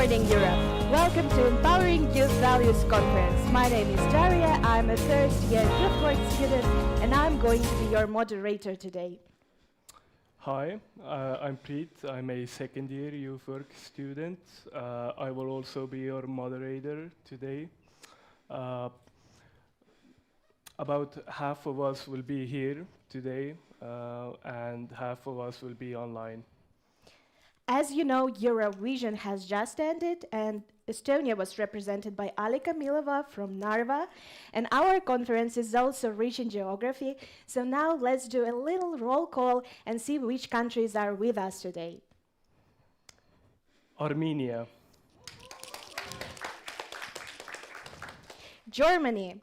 morning, Europe. Welcome to Empowering Youth Values Conference. My name is Daria. I'm a first-year youth work student, and I'm going to be your moderator today. Hi, I'm Preet. I'm a second-year youth work student. I will also be your moderator today. About half of us will be here today, and half of us will be online. As you know, Eurovision has just ended, and Estonia was represented by Alika Milova from Narva, and our conference is also rich in geography. So now let's do a little roll call and see which countries are with us today. Armenia, Germany,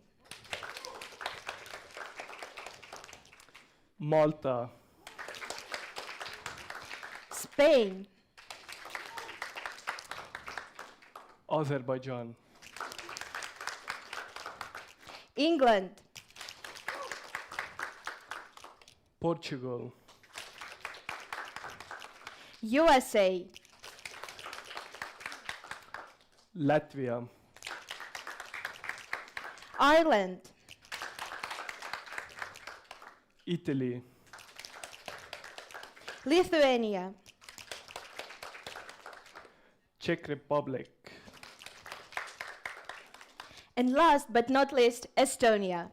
Malta, Spain, Azerbaijan, England, Portugal, USA, Latvia, Ireland, Italy, Lithuania, Czech Republic, and last but not least, Estonia.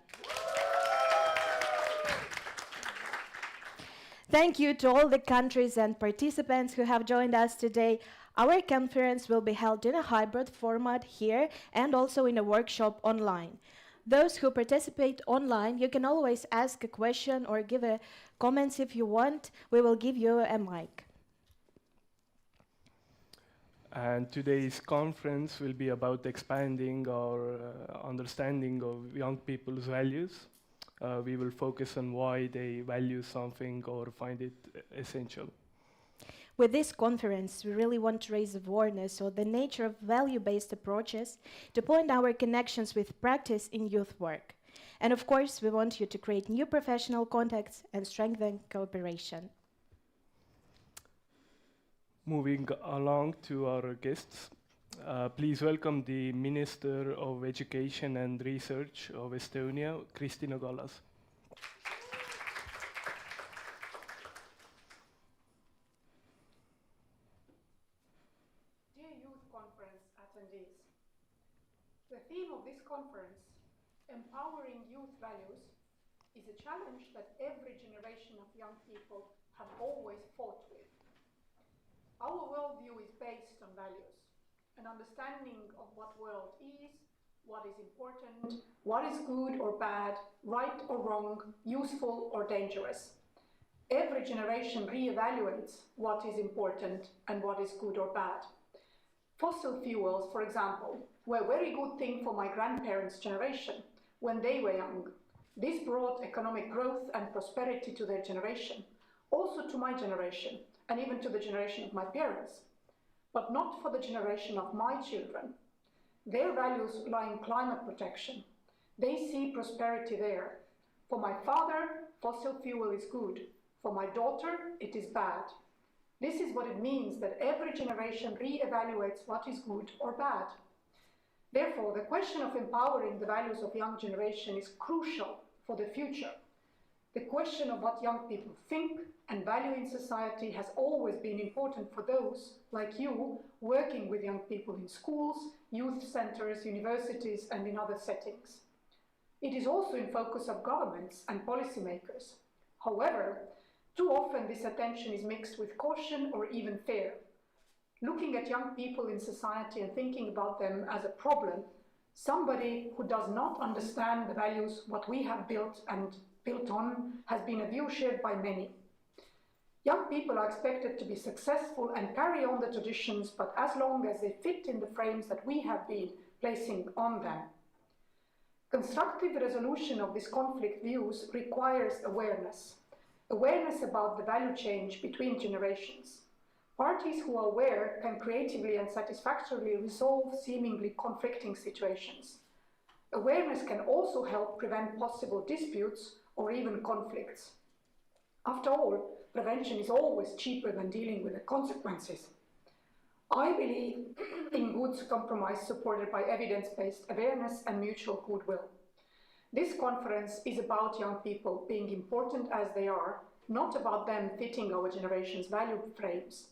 Thank you to all the countries and participants who have joined us today. Our conference will be held in a hybrid format here and also in a workshop online. Those who participate online, you can always ask a question or give a comments if you want. We will give you a mic. and today's conference will be about expanding our understanding of young people's values. We will focus on why they value something or find it essential. With this conference, we really want to raise awareness of the nature of value-based approaches to point our connections with practice in youth work. And of course, we want you to create new professional contacts and strengthen cooperation. Moving along to our guests, please welcome the Minister of Education and Research of Estonia, Kristina Kallas. Dear Youth Conference attendees, the theme of this conference, Empowering Youth Values, is a challenge that every generation of young people have always fought with. Our worldview is based on values, an understanding of what world is, what is important, what is good or bad, right or wrong, useful or dangerous. Every generation reevaluates what is important and what is good or bad. Fossil fuels, for example, were a very good thing for my grandparents' generation when they were young. This brought economic growth and prosperity to their generation, also to my generation, and even to the generation of my parents, but not for the generation of my children. Their values lie in climate protection. They see prosperity there. For my father, fossil fuel is good. For my daughter, it is bad. This is what it means that every generation re-evaluates what is good or bad. Therefore, the question of empowering the values of young generation is crucial for the future. The question of what young people think and value in society has always been important for those, like you, working with young people in schools, youth centers, universities, and in other settings. It is also in focus of governments and policymakers. However, too often this attention is mixed with caution or even fear. Looking at young people in society and thinking about them as a problem, somebody who does not understand the values what we have built and built on has been a view shared by many. Young people are expected to be successful and carry on the traditions, but as long as they fit in the frames that we have been placing on them. Constructive resolution of these conflict views requires awareness. Awareness about the value change between generations. Parties who are aware can creatively and satisfactorily resolve seemingly conflicting situations. Awareness can also help prevent possible disputes or even conflicts. After all, prevention is always cheaper than dealing with the consequences. I believe in good compromise supported by evidence-based awareness and mutual goodwill. This conference is about young people being important as they are, not about them fitting our generation's value frames.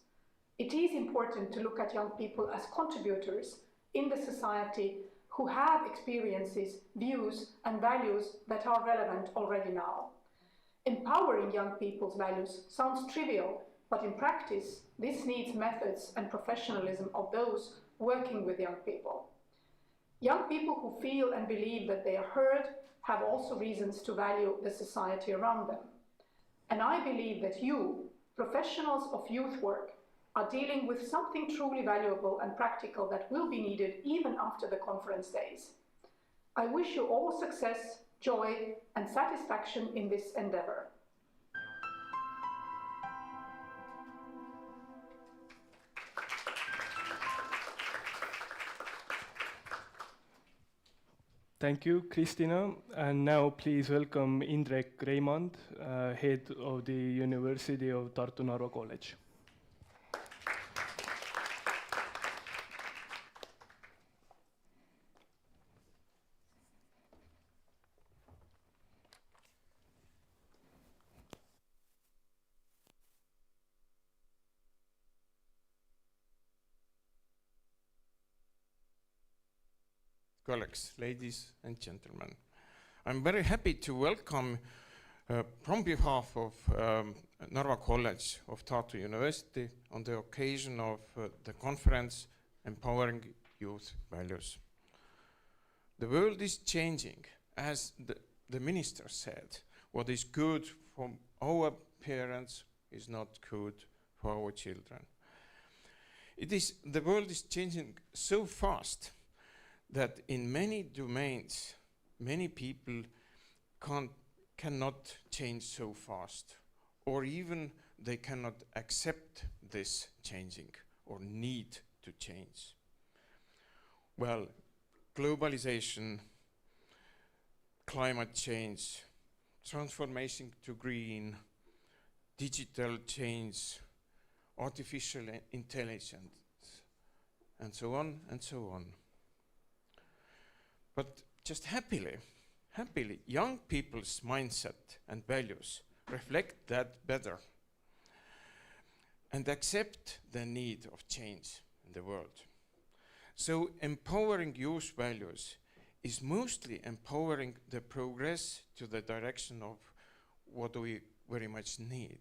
It is important to look at young people as contributors in the society who have experiences, views, and values that are relevant already now. Empowering young people's values sounds trivial, but in practice, this needs methods and professionalism of those working with young people. Young people who feel and believe that they are heard have also reasons to value the society around them. And I believe that you, professionals of youth work, are dealing with something truly valuable and practical that will be needed even after the conference days. I wish you all success, joy, and satisfaction in this endeavor. Thank you, Kristina. And now please welcome Indrek Reimand, head of the University of Tartu Narva College. Colleagues, ladies and gentlemen, I'm very happy to welcome from behalf of Narva College of Tartu University on the occasion of the conference Empowering Youth Values. The world is changing, as the minister said. What is good for our parents is not good for our children. The world is changing so fast that in many domains, many people cannot change so fast, or even they cannot accept this changing or need to change. Well, globalization, climate change, transformation to green, digital change, artificial intelligence, and so on and so on. But just happily, young people's mindset and values reflect that better and accept the need of change in the world. So empowering youth values is mostly empowering the progress to the direction of what we very much need.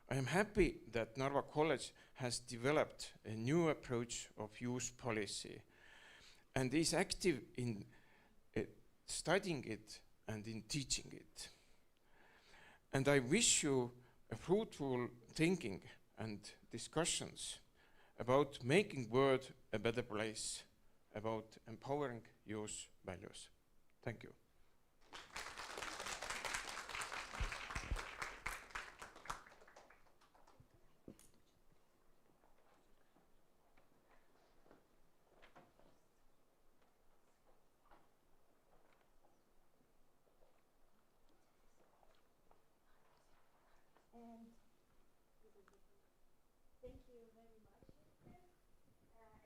I am happy that Narva College has developed a new approach of youth policy and is active in studying it and in teaching it. And I wish you a fruitful thinking and discussions about making world a better place, about empowering youth values. Thank you.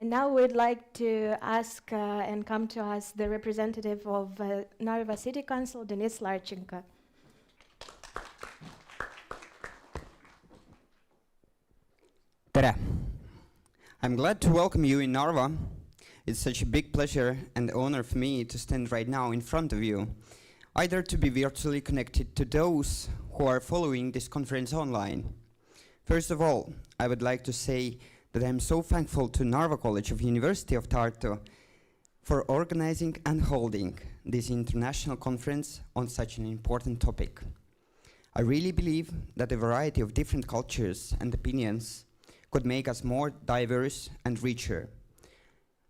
And now we'd like to ask and come to us the representative of Narva City Council, Denis Larchenko. Tere! I'm glad to welcome you in Narva. It's such a big pleasure and honor for me to stand right now in front of you, either to be virtually connected to those who are following this conference online. First of all, I would like to say that I'm so thankful to Narva College of University of Tartu for organizing and holding this international conference on such an important topic. I really believe that a variety of different cultures and opinions could make us more diverse and richer.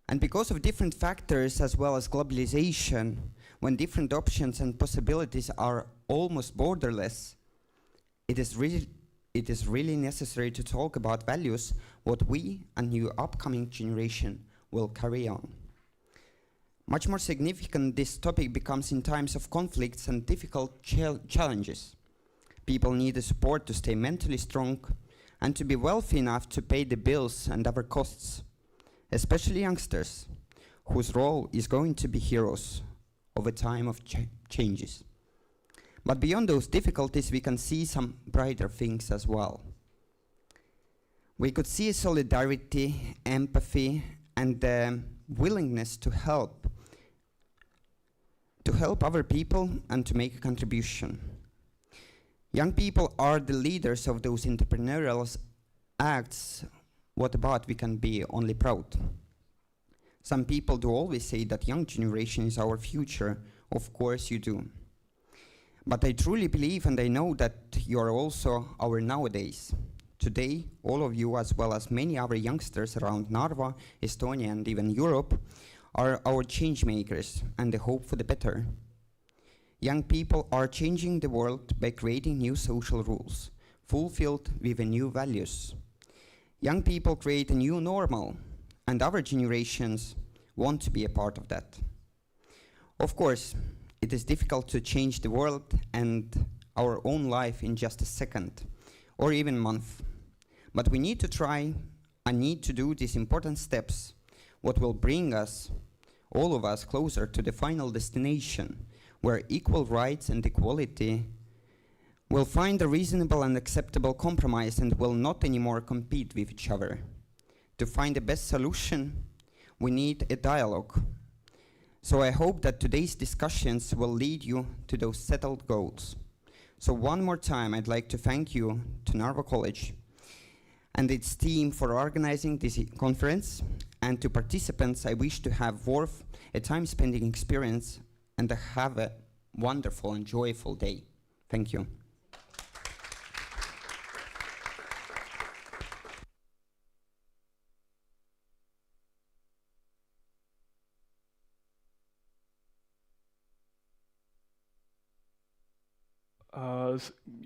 And because of different factors as well as globalization, when different options and possibilities are almost borderless, it is really necessary to talk about values, what we and new upcoming generation will carry on. Much more significant this topic becomes in times of conflicts and difficult challenges. People need the support to stay mentally strong, and to be wealthy enough to pay the bills and other costs, especially youngsters, whose role is going to be heroes of a time of changes. But beyond those difficulties, we can see some brighter things as well. We could see solidarity, empathy, and the willingness to help other people and to make a contribution. Young people are the leaders of those entrepreneurial acts. What about we can be only proud? Some people do always say that young generation is our future. Of course you do. But I truly believe and I know that you are also our nowadays. Today, all of you, as well as many other youngsters around Narva, Estonia, and even Europe, are our change makers and the hope for the better. Young people are changing the world by creating new social rules, fulfilled with new values. Young people create a new normal, and other generations want to be a part of that. Of course, it is difficult to change the world and our own life in just a second, or even month. But we need to try and need to do these important steps, what will bring us, all of us, closer to the final destination, where equal rights and equality will find a reasonable and acceptable compromise and will not anymore compete with each other. To find the best solution, we need a dialogue. So I hope that today's discussions will lead you to those settled goals. So one more time, I'd like to thank you to Narva College and its team for organizing this conference, and to participants, I wish to have worth a time-spending experience and to have a wonderful and joyful day. Thank you.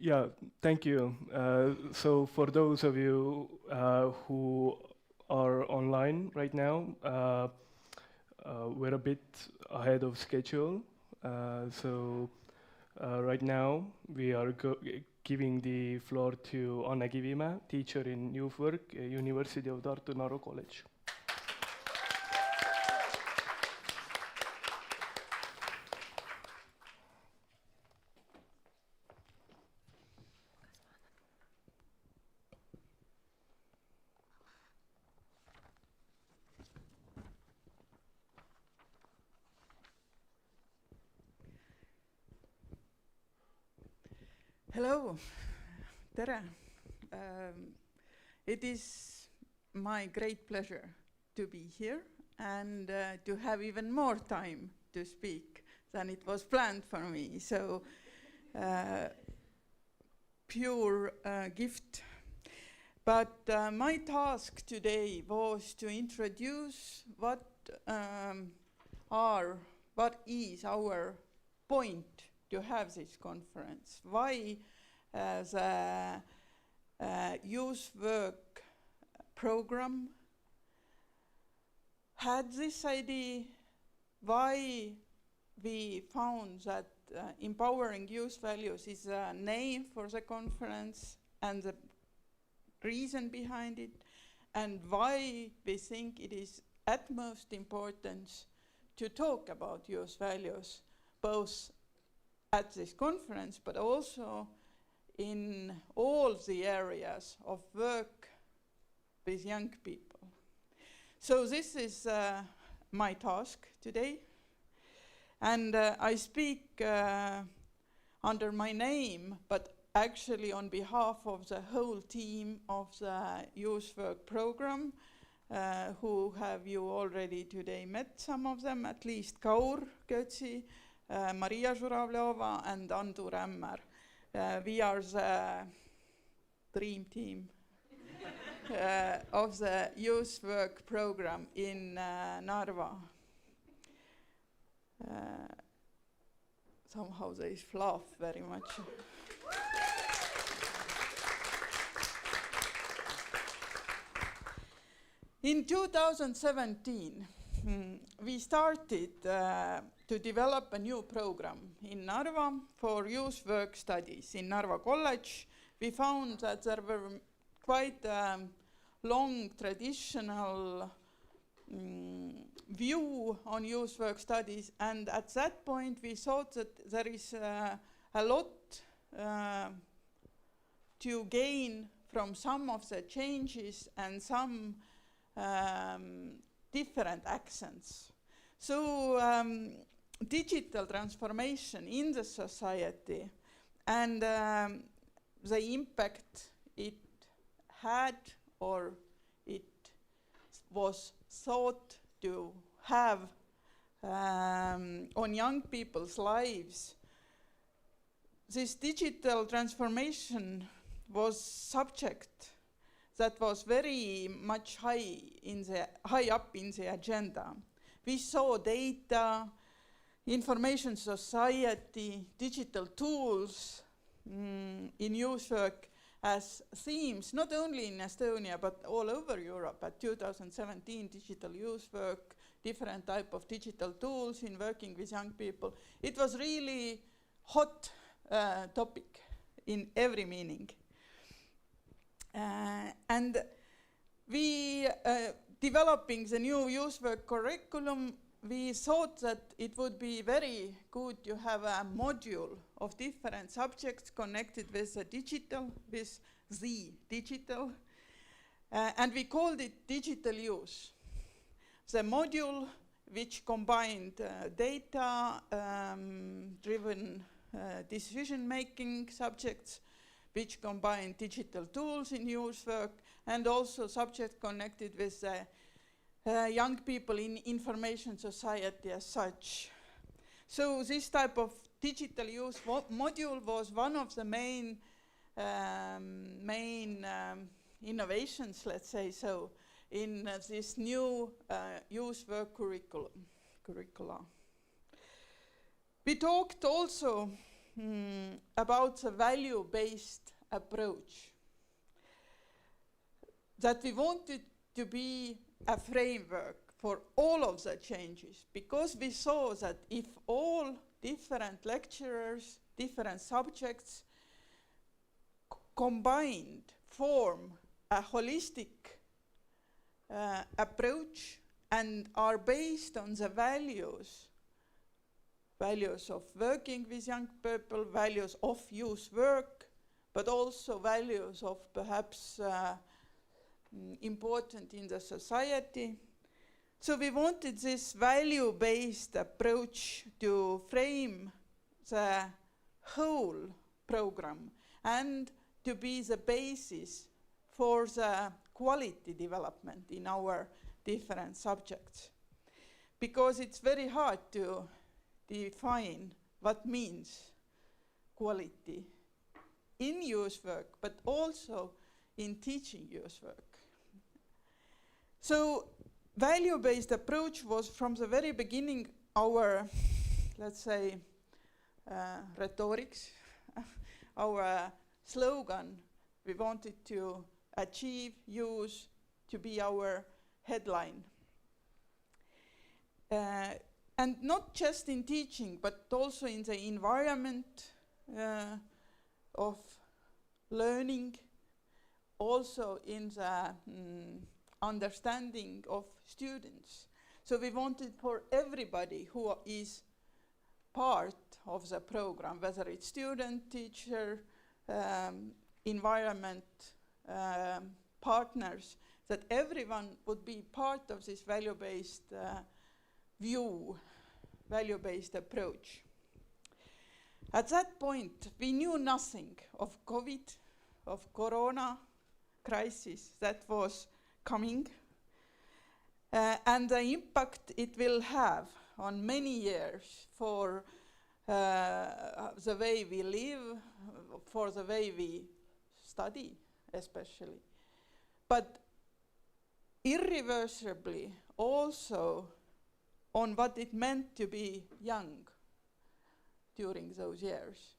Yeah, thank you. So for those of you who are online right now, we're a bit ahead of schedule. So right now we are giving the floor to Anne Kivimäe, teacher in youth work, University of Tartu Narva College. Hello, tere. It is my great pleasure to be here and to have even more time to speak than it was planned for me. So, pure gift. But my task today was to introduce what is our point to have this conference. Why the youth work program had this idea, why we found that empowering youth values is a name for the conference and the reason behind it, and why we think it is utmost importance to talk about youth values, both at this conference, but also in all the areas of work with young people. So this is my task today. And I speak under my name, but actually on behalf of the whole team of the youth work program, who have you already today met, some of them, at least Kaur Kötsi, Maria Žuravleva and Andu Rämmär. We are the dream team of the youth work program in Narva. Somehow they laugh very much. In 2017, we started to develop a new program in Narva for youth work studies. In Narva College, we found that there were quite long traditional view on youth work studies, and at that point we thought that there is a lot to gain from some of the changes and some different accents. So digital transformation in the society and the impact it had or it was thought to have on young people's lives. This digital transformation was subject that was very much high up in the agenda. We saw data, information society, digital tools in youth work as themes, not only in Estonia, but all over Europe. At 2017, digital youth work, different type of digital tools in working with young people. It was really hot topic in every meaning. And we, developing the new youth work curriculum, we thought that it would be very good to have a module of different subjects connected with the digital, and we called it Digital Youth. The module which combined data-driven decision-making subjects, which combined digital tools in youth work, and also subjects connected with young people in information society as such. So this type of digital youth module was one of the main innovations, let's say so, in this new youth work curricula. We talked also about the value-based approach, that we wanted to be a framework for all of the changes, because we saw that if all different lecturers, different subjects combined form a holistic approach and are based on the values of working with young people, values of youth work, but also values of perhaps important in the society. So we wanted this value-based approach to frame the whole program and to be the basis for the quality development in our different subjects. Because it's very hard to define what means quality in youth work, but also in teaching youth work. So value-based approach was from the very beginning our, let's say, rhetorics, our slogan. We wanted to achieve, use, to be our headline. And not just in teaching, but also in the environment of learning, also in the understanding of students. So we wanted for everybody who is part of the program, whether it's student, teacher, environment, partners, that everyone would be part of this value-based view, value-based approach. At that point, we knew nothing of COVID, of Corona crisis that was coming, and the impact it will have on many years for the way we live, for the way we study especially, but irreversibly also on what it meant to be young during those years.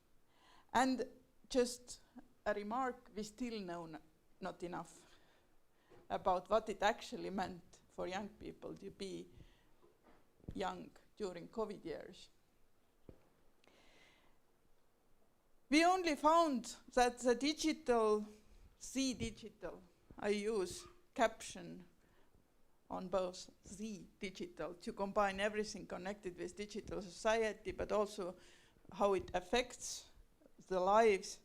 And just a remark, we still know not enough about what it actually meant for young people to be young during COVID years. We only found that the Z Digital. I use caption on both Z Digital to combine everything connected with digital society, but also how it affects the lives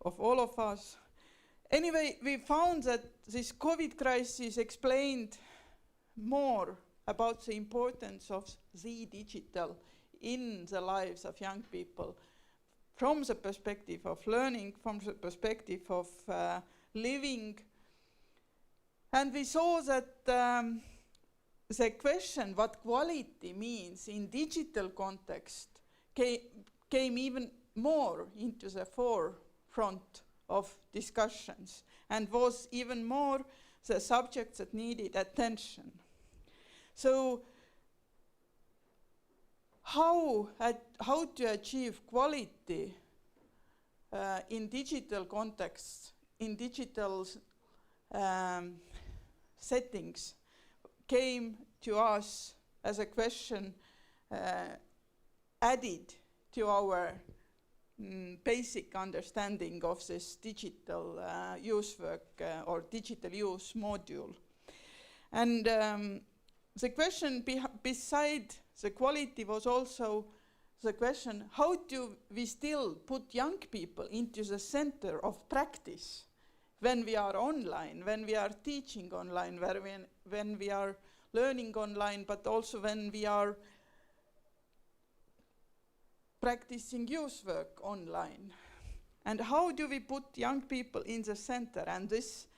of all of us. Anyway, we found that this COVID crisis explained more about the importance of the digital in the lives of young people from the perspective of learning, from the perspective of living. And we saw that the question what quality means in digital context came even more into the forefront of discussions and was even more the subject that needed attention. So how to achieve quality in digital contexts, in digital settings, came to us as a question added to our basic understanding of this digital use work or digital use module. And the question beside the quality was also the question, how do we still put young people into the center of practice when we are online, when we are teaching online, when we are learning online, but also when we are practicing youth work online. And how do we put young people in the center? And this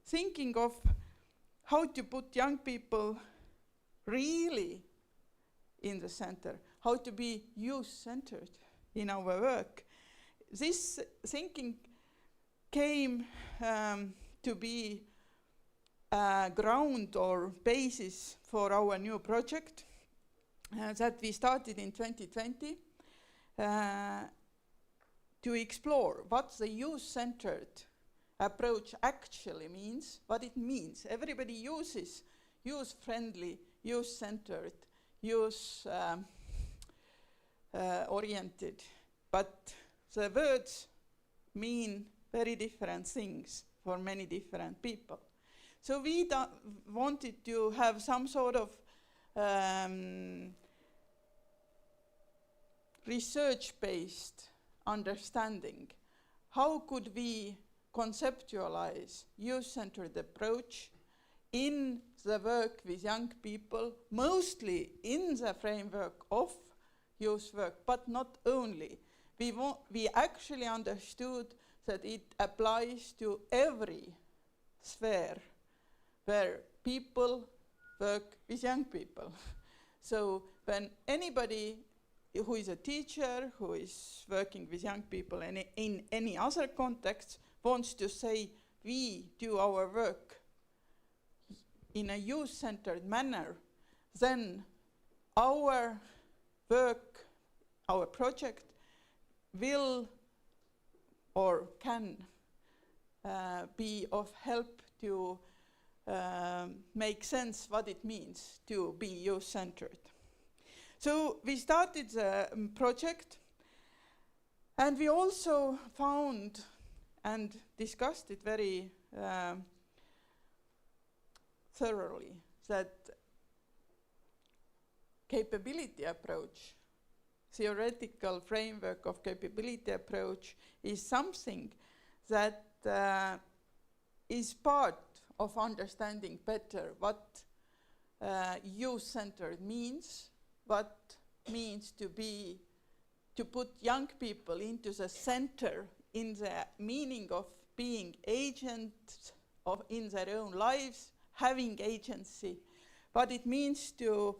thinking of how to put young people really in the center, how to be youth-centered in our work. This thinking came to be a ground or basis for our new project that we started in 2020 to explore what the youth-centered approach actually means, what it means. Everybody uses youth-friendly, youth-centered, youth-oriented, but the words mean very different things for many different people. So we wanted to have some sort of research-based understanding. How could we conceptualize youth-centered approach in the work with young people, mostly in the framework of youth work, but not only. We actually understood that it applies to every sphere where people work with young people. So when anybody who is a teacher, who is working with young people in any other context, wants to say, we do our work in a youth-centered manner, then our work, our project will or can be of help to make sense what it means to be youth-centered. So we started the project, and we also found and discussed it very thoroughly that capability approach, theoretical framework of capability approach, is something that is part of understanding better what youth-centered means, what means to put young people into the center in the meaning of being agents in their own lives, having agency, what it means to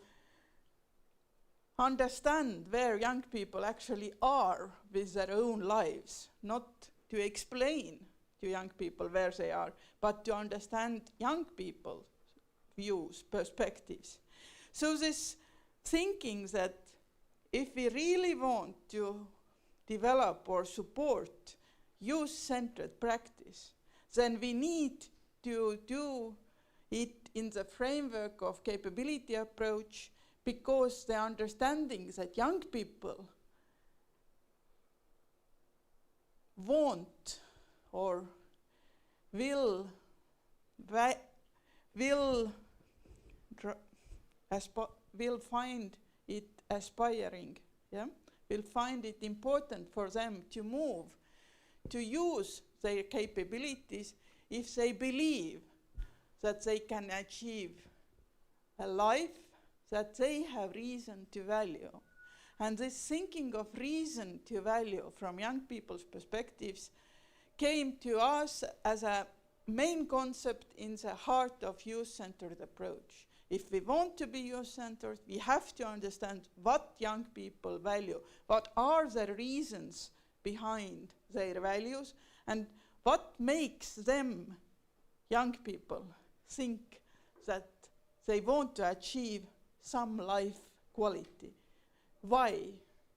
understand where young people actually are with their own lives, not to explain to young people where they are, but to understand young people's views, perspectives. So this thinking that if we really want to develop or support youth-centered practice, then we need to do it in the framework of capability approach, because the understanding that young people want or will find it aspiring, yeah? Will find it important for them to move, to use their capabilities if they believe that they can achieve a life that they have reason to value. And this thinking of reason to value from young people's perspectives came to us as a main concept in the heart of youth-centered approach. If we want to be youth-centered, we have to understand what young people value, what are the reasons behind their values, and what makes them, young people, think that they want to achieve some life quality. Why?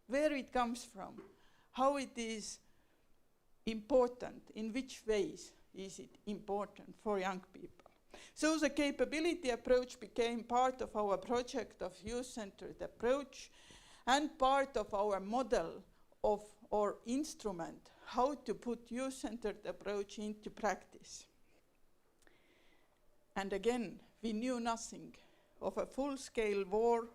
Where it comes from? How it is important? In which ways is it important for young people? So the capability approach became part of our project of youth-centered approach and part of our model of or instrument how to put youth-centered approach into practice. And again, we knew nothing of a full-scale war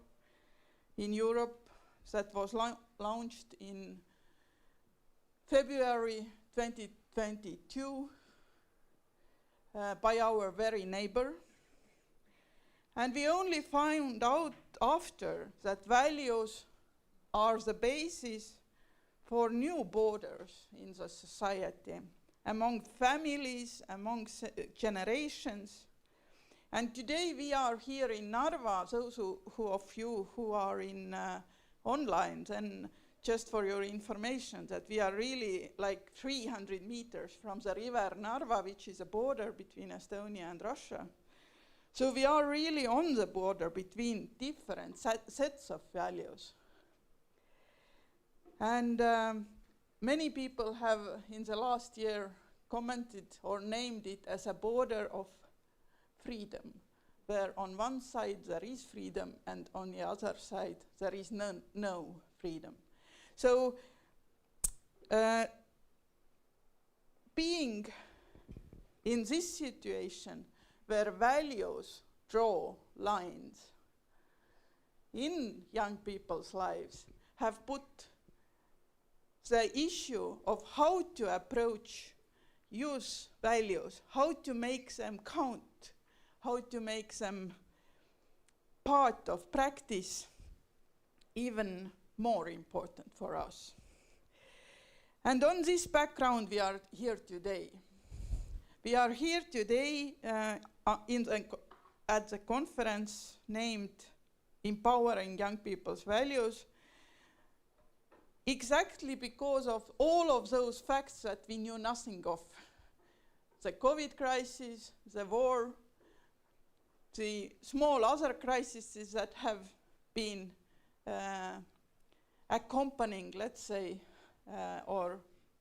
in Europe that was launched in February 2022 by our very neighbor. And we only found out after that values are the basis for new borders in the society, among families, among generations. And today we are here in Narva, those who of you who are in online, then just for your information, that we are really like 300 meters from the river Narva, which is a border between Estonia and Russia. So we are really on the border between different sets of values. And many people have in the last year commented or named it as a border of freedom, where on one side there is freedom and on the other side there is no freedom. So being in this situation where values draw lines in young people's lives have put the issue of how to approach youth values, how to make them count, how to make them part of practice even more important for us. And on this background, we are here today. We are here today at the conference named Empowering Young People's Values, exactly because of all of those facts that we knew nothing of. The COVID crisis, the war, the small other crises that have been accompanying, let's say, or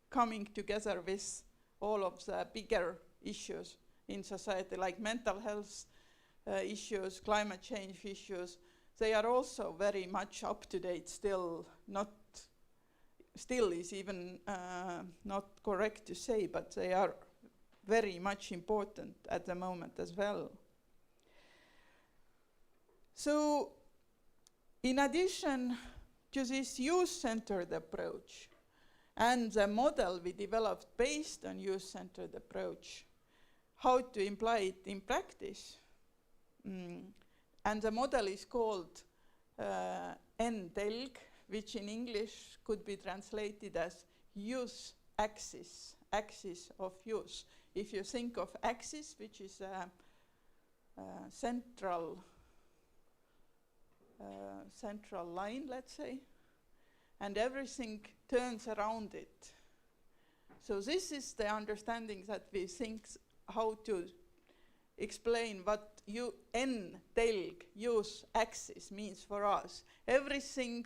coming together with all of the bigger issues in society, like mental health issues, climate change issues. They are also very much up to date, still is even not correct to say, but they are very much important at the moment as well. So, in addition to this youth-centered approach and the model we developed based on youth-centered approach, how to imply it in practice, and the model is called NTELG, which in English could be translated as youth axis of youth. If you think of axis, which is a central line, let's say, and everything turns around it. So this is the understanding that we think how to explain what NTELG, youth axis, means for us. Everything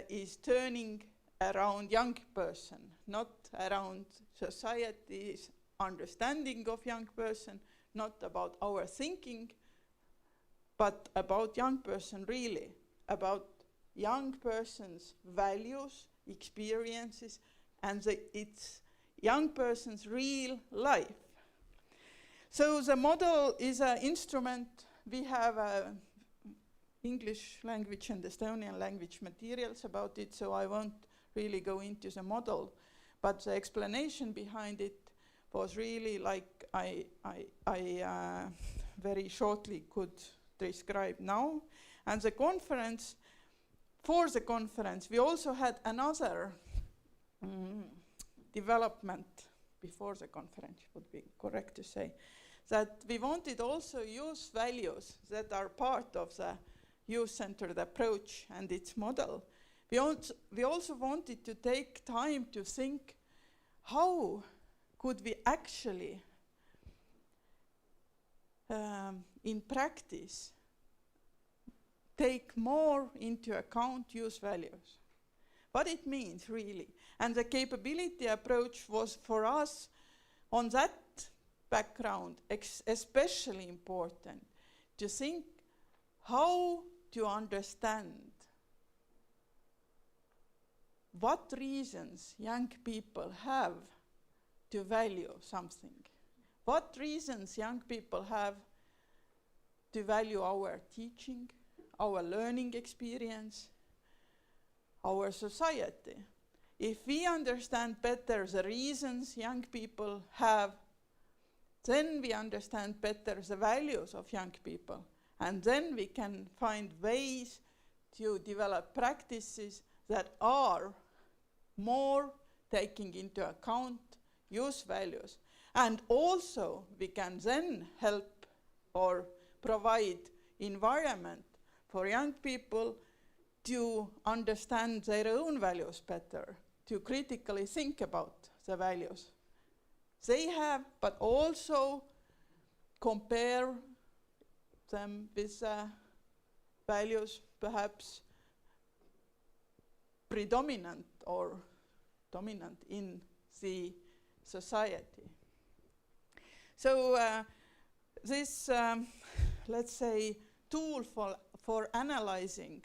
is turning around young person, not around society's understanding of young person, not about our thinking, but about young person really, about young person's values, experiences, and it's young person's real life. So the model is an instrument. We have English language and Estonian language materials about it, so I won't really go into the model, but the explanation behind it was really like I very shortly could describe now. And the conference, for the conference, we also had another development before the conference, would be correct to say, that we wanted also use values that are part of the youth-centered approach and its model. We also wanted to take time to think how could we actually, in practice, take more into account youth values. What it means really. And the capability approach was for us on that background especially important to think how to understand what reasons young people have to value something. What reasons young people have to value our teaching, our learning experience, our society. If we understand better the reasons young people have, then we understand better the values of young people. And then we can find ways to develop practices that are more taking into account youth values. And also we can then help or provide environment for young people to understand their own values better, to critically think about the values they have, but also compare them with values perhaps predominant or dominant in the society. So this, let's say, tool for analyzing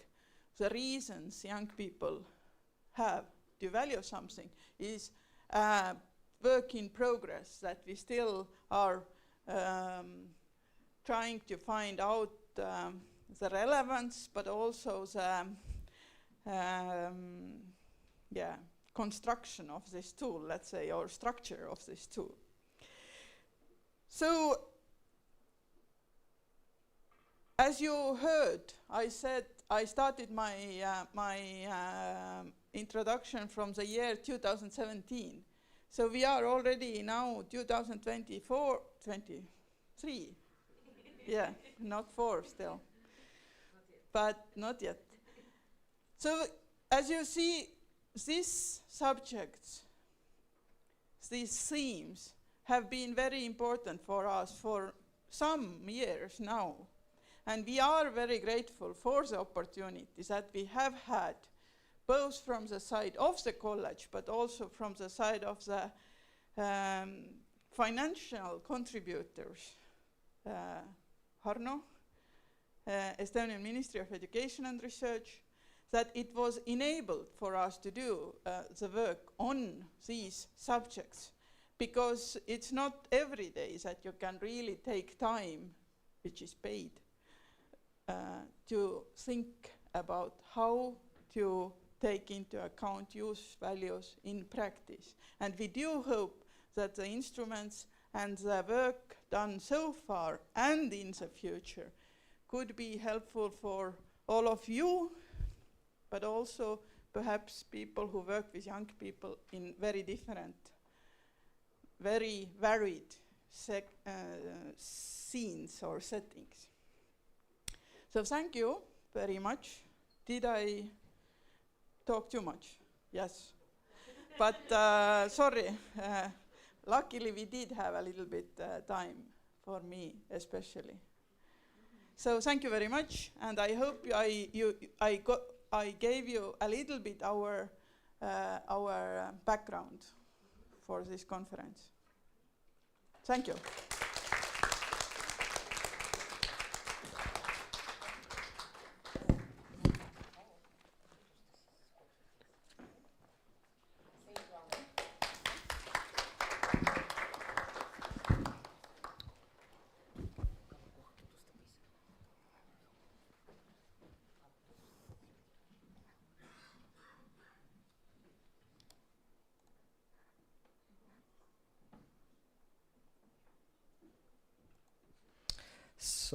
the reasons young people have to value something is a work in progress that we still are trying to find out the relevance, but also the construction of this tool, let's say, or structure of this tool. So, as you heard, I said I started my introduction from the year 2017. So we are already now 2024, 23. Yeah, not 4 still. But not yet. So as you see, these subjects, these themes have been very important for us for some years now. And we are very grateful for the opportunities that we have had, both from the side of the college, but also from the side of the financial contributors. Harno, Estonian Ministry of Education and Research, that it was enabled for us to do the work on these subjects, because it's not every day that you can really take time, which is paid, to think about how to take into account youth values in practice. And we do hope that the instruments and the work done so far and in the future could be helpful for all of you, but also perhaps people who work with young people in very different, very varied scenes or settings. So thank you very much. Did I talk too much? Yes. But sorry, luckily we did have a little bit time for me especially. So thank you very much, and I hope I gave you a little bit our background for this conference. Thank you.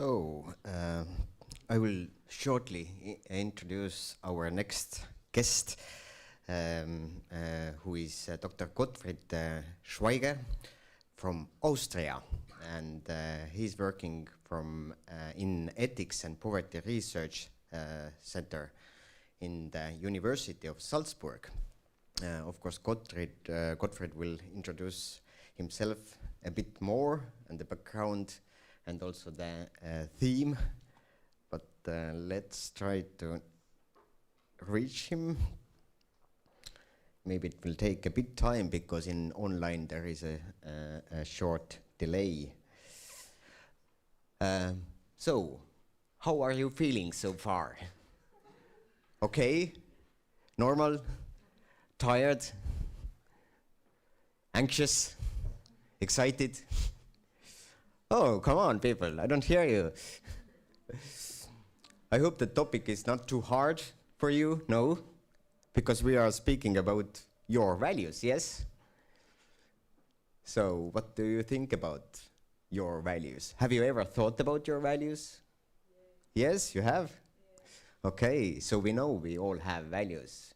I will shortly introduce our next guest, who is Dr. Gottfried Schweiger from Austria, and he's working in Ethics and Poverty Research Center in the University of Salzburg. Of course, Gottfried will introduce himself a bit more and the background and also the theme, but let's try to reach him. Maybe it will take a bit time because in online there is a short delay. So, how are you feeling so far? Okay? Normal? Tired? Anxious? Excited? Oh, come on, people, I don't hear you. I hope the topic is not too hard for you, no? Because we are speaking about your values, yes? So, what do you think about your values? Have you ever thought about your values? Yes, you have? Okay, so we know we all have values.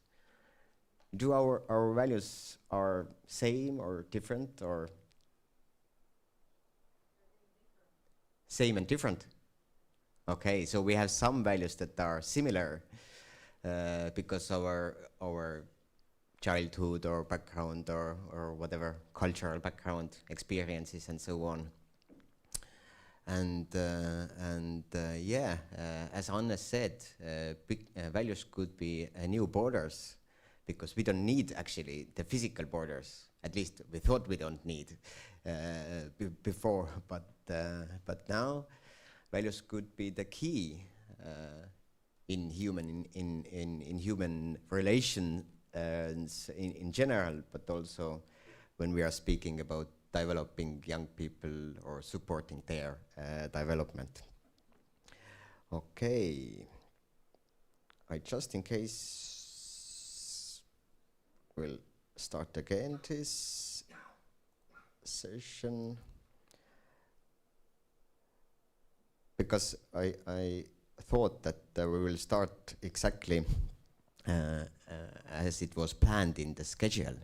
Do our values are same or different or same and different? Okay, so we have some values that are similar because our childhood or background or whatever cultural background, experiences and so on. And as Anne said, values could be new borders, because we don't need actually the physical borders. At least we thought we don't need before, but now values could be the key in human relations in general, but also when we are speaking about developing young people or supporting their development. Okay, I just in case will start again this session, because I thought that we will start exactly as it was planned in the schedule.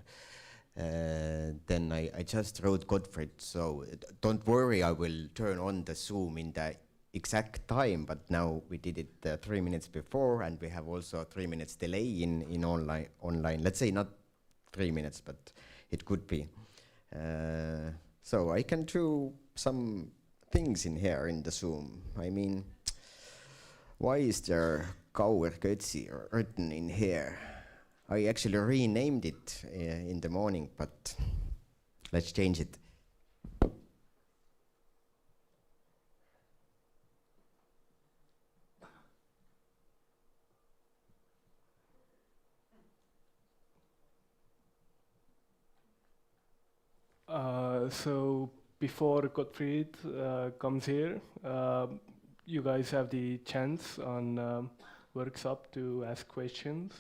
Then I just wrote Gottfried, so don't worry, I will turn on the Zoom in the exact time, but now we did it 3 minutes before, and we have also a 3 minutes delay in online. Let's say not 3 minutes, but it could be. So I can do some things in here in the Zoom. I mean, why is there kolledžis written in here? I actually renamed it in the morning, but let's change it. So before Gottfried comes here, you guys have the chance on workshop to ask questions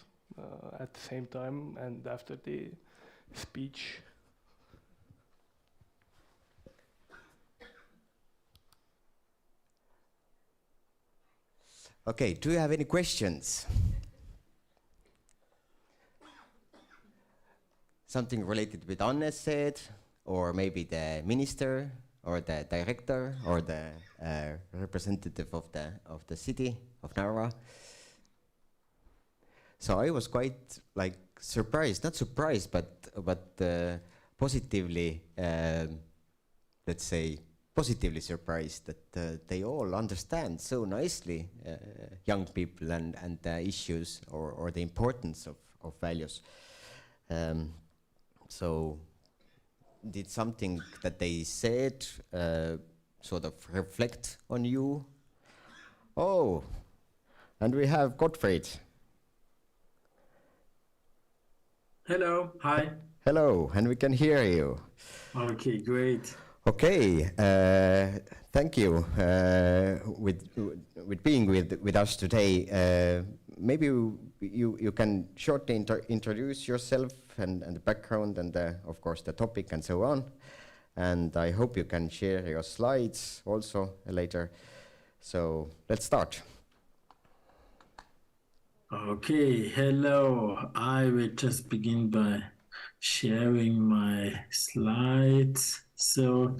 at the same time and after the speech. Okay, do you have any questions? Something related with Anne said, or maybe the minister, or the director, or the representative of the city of Narva. So I was quite like surprised, not surprised, but positively, let's say, positively surprised that they all understand so nicely young people and the issues or the importance of values. So did something that they said sort of reflect on you? Oh, and we have Gottfried. Hello, hi. Hello, and we can hear you. Okay, great. Okay, thank you with being with us today. Maybe you can shortly introduce yourself and the background and of course the topic and so on. And I hope you can share your slides also later. So let's start. Okay, hello. I will just begin by sharing my slides. So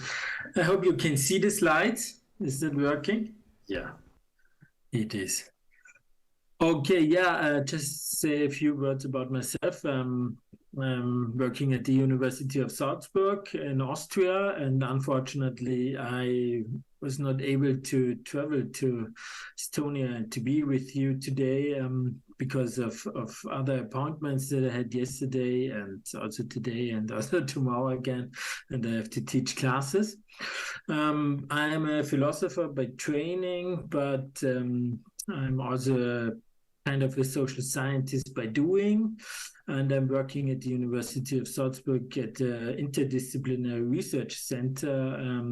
I hope you can see the slides. Is that working? Yeah, it is. Okay, yeah, just say a few words about myself. I'm working at the University of Salzburg in Austria, and unfortunately, I was not able to travel to Estonia to be with you today because of other appointments that I had yesterday and also today and also tomorrow again, and I have to teach classes. I am a philosopher by training, but I'm also kind of a social scientist by doing, and I'm working at the University of Salzburg at the Interdisciplinary Research Center.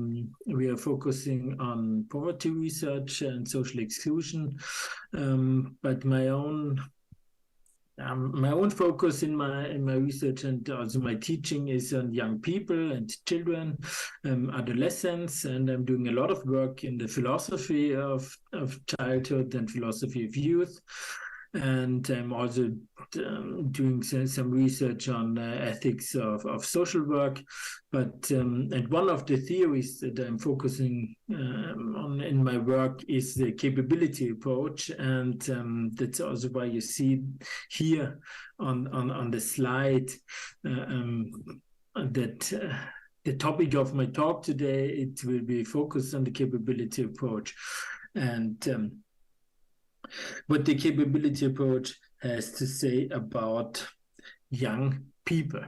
We are focusing on poverty research and social exclusion, but my own focus in my research and also my teaching is on young people and children, adolescents, and I'm doing a lot of work in the philosophy of childhood and philosophy of youth. And I'm also doing some research on ethics of social work. But and one of the theories that I'm focusing on in my work is the capability approach, and that's also why you see here on the slide that. The topic of my talk today, it will be focused on the capability approach, and what the capability approach has to say about young people.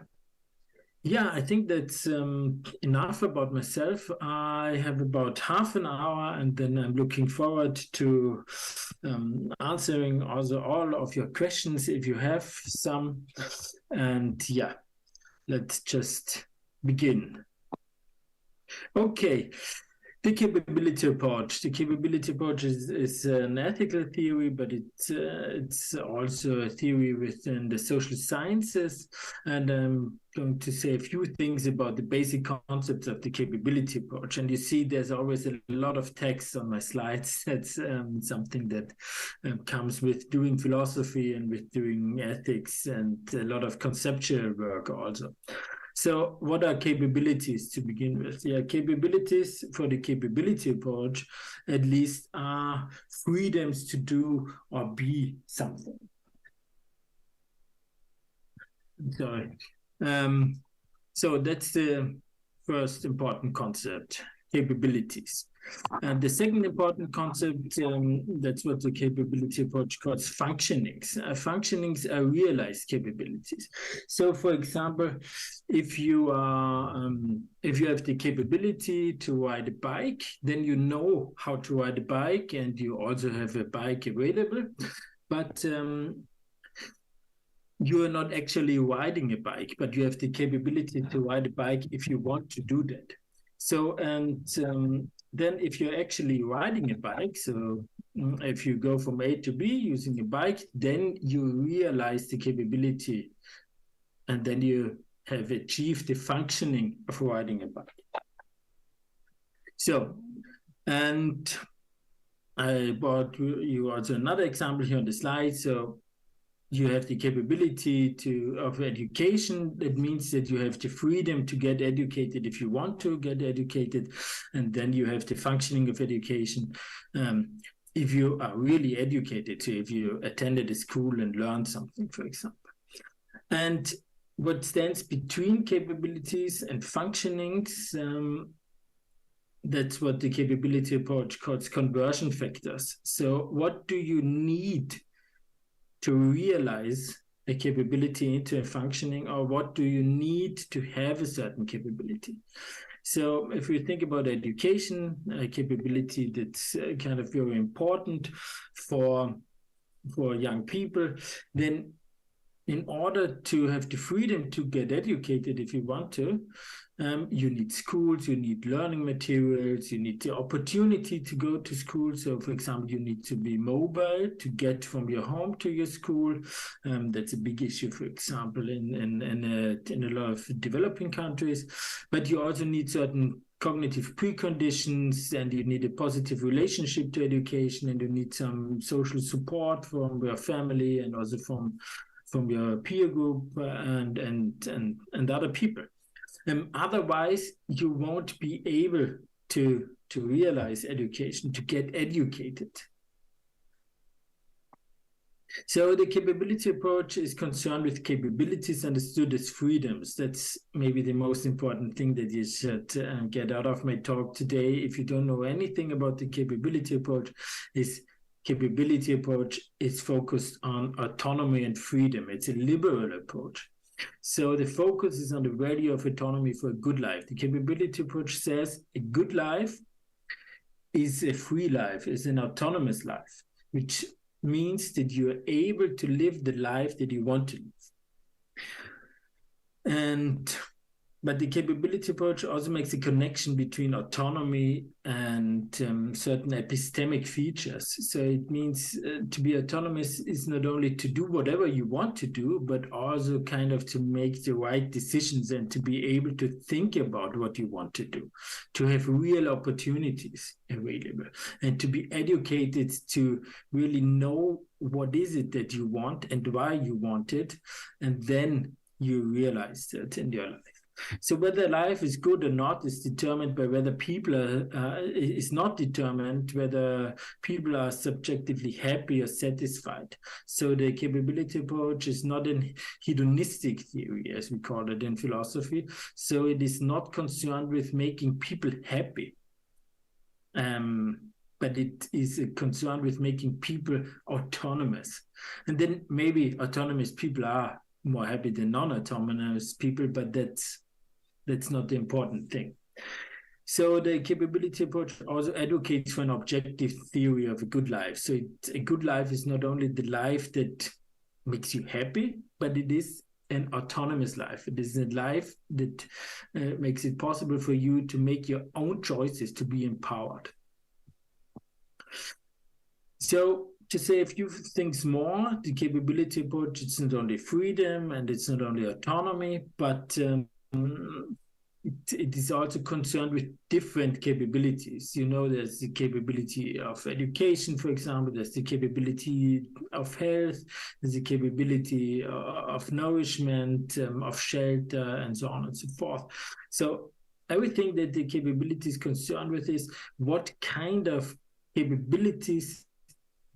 Yeah, I think that's enough about myself. I have about half an hour, and then I'm looking forward to answering also all of your questions if you have some. And yeah, let's just begin. Okay. The capability approach. The capability approach is an ethical theory, but it's also a theory within the social sciences. And I'm going to say a few things about the basic concepts of the capability approach. And you see there's always a lot of text on my slides. That's something that comes with doing philosophy and with doing ethics and a lot of conceptual work also. So what are capabilities to begin with? Yeah, capabilities for the capability approach, at least, are freedoms to do or be something. Sorry. So that's the first important concept, capabilities. And the second important concept, that's what the capability approach calls functionings. Functionings are realized capabilities. So, for example, if you have the capability to ride a bike, then you know how to ride a bike, and you also have a bike available. But you are not actually riding a bike, but you have the capability to ride a bike if you want to do that. So, and then if you're actually riding a bike, so if you go from A to B using a bike, then you realize the capability, and then you have achieved the functioning of riding a bike. So, and I brought you also another example here on the slide. So you have the capability of education. That means that you have the freedom to get educated if you want to get educated, and then you have the functioning of education. If you are really educated, so if you attended a school and learned something, for example. And what stands between capabilities and functionings, that's what the capability approach calls conversion factors. So what do you need to realize a capability into a functioning, or what do you need to have a certain capability? So if we think about education, a capability that's kind of very important for young people, then in order to have the freedom to get educated if you want to, you need schools, you need learning materials, you need the opportunity to go to school. So, for example, you need to be mobile to get from your home to your school. That's a big issue, for example, in a lot of developing countries. But you also need certain cognitive preconditions, and you need a positive relationship to education, and you need some social support from your family and also from your peer group and other people. Otherwise, you won't be able to realize education, to get educated. So the capability approach is concerned with capabilities understood as freedoms. That's maybe the most important thing that you should get out of my talk today. If you don't know anything about the capability approach, capability approach is focused on autonomy and freedom. It's a liberal approach. So the focus is on the value of autonomy for a good life. The capability approach says a good life is a free life, is an autonomous life, which means that you are able to live the life that you want to live. But the capability approach also makes a connection between autonomy and certain epistemic features. So it means to be autonomous is not only to do whatever you want to do, but also kind of to make the right decisions and to be able to think about what you want to do, to have real opportunities available, and to be educated to really know what is it that you want and why you want it, and then you realize that in your life. So whether life is good or not is determined by whether people is not determined whether people are subjectively happy or satisfied. So the capability approach is not a hedonistic theory, as we call it in philosophy. So it is not concerned with making people happy. But it is concerned with making people autonomous. And then maybe autonomous people are more happy than non-autonomous people, but that's not the important thing. So the capability approach also advocates for an objective theory of a good life. So a good life is not only the life that makes you happy, but it is an autonomous life. It is a life that makes it possible for you to make your own choices, to be empowered. So to say a few things more, the capability approach, it's not only freedom and it's not only autonomy, but it is also concerned with different capabilities. You know, there's the capability of education, for example, there's the capability of health, there's the capability of nourishment, of shelter, and so on and so forth. So everything that the capability is concerned with is what kind of capabilities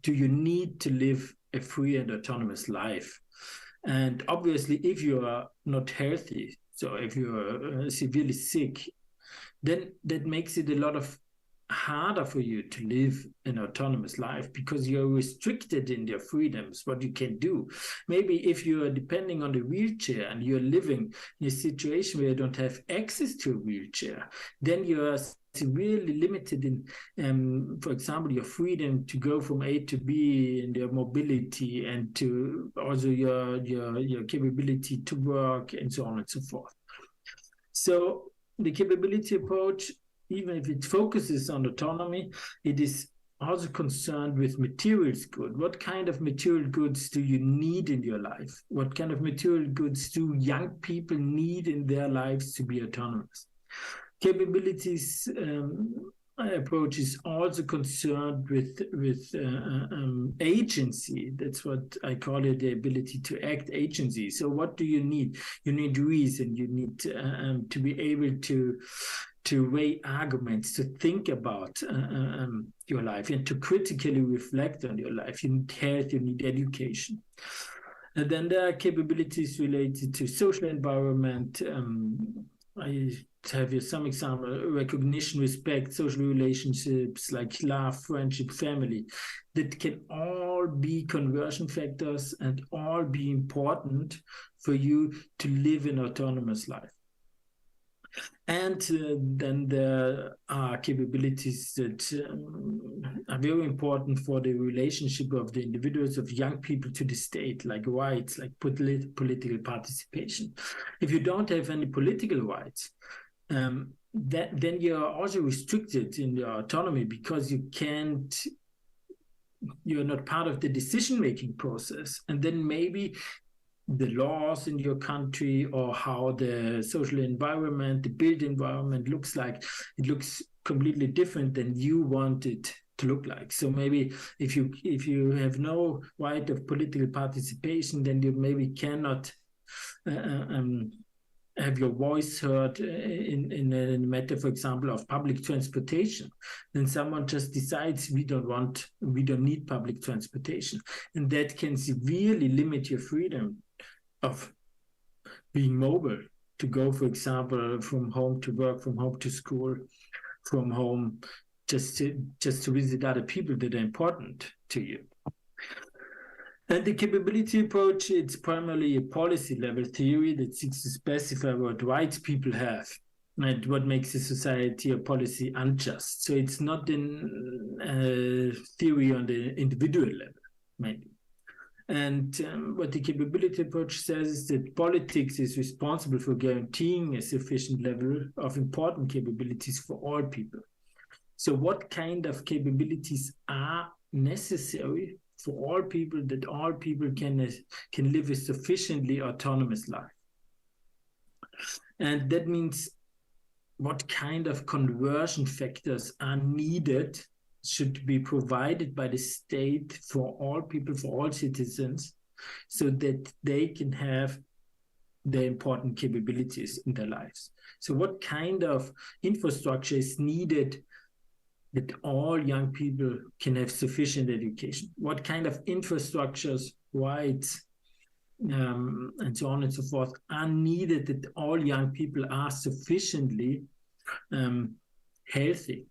do you need to live a free and autonomous life? And obviously, if you are not healthy, so if you're severely sick, then that makes it a lot harder for you to live an autonomous life because you're restricted in your freedoms, what you can do. Maybe if you are depending on the wheelchair and you're living in a situation where you don't have access to a wheelchair, then you are severely limited in, for example, your freedom to go from A to B and your mobility, and to also your capability to work, and so on and so forth. So the capability approach, even if it focuses on autonomy, it is also concerned with materials good. What kind of material goods do you need in your life? What kind of material goods do young people need in their lives to be autonomous? Capabilities approach is also concerned with agency. That's what I call it, the ability to act, agency. So what do you need? You need reason. You need to be able to weigh arguments, to think about your life, and to critically reflect on your life. You need health, you need education. And then there are capabilities related to social environment. I have here some example: recognition, respect, social relationships like love, friendship, family, that can all be conversion factors and all be important for you to live an autonomous life. And then there are capabilities that are very important for the relationship of the individuals, of young people to the state, like rights, like political participation. If you don't have any political rights, then you're also restricted in your autonomy because you're not part of the decision-making process. And then maybe the laws in your country or how the social environment, the built environment looks like. It looks completely different than you want it to look like. So maybe if you have no right of political participation, then you maybe cannot have your voice heard in a matter, for example, of public transportation. Then someone just decides we don't need public transportation, and that can severely limit your freedom of being mobile, to go, for example, from home to work, from home to school, from home just to visit other people that are important to you. And the capability approach, it's primarily a policy level theory that seeks to specify what rights people have and what makes a society or policy unjust. So it's not a theory on the individual level, maybe. And what the capability approach says is that politics is responsible for guaranteeing a sufficient level of important capabilities for all people. So what kind of capabilities are necessary for all people, that all people can live a sufficiently autonomous life? And that means what kind of conversion factors are needed, should be provided by the state for all people, for all citizens, so that they can have the important capabilities in their lives. So what kind of infrastructure is needed that all young people can have sufficient education? What kind of infrastructures, rights, and so on and so forth are needed that all young people are sufficiently healthy?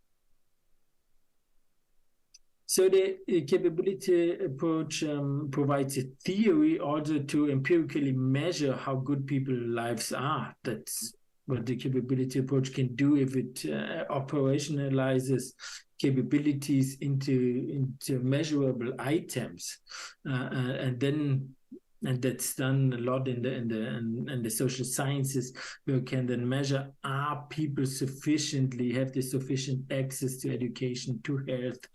So the capability approach provides a theory also to empirically measure how good people's lives are. That's what the capability approach can do if it operationalizes capabilities into measurable items, and that's done a lot in the social sciences, where you can then measure, are people sufficiently, have the sufficient access to education, to health,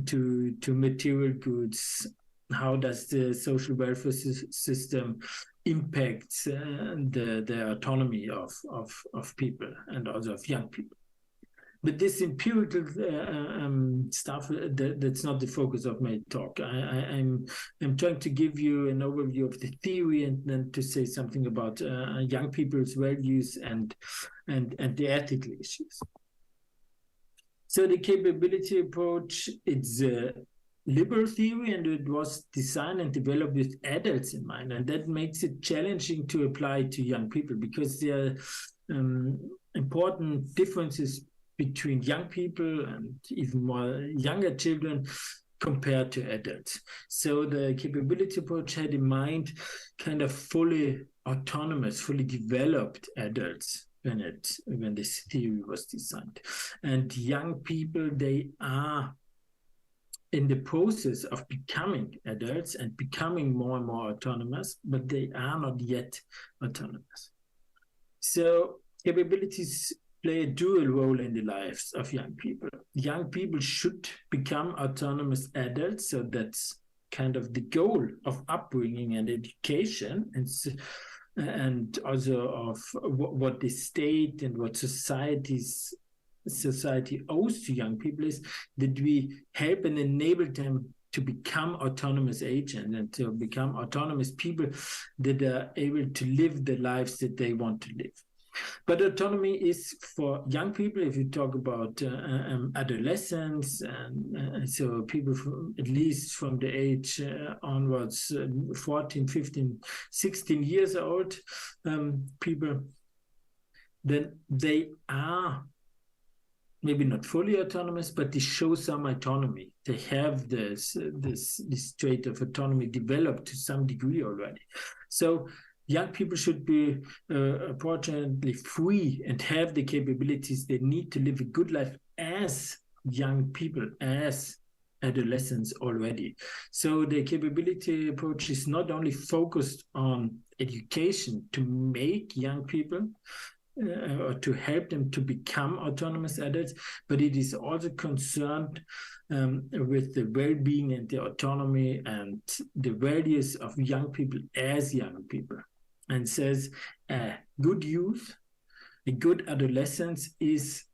to material goods? How does the social welfare system impact the autonomy of people and also of young people? But this empirical stuff, that's not the focus of my talk. I'm trying to give you an overview of the theory, and then to say something about young people's values and the ethical issues. So the capability approach, it's a liberal theory, and it was designed and developed with adults in mind, and that makes it challenging to apply to young people, because there are important differences between young people and even more younger children compared to adults. So the capability approach had in mind kind of fully autonomous, fully developed adults when this theory was designed. And young people, they are in the process of becoming adults and becoming more and more autonomous, but they are not yet autonomous. So capabilities play a dual role in the lives of young people. Young people should become autonomous adults, so that's kind of the goal of upbringing and education, and also of what the state and what society owes to young people, is that we help and enable them to become autonomous agents and to become autonomous people that are able to live the lives that they want to live. But autonomy is for young people, if you talk about adolescents, and so people at least from the age onwards, 14, 15, 16 years old people, then they are maybe not fully autonomous, but they show some autonomy. They have this trait of autonomy developed to some degree already. So young people should be fortunately free and have the capabilities they need to live a good life as young people, as adolescents already. So the capability approach is not only focused on education to make young people or to help them to become autonomous adults, but it is also concerned with the well-being and the autonomy and the values of young people as young people, and says good youth, a good adolescence is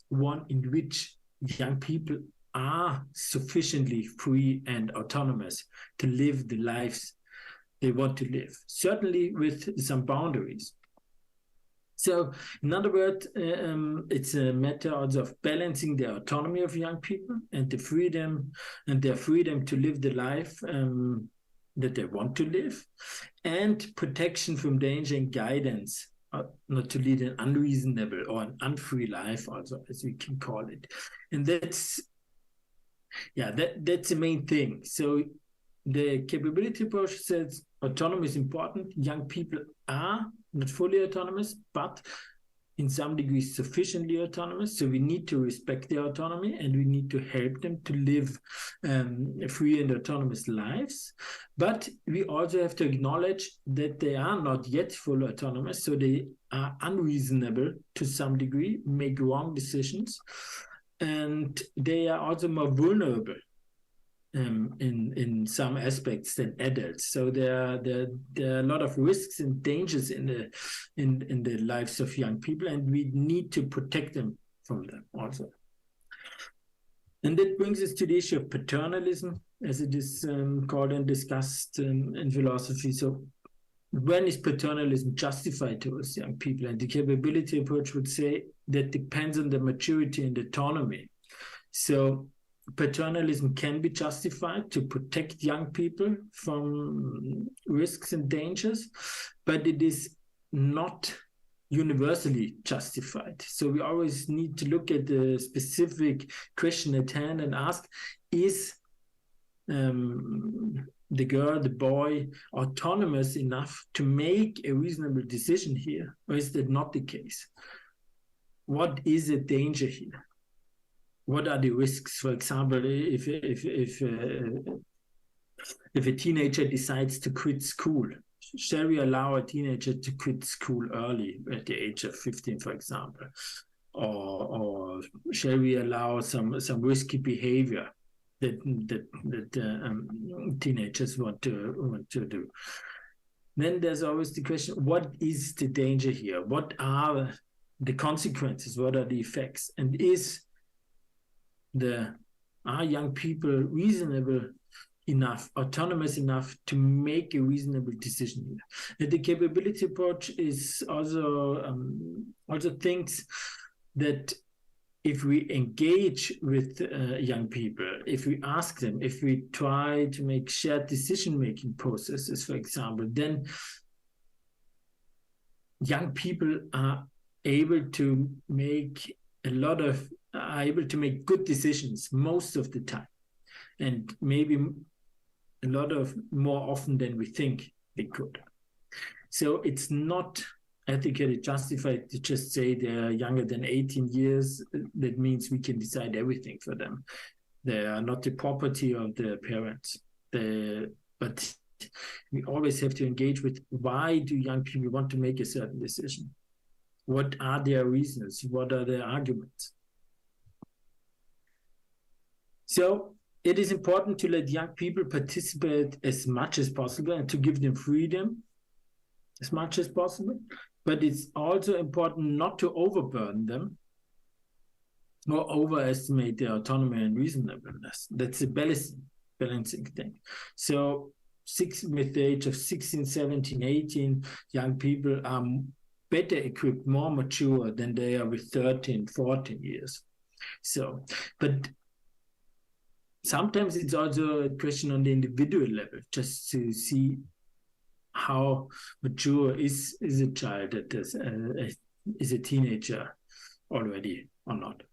one in which young people are sufficiently free and autonomous to live the lives they want to live, certainly with some boundaries. So, in other words, it's a matter also of balancing the autonomy of young people and the freedom and their freedom to live the life that they want to live, and protection from danger and guidance, not to lead an unreasonable or an unfree life, also, as we can call it. And that's the main thing. So the capability approach says autonomy is important. Young people are not fully autonomous, but in some degree sufficiently autonomous. So we need to respect their autonomy, and we need to help them to live free and autonomous lives. But we also have to acknowledge that they are not yet fully autonomous, so they are unreasonable to some degree, make wrong decisions, and they are also more vulnerable in some aspects than adults. So there are a lot of risks and dangers in the lives of young people, and we need to protect them from them also. And that brings us to the issue of paternalism, as it is called and discussed in philosophy. So when is paternalism justified towards young people? And the capability approach would say that depends on the maturity and autonomy. So paternalism can be justified to protect young people from risks and dangers, but it is not universally justified. So we always need to look at the specific question at hand and ask, is the girl, the boy, autonomous enough to make a reasonable decision here, or is that not the case? What is the danger here? What are the risks? For example, if a teenager decides to quit school, shall we allow a teenager to quit school early at the age of 15, for example? Or shall we allow some risky behavior that teenagers want to do? Then there's always the question, what is the danger here? What are the consequences? What are the effects? And are young people reasonable enough, autonomous enough to make a reasonable decision here? And the capability approach is also thinks that if we engage with young people, if we ask them, if we try to make shared decision-making processes, for example, then young people are able to make good decisions most of the time, and maybe a lot of more often than we think they could. So it's not ethically justified to just say they're younger than 18 years. That means we can decide everything for them. They are not the property of their parents. But we always have to engage with, why do young people want to make a certain decision? What are their reasons? What are their arguments? So it is important to let young people participate as much as possible and to give them freedom as much as possible. But it's also important not to overburden them or overestimate their autonomy and reasonableness. That's a balancing thing. So with the age of 16, 17, 18, young people are better equipped, more mature than they are with 13, 14 years. So, but sometimes it's also a question on the individual level, just to see how mature is a child that is a teenager already or not.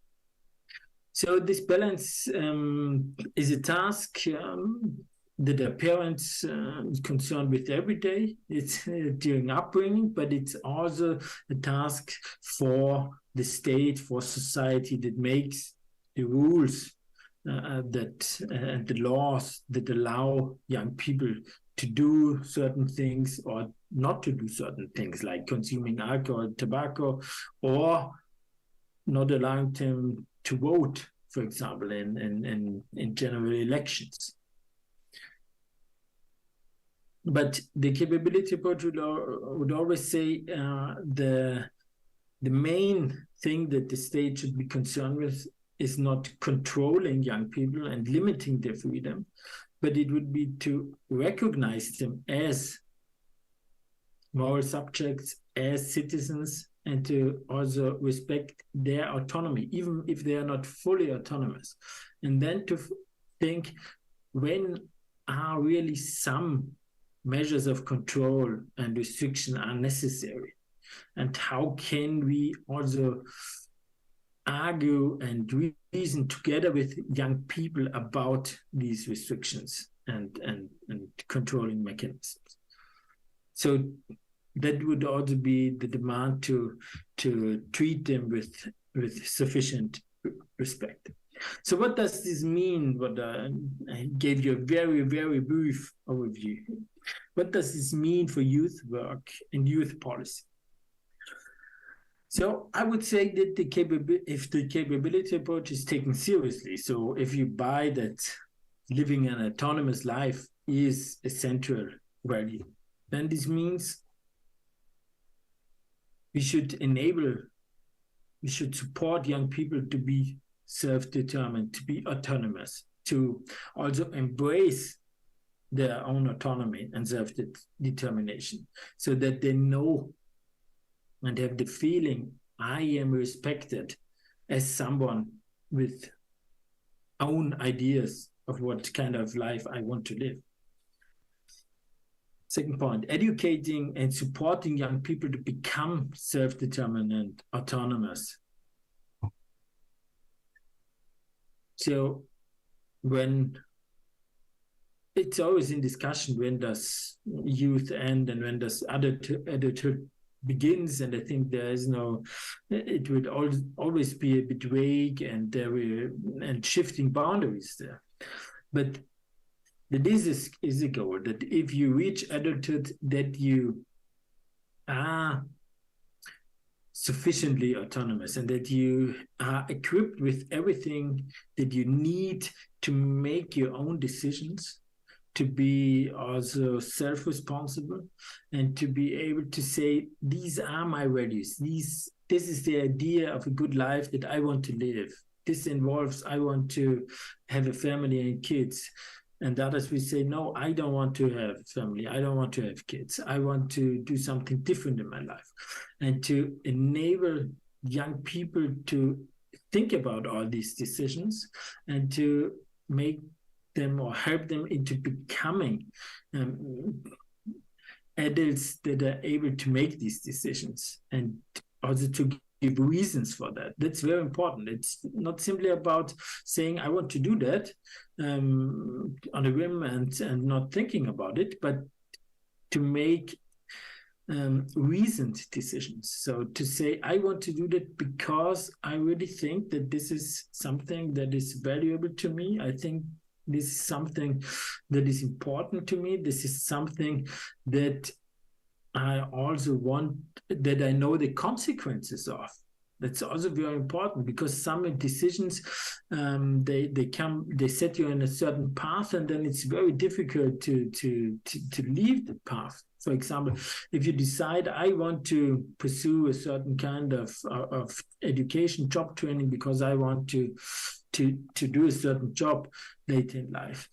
So this balance is a task that the parents is concerned with every day. It's during upbringing, but it's also a task for the state, for society, that makes the rules and the laws that allow young people to do certain things or not to do certain things, like consuming alcohol, tobacco, or not allowing them to vote, for example, in general elections. But the capability approach would always say the main thing that the state should be concerned with is not controlling young people and limiting their freedom, but it would be to recognize them as moral subjects, as citizens, and to also respect their autonomy, even if they are not fully autonomous. And then to think, when are really some measures of control and restriction are necessary? And how can we also argue and reason together with young people about these restrictions and controlling mechanisms? So that would also be the demand to treat them with sufficient respect. So what does this mean? What I gave you a very, very brief overview. What does this mean for youth work and youth policy? So I would say that if the capability approach is taken seriously, so if you buy that living an autonomous life is a central value, then this means we should support young people to be self-determined, to be autonomous, to also embrace their own autonomy and self-determination, so that they know and have the feeling, I am respected as someone with own ideas of what kind of life I want to live. Second point, educating and supporting young people to become self-determined and autonomous. So when it's always in discussion, when does youth end and when does adulthood begins, and I think there is no, it would always be a bit vague and shifting boundaries there. But this is a goal, that if you reach adulthood, that you are sufficiently autonomous and that you are equipped with everything that you need to make your own decisions, to be also self-responsible, and to be able to say, these are my values. This is the idea of a good life that I want to live. This involves, I want to have a family and kids. And others will say, no, I don't want to have family. I don't want to have kids. I want to do something different in my life. And to enable young people to think about all these decisions and to make them or help them into becoming adults that are able to make these decisions, and also to give reasons for that. That's very important. It's not simply about saying, I want to do that on a whim and not thinking about it, but to make reasoned decisions. So to say, I want to do that because I really think that this is something that is valuable to me. I think this is something that is important to me. This is something that I also want, that I know the consequences of. That's also very important, because some decisions, they set you on a certain path, and then it's very difficult to leave the path. For example, if you decide, I want to pursue a certain kind of education, job training, because I want to do a certain job later in life,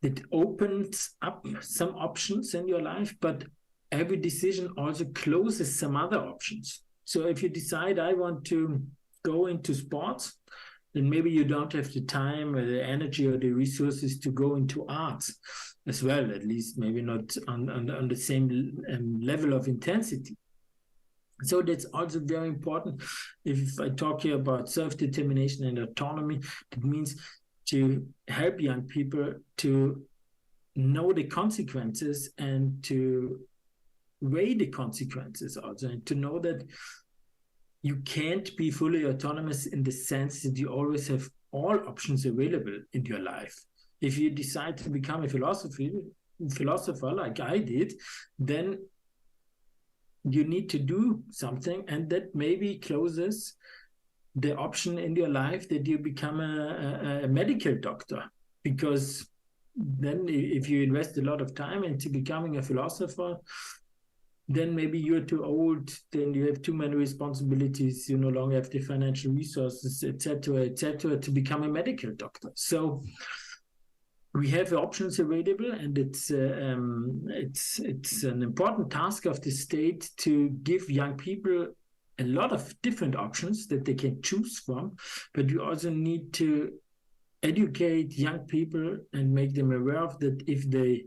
it opens up some options in your life, but every decision also closes some other options. So if you decide, I want to go into sports, then maybe you don't have the time or the energy or the resources to go into arts as well, at least maybe not on the same level of intensity. So that's also very important. If I talk here about self-determination and autonomy, it means to help young people to know the consequences and to weigh the consequences also, and to know that you can't be fully autonomous in the sense that you always have all options available in your life. If you decide to become a philosopher, philosopher like I did, then you need to do something, and that maybe closes the option in your life that you become a medical doctor. Because then if you invest a lot of time into becoming a philosopher, then maybe you're too old, then you have too many responsibilities, you no longer have the financial resources, etc., to become a medical doctor. So we have options available, and it's an important task of the state to give young people a lot of different options that they can choose from. But you also need to educate young people and make them aware of that if they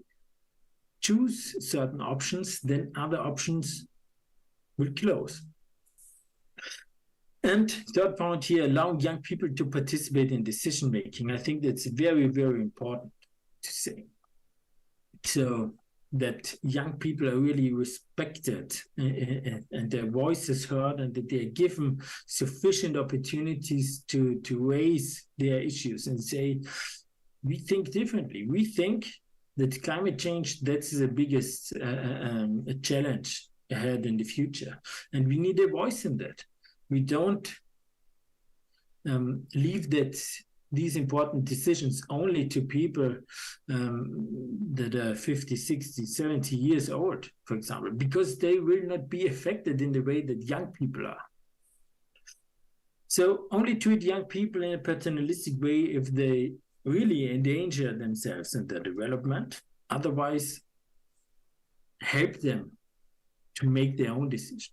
choose certain options, then other options will close. And third point here, allowing young people to participate in decision making. I think that's very, very important to say. So that young people are really respected and their voice is heard, and that they are given sufficient opportunities to raise their issues and say, we think differently. We think that climate change, that's the biggest challenge ahead in the future. And we need a voice in that. We don't leave these important decisions only to people that are 50, 60, 70 years old, for example, because they will not be affected in the way that young people are. So only treat young people in a paternalistic way if they really endanger themselves and their development. Otherwise, help them to make their own decisions.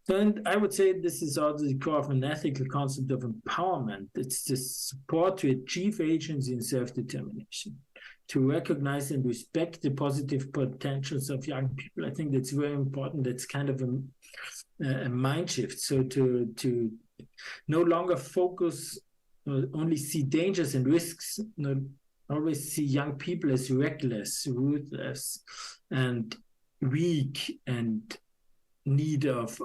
And I would say this is also the core of an ethical concept of empowerment. It's the support to achieve agency and self-determination, to recognize and respect the positive potentials of young people. I think that's very important. That's kind of a mind shift. So to no longer focus, only see dangers and risks, not always see young people as reckless, ruthless, and weak, and need of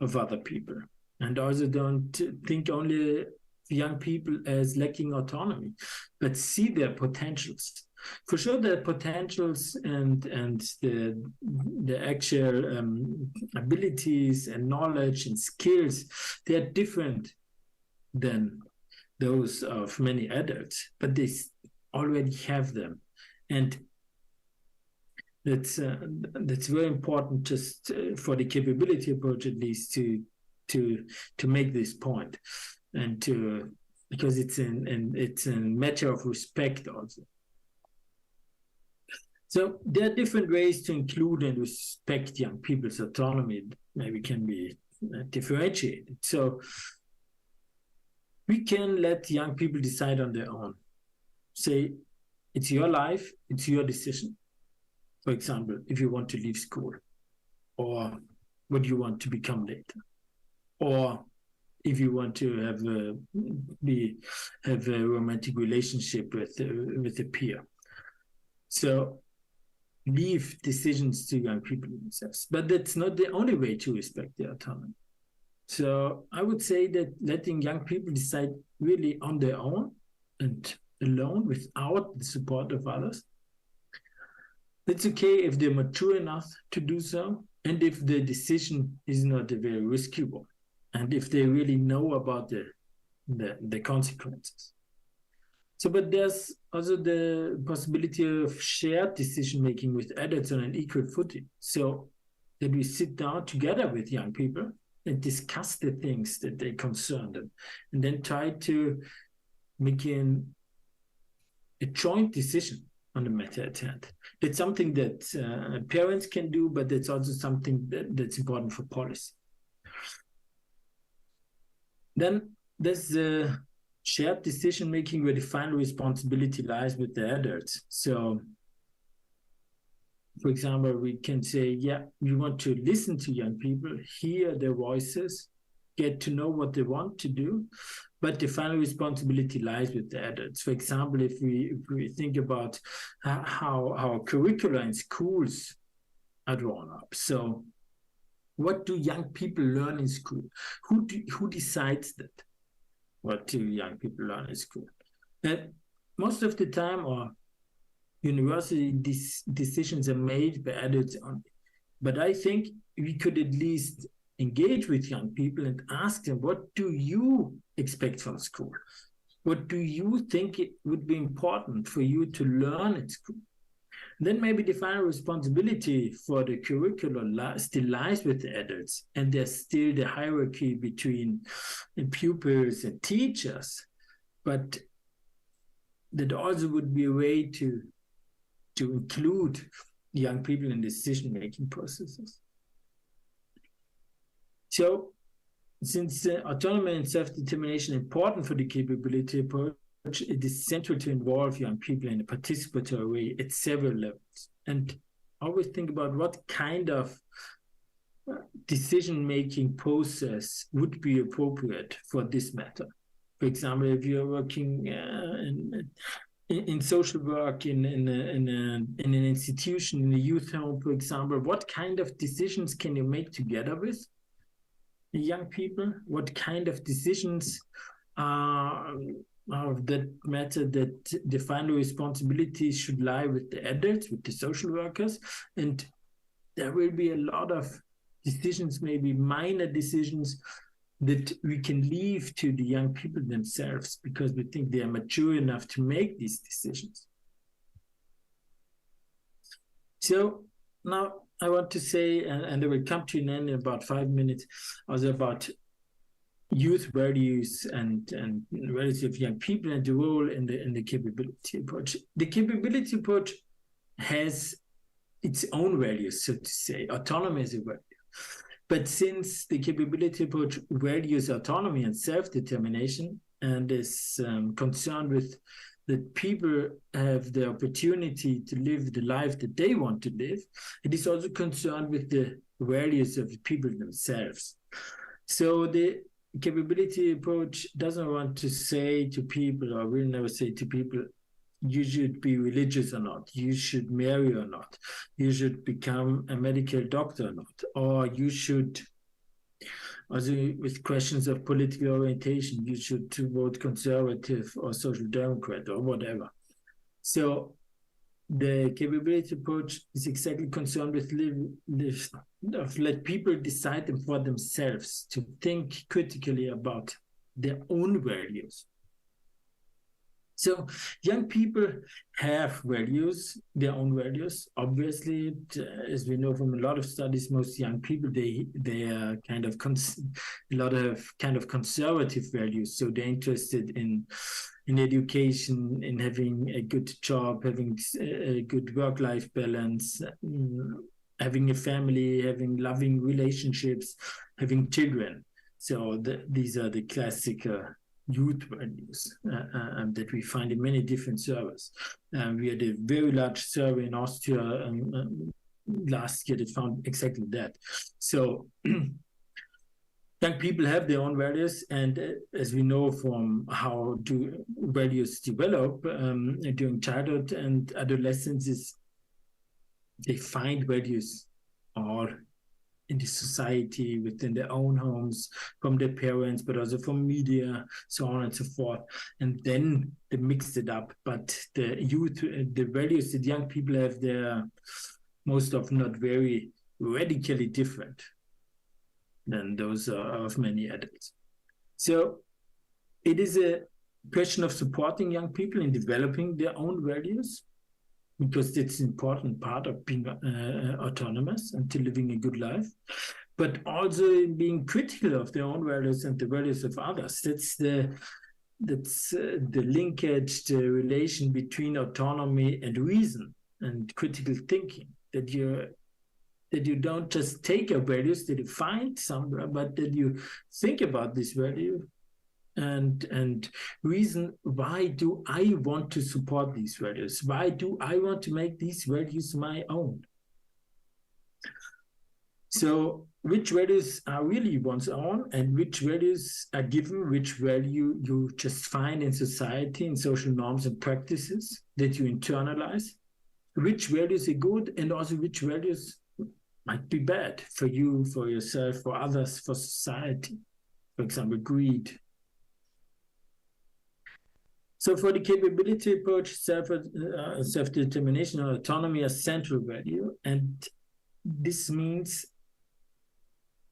other people. And also don't think only young people as lacking autonomy, but see their potentials. For sure, their potentials and the actual abilities and knowledge and skills, they are different than those of many adults, but they already have them. And that's very important, just for the capability approach, at least, to make this point, and because it's a matter of respect also. So there are different ways to include and respect young people's autonomy. Maybe can be differentiated. So we can let young people decide on their own. Say, it's your life, it's your decision. For example, if you want to leave school, or what you want to become later, or if you want to have a romantic relationship with a peer. So leave decisions to young people themselves, but that's not the only way to respect their autonomy. So I would say that letting young people decide really on their own and alone without the support of others, it's okay if they're mature enough to do so, and if the decision is not a very risky one, and if they really know about the consequences. So, but there's also the possibility of shared decision-making with adults on an equal footing. So that we sit down together with young people and discuss the things that they concern them, and then try to make a joint decision on the matter at hand. It's something that parents can do, but it's also something that's important for policy. Then there's the shared decision-making where the final responsibility lies with the adults. So, for example, we can say, yeah, we want to listen to young people, hear their voices, get to know what they want to do, but the final responsibility lies with the adults. For example, if we think about how curricula in schools are drawn up. So what do young people learn in school? Who decides that? What do young people learn in school? And most of the time, or university decisions are made by adults only. But I think we could at least engage with young people and ask them, what do you expect from school? What do you think it would be important for you to learn at school? Then maybe the final responsibility for the curriculum still lies with the adults, and there's still the hierarchy between pupils and teachers. But that also would be a way to include young people in decision-making processes. So, since autonomy and self-determination are important for the capability approach, it is central to involve young people in a participatory way at several levels. And always think about what kind of decision-making process would be appropriate for this matter. For example, if you're working in social work, in an institution, in a youth home, for example, what kind of decisions can you make together with young people? What kind of decisions of that matter that the final responsibility should lie with the adults, with the social workers? And there will be a lot of decisions, maybe minor decisions, that we can leave to the young people themselves because we think they are mature enough to make these decisions. So now I want to say, and I will come to an end in about 5 minutes, also about youth values and values of young people and the role in the capability approach. The capability approach has its own values, so to say. Autonomy is a value. But since the capability approach values autonomy and self-determination and is concerned with that people have the opportunity to live the life that they want to live, it is also concerned with the values of the people themselves. So the capability approach doesn't want to say to people, or will never say to people, you should be religious or not, you should marry or not, you should become a medical doctor or not, or you should, also with questions of political orientation, you should vote conservative or social democrat or whatever. So the capability approach is exactly concerned with let people decide them for themselves, to think critically about their own values. So young people have values, their own values. Obviously, as we know from a lot of studies, most young people, they are kind of a lot of kind of conservative values. So they're interested in education, in having a good job, having a good work-life balance, having a family, having loving relationships, having children. So these are the classic youth values that we find in many different surveys. We had a very large survey in Austria last year that found exactly that. So young people have their own values, and as we know from how do values develop during childhood and adolescence, they find values all in the society, within their own homes, from their parents, but also from media, so on and so forth. And then they mix it up. But the youth, the values that young people have, they're most often not very radically different than those of many adults. So it is a question of supporting young people in developing their own values, because it's an important part of being autonomous and to living a good life, but also in being critical of their own values and the values of others. That's the linkage, the relation between autonomy and reason and critical thinking, that you don't just take your values that you find somewhere, but that you think about this value and reason, why do I want to support these values? Why do I want to make these values my own? So which values are really one's own and which values are given, which value you just find in society, in social norms and practices that you internalize, which values are good and also which values might be bad for you, for yourself, for others, for society. For example, greed. So for the capability approach, self-determination or autonomy are central value, and this means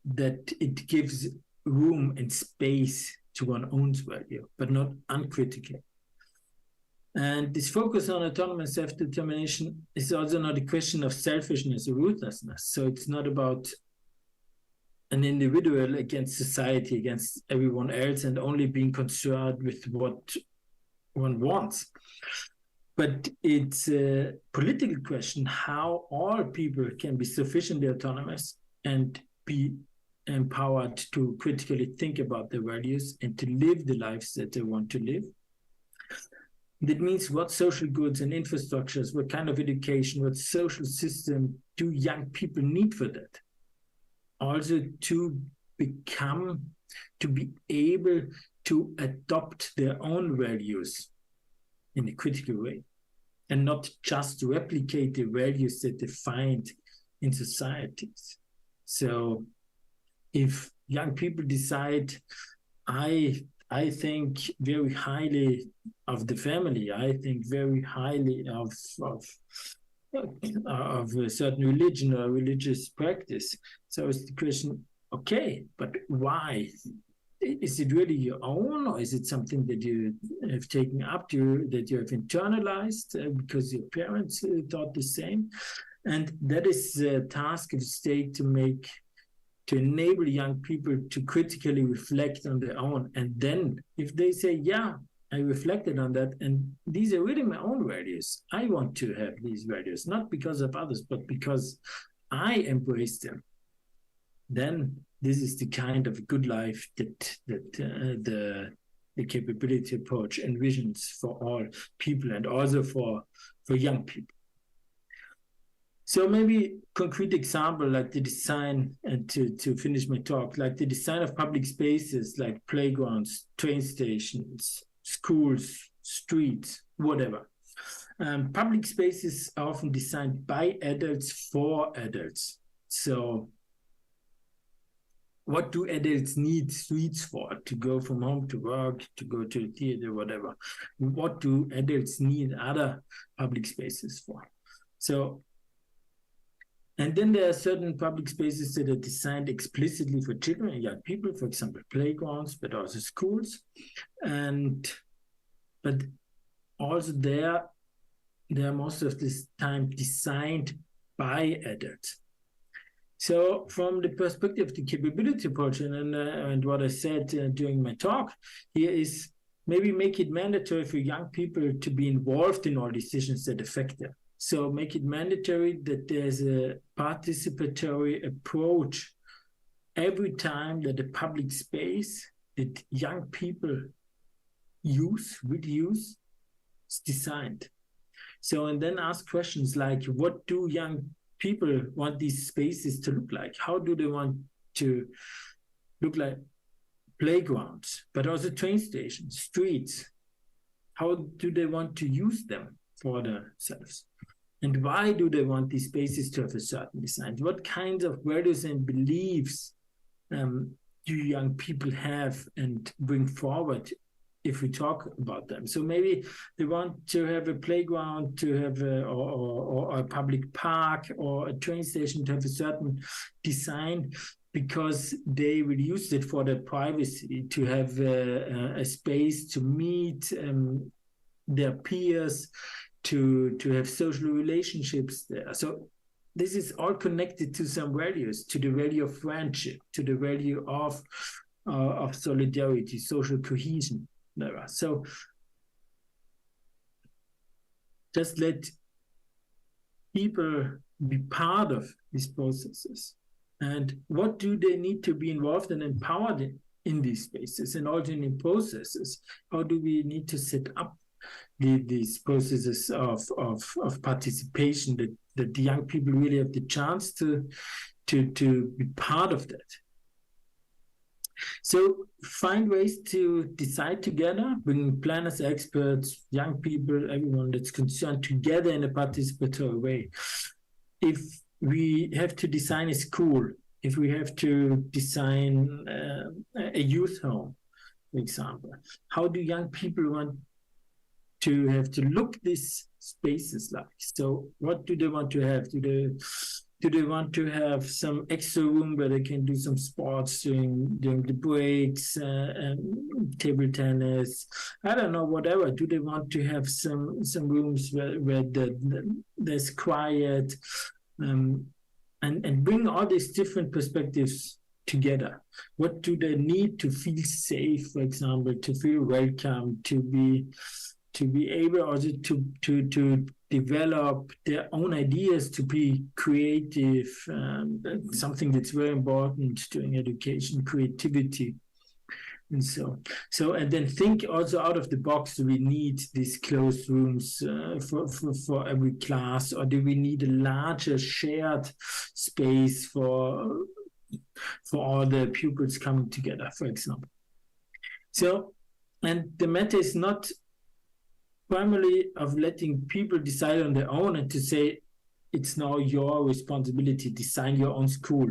that it gives room and space to one's own value, but not uncritically. And this focus on autonomy and self-determination is also not a question of selfishness or ruthlessness. So it's not about an individual against society, against everyone else, and only being concerned with what one wants. But it's a political question how all people can be sufficiently autonomous and be empowered to critically think about their values and to live the lives that they want to live. That means what social goods and infrastructures, what kind of education, what social system do young people need for that? Also to be able to adopt their own values in a critical way and not just replicate the values that they find in societies. So if young people decide, I think very highly of the family, I think very highly of a certain religion or religious practice. So it's the question, okay, but why? Is it really your own, or is it something that you have taken up to, that you have internalized because your parents thought the same? And that is the task of the state to enable young people to critically reflect on their own. And then if they say, yeah, I reflected on that, and these are really my own values. I want to have these values, not because of others, but because I embrace them. Then this is the kind of good life that the capability approach envisions for all people and also for young people. So maybe concrete example like the design, and to finish my talk, like the design of public spaces like playgrounds, train stations, schools, streets, whatever. Public spaces are often designed by adults for adults. So what do adults need streets for? To go from home to work, to go to a theater, whatever. What do adults need other public spaces for? So, and then there are certain public spaces that are designed explicitly for children and young people, for example, playgrounds, but also schools. But also they're most of this time designed by adults. So from the perspective of the capability approach and what I said during my talk here is maybe make it mandatory for young people to be involved in all decisions that affect them. So make it mandatory that there's a participatory approach every time that the public space that young people would use is designed. So, and then ask questions like, what do young people want these spaces to look like? How do they want to look like? Playgrounds, but also train stations, streets. How do they want to use them for themselves? And why do they want these spaces to have a certain design? What kinds of values and beliefs do young people have and bring forward if we talk about them? So maybe they want to have a playground, to have or a public park or a train station to have a certain design because they will use it for their privacy, to have a space to meet their peers, to have social relationships there. So this is all connected to some values, to the value of friendship, to the value of solidarity, social cohesion. So just let people be part of these processes. And what do they need to be involved and empowered in these spaces and also in processes? How do we need to set up these processes of participation that the young people really have the chance to be part of that? So find ways to decide together, bring planners, experts, young people, everyone that's concerned together in a participatory way. If we have to design a school, if we have to design a youth home, for example, how do young people want to have to look these spaces like. So what do they want to have? Do they want to have some extra room where they can do some sports during the breaks, table tennis, I don't know, whatever. Do they want to have some rooms where there's quiet, and bring all these different perspectives together? What do they need to feel safe, for example, to feel welcome, to be able also to develop their own ideas, to be creative, something that's very important during education, creativity. And and then think also out of the box. Do we need these closed rooms for every class, or do we need a larger shared space for all the pupils coming together, for example? So, and the matter is not primarily of letting people decide on their own and to say, it's now your responsibility, design your own school,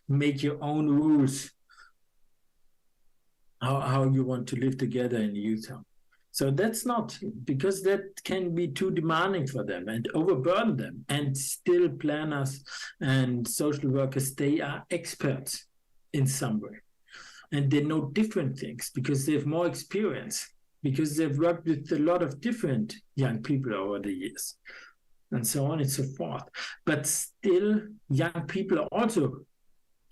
make your own rules, how you want to live together in a youth home. So that's not, because that can be too demanding for them and overburden them. And still planners and social workers, they are experts in some way. And they know different things because they have more experience, because they've worked with a lot of different young people over the years, and so on and so forth. But still, young people are also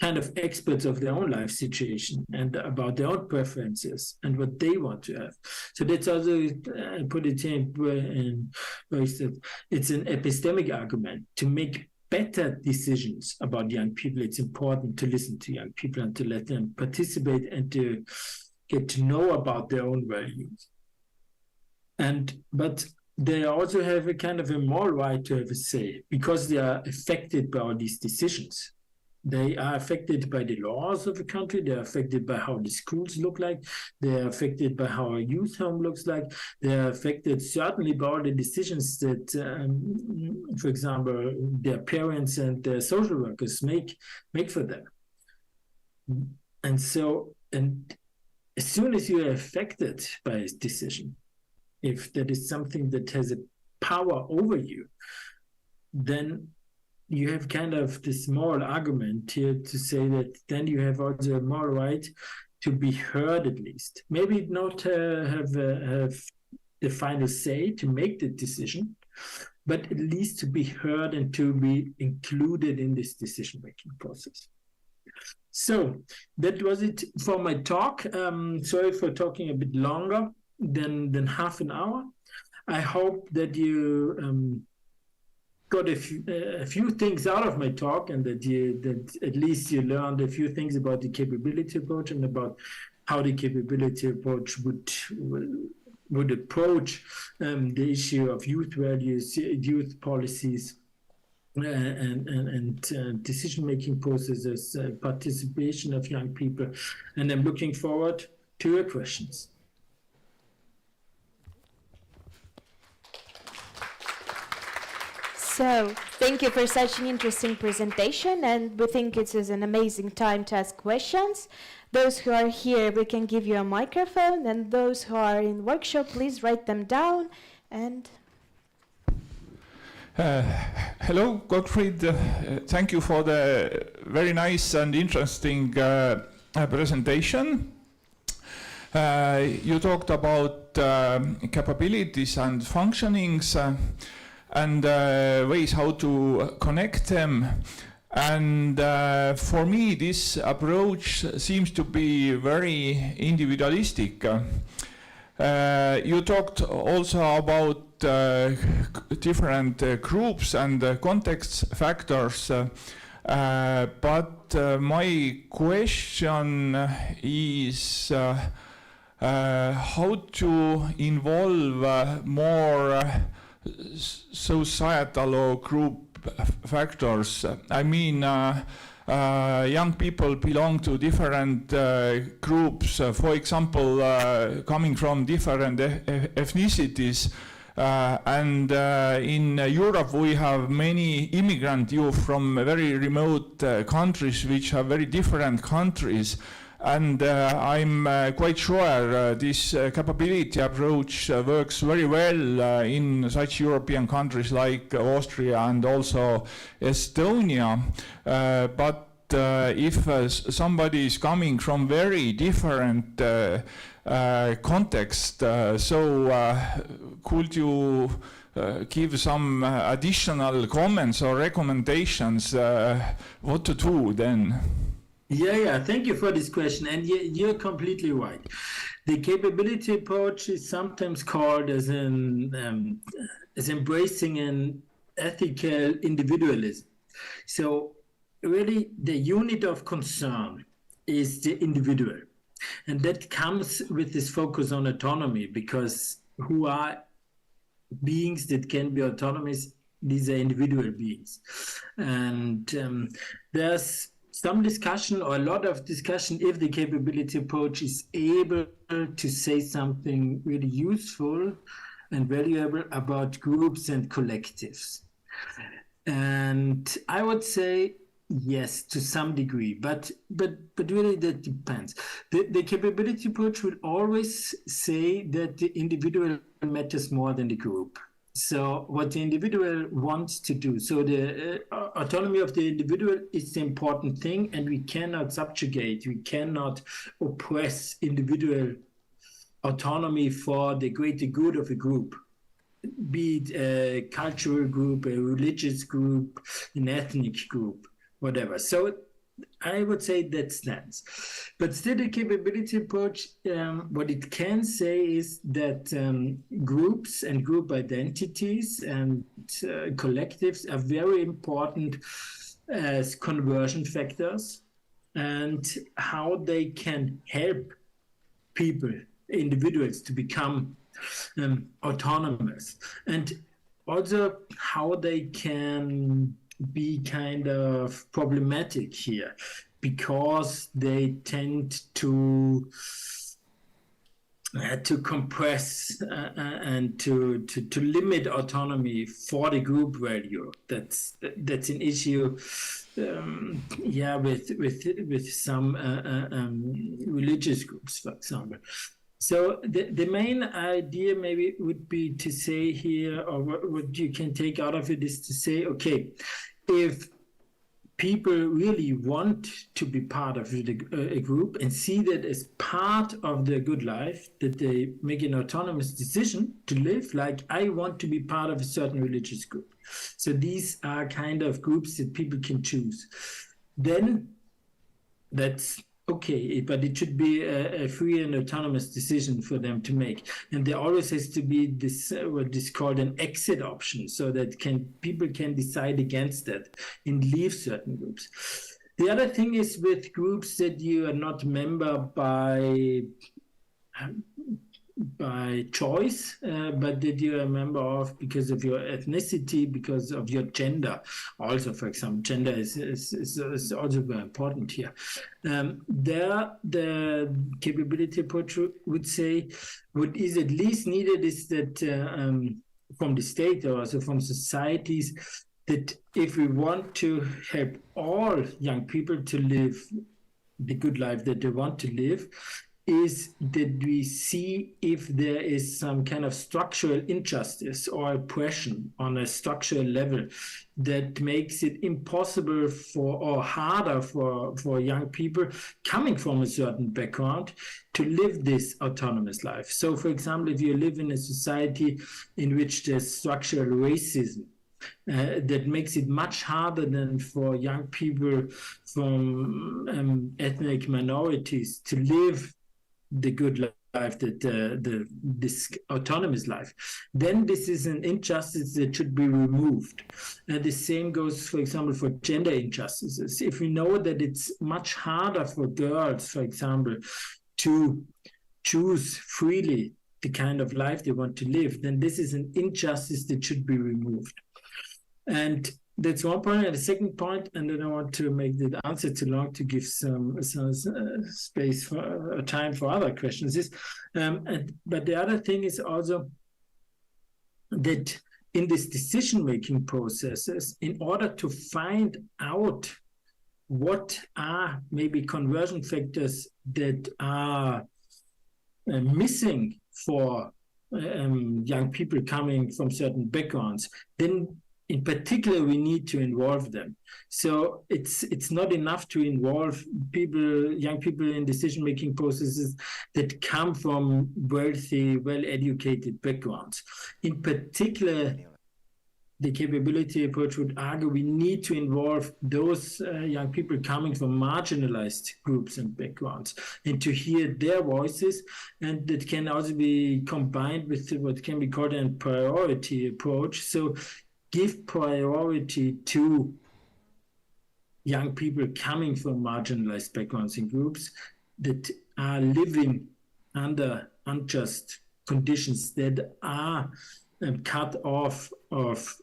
kind of experts of their own life situation and about their own preferences and what they want to have. So that's also, I put it in where he said, it's an epistemic argument. To make better decisions about young people, it's important to listen to young people and to let them participate and to get to know about their own values. But they also have a kind of a moral right to have a say, because they are affected by all these decisions. They are affected by the laws of the country. They are affected by how the schools look like. They are affected by how a youth home looks like. They are affected certainly by all the decisions that, for example, their parents and their social workers make for them. And as soon as you are affected by a decision, if that is something that has a power over you, then you have kind of this moral argument here to say that then you have also a moral right to be heard, at least. Maybe not have the final say to make the decision, but at least to be heard and to be included in this decision-making process. So that was it for my talk. Sorry for talking a bit longer than half an hour. I hope that you got a few things out of my talk, and that at least you learned a few things about the capability approach and about how the capability approach would approach the issue of youth values, youth policies, and decision-making processes, participation of young people. And I'm looking forward to your questions. So, thank you for such an interesting presentation, and we think it is an amazing time to ask questions. Those who are here, we can give you a microphone, and those who are in workshop, please write them down. And hello, Gottfried. Thank you for the very nice and interesting presentation. You talked about capabilities and functionings and ways how to connect them. And for me, this approach seems to be very individualistic. You talked also about different groups and context factors, but my question is how to involve more societal or group factors. I mean, young people belong to different groups, for example, coming from different ethnicities. And in Europe, we have many immigrant youth from very remote countries, which are very different countries. And I'm quite sure this capability approach works very well in such European countries like Austria and also Estonia. But if somebody is coming from very different context, could you give some additional comments or recommendations what to do then? Yeah, thank you for this question. And you're completely right. The capability approach is sometimes called as embracing an ethical individualism. So really the unit of concern is the individual. And that comes with this focus on autonomy, because who are beings that can be autonomous? These are individual beings. And there's some discussion, or a lot of discussion, if the capability approach is able to say something really useful and valuable about groups and collectives. And I would say yes, to some degree, but really that depends. The capability approach will always say that the individual matters more than the group. So what the individual wants to do. So the autonomy of the individual is the important thing, and we cannot subjugate, we cannot oppress individual autonomy for the greater good of a group, be it a cultural group, a religious group, an ethnic group, whatever. So I would say that stands. But still the capability approach, what it can say is that groups and group identities and collectives are very important as conversion factors, and how they can help people, individuals, to become autonomous, and also how they can be kind of problematic here, because they tend to compress and to limit autonomy for the group value. That's an issue, with some religious groups, for example. So the main idea maybe would be to say here, or what you can take out of it is to say, okay, if people really want to be part of a group and see that as part of their good life, that they make an autonomous decision to live, like I want to be part of a certain religious group. So these are kind of groups that people can choose. Then that's okay, but it should be a free and autonomous decision for them to make. And there always has to be this, what is called an exit option, so that people can decide against that and leave certain groups. The other thing is with groups that you are not a member by choice, but that you are a member of because of your ethnicity, because of your gender. Also, for example, gender is also very important here. There, the capability approach would say what is at least needed is that from the state or also from societies, that if we want to help all young people to live the good life that they want to live, is that we see if there is some kind of structural injustice or oppression on a structural level that makes it impossible or harder for young people coming from a certain background to live this autonomous life. So, for example, if you live in a society in which there's structural racism, that makes it much harder than for young people from ethnic minorities to live the good life, that this autonomous life, then this is an injustice that should be removed. And the same goes, for example, for gender injustices. If we know that it's much harder for girls, for example, to choose freely the kind of life they want to live, then this is an injustice that should be removed. And that's one point. And the second point, and then I want to make the answer too long to give some space for time for other questions. But the other thing is also that in this decision-making processes, in order to find out what are maybe conversion factors that are missing for young people coming from certain backgrounds, then in particular we need to involve them. So it's not enough to involve young people in decision-making processes that come from wealthy, well-educated backgrounds. In particular, the capability approach would argue we need to involve those young people coming from marginalized groups and backgrounds and to hear their voices, and that can also be combined with what can be called a priority approach. So give priority to young people coming from marginalized backgrounds and groups that are living under unjust conditions, that are cut off of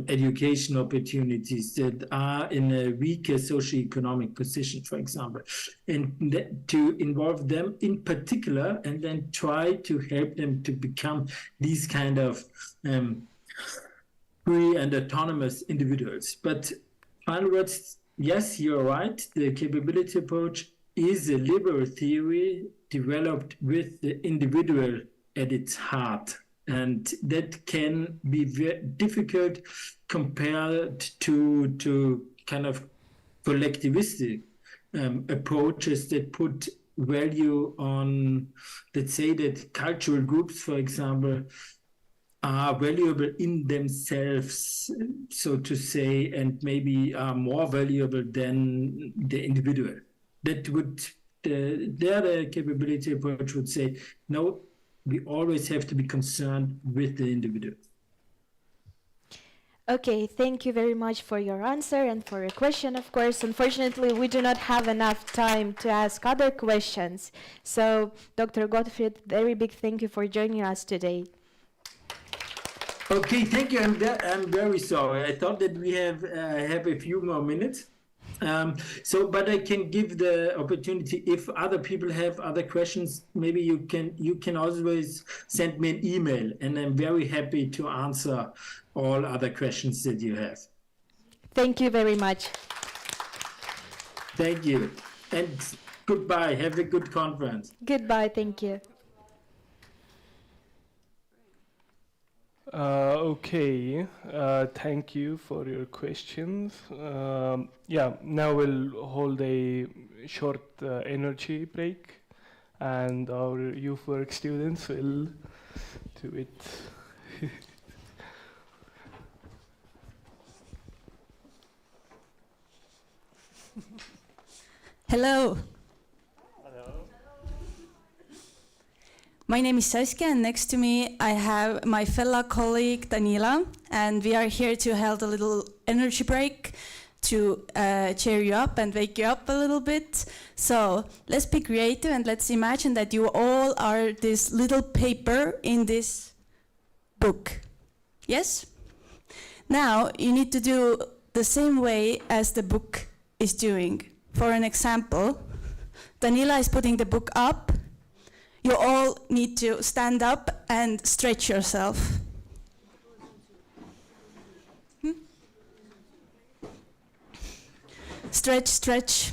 education opportunities, that are in a weaker socioeconomic position, for example, and to involve them in particular, and then try to help them to become these kind of free and autonomous individuals. But final words, yes, you're right. The capability approach is a liberal theory developed with the individual at its heart. And that can be very difficult compared to kind of collectivistic approaches that put value on, let's say that cultural groups, for example, are valuable in themselves, so to say, and maybe are more valuable than the individual. That would, the capability approach would say, no, we always have to be concerned with the individual. Okay, thank you very much for your answer and for your question, of course. Unfortunately, we do not have enough time to ask other questions. So, Dr. Gottfried, very big thank you for joining us today. Okay, thank you. I'm very sorry. I thought that we have a few more minutes. But I can give the opportunity if other people have other questions. Maybe you can always send me an email, and I'm very happy to answer all other questions that you have. Thank you very much. Thank you, and goodbye. Have a good conference. Goodbye. Thank you. Okay, thank you for your questions. Yeah, now we'll hold a short energy break, and our youth work students will do it. Hello. My name is Saskia, and next to me I have my fellow colleague Daniela, and we are here to hold a little energy break to cheer you up and wake you up a little bit. So let's be creative and let's imagine that you all are this little paper in this book. Yes? Now you need to do the same way as the book is doing. For an example, Daniela is putting the book up. You all need to stand up and stretch yourself. Stretch, stretch.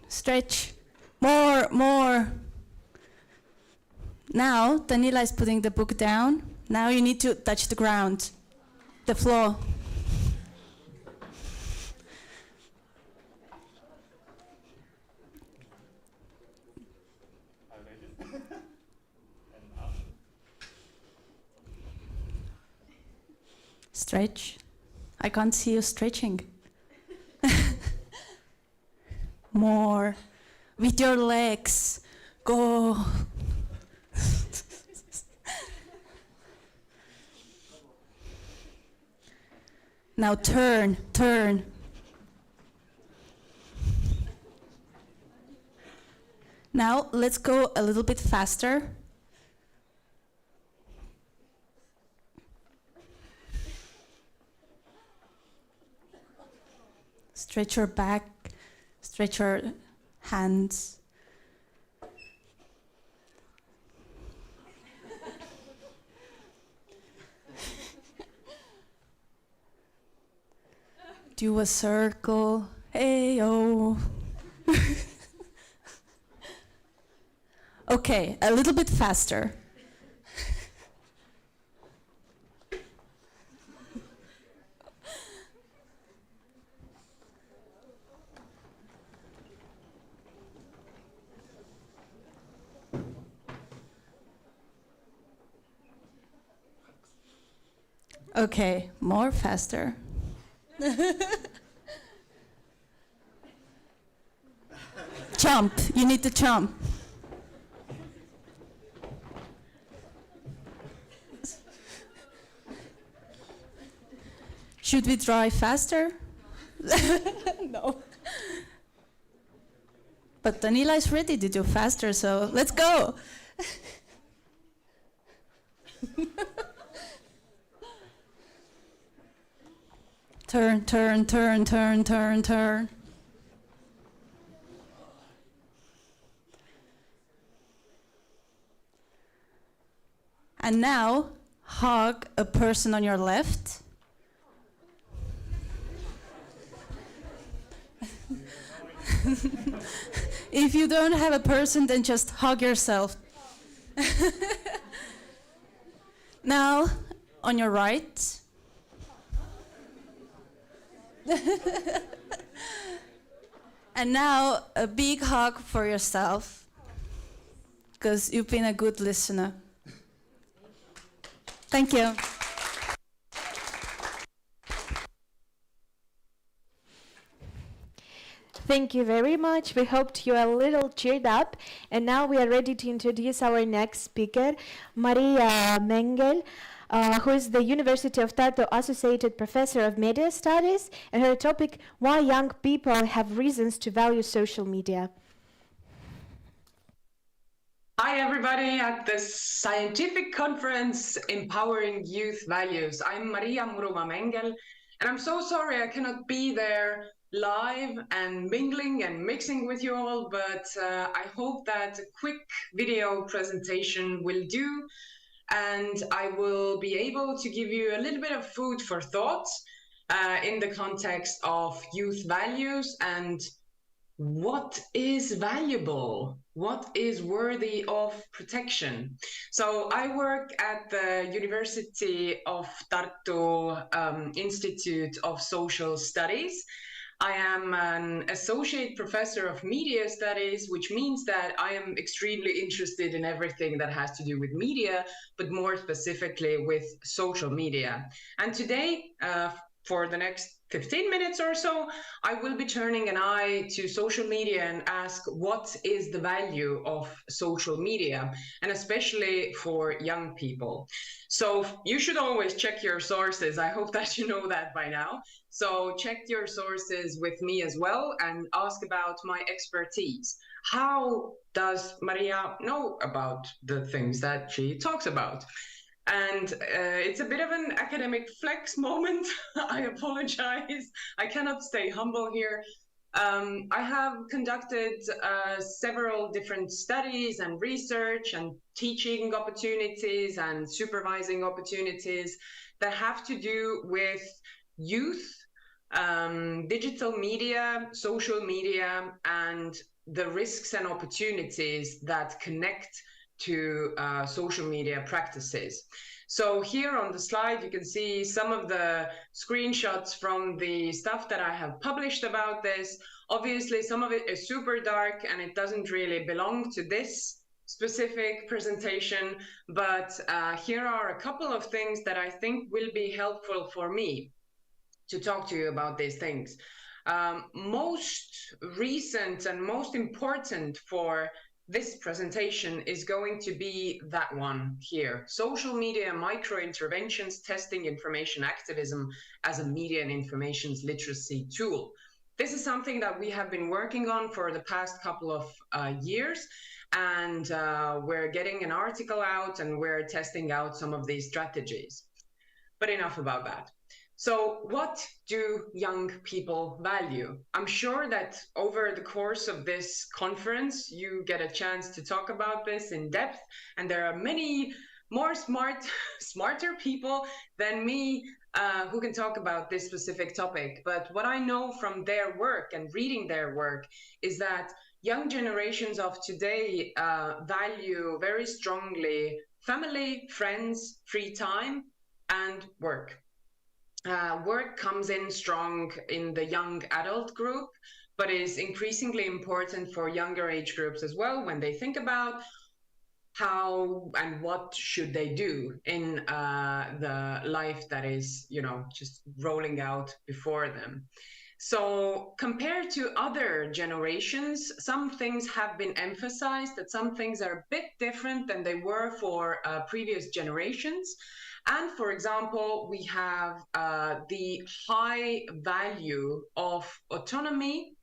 Stretch. More, more. Now, Daniela is putting the book down. Now you need to touch the ground, the floor. Stretch. I can't see you stretching. More. With your legs. Go. Now turn, turn. Now let's go a little bit faster. Stretch your back, stretch your hands. Do a circle. Hey-oh. Okay, a little bit faster. Okay, more faster. Jump, you need to jump. Should we try faster? No. But Daniela is ready to do faster, so let's go. Turn, turn, turn, turn, turn, turn. And now, hug a person on your left. If you don't have a person, then just hug yourself. Now, on your right. And now, a big hug for yourself, because you've been a good listener. Thank you. Thank you very much. We hoped you are a little cheered up. And now we are ready to introduce our next speaker, Maria Mengel, who is the University of Tartu Associated Professor of Media Studies, and her topic, Why Young People Have Reasons to Value Social Media. Hi everybody at the scientific conference Empowering Youth Values. I'm Maria Mengel, and I'm so sorry I cannot be there live and mingling and mixing with you all, but I hope that a quick video presentation will do, and I will be able to give you a little bit of food for thought in the context of youth values and what is valuable, what is worthy of protection. So I work at the University of Tartu Institute of Social Studies. I am an associate professor of media studies, which means that I am extremely interested in everything that has to do with media, but more specifically with social media. And today, for the next 15 minutes or so, I will be turning an eye to social media and ask what is the value of social media, and especially for young people. So you should always check your sources. I hope that you know that by now. So check your sources with me as well and ask about my expertise. How does Maria know about the things that she talks about? And it's a bit of an academic flex moment. I apologize. I cannot stay humble here. I have conducted several different studies and research and teaching opportunities and supervising opportunities that have to do with youth, digital media, social media, and the risks and opportunities that connect to social media practices. So here on the slide, you can see some of the screenshots from the stuff that I have published about this. Obviously, some of it is super dark and it doesn't really belong to this specific presentation, but here are a couple of things that I think will be helpful for me to talk to you about these things. Most recent and most important for this presentation is going to be that one here, social media micro-interventions, testing information activism as a media and informations literacy tool. This is something that we have been working on for the past couple of years, and we're getting an article out and we're testing out some of these strategies. But enough about that. So what do young people value? I'm sure that over the course of this conference, you get a chance to talk about this in depth, and there are many more smarter people than me who can talk about this specific topic. But what I know from their work and reading their work is that young generations of today value very strongly family, friends, free time, and work. Work comes in strong in the young adult group, but is increasingly important for younger age groups as well when they think about how and what should they do in the life that is, just rolling out before them. So compared to other generations, some things have been emphasized, that some things are a bit different than they were for previous generations. And for example, we have the high value of autonomy,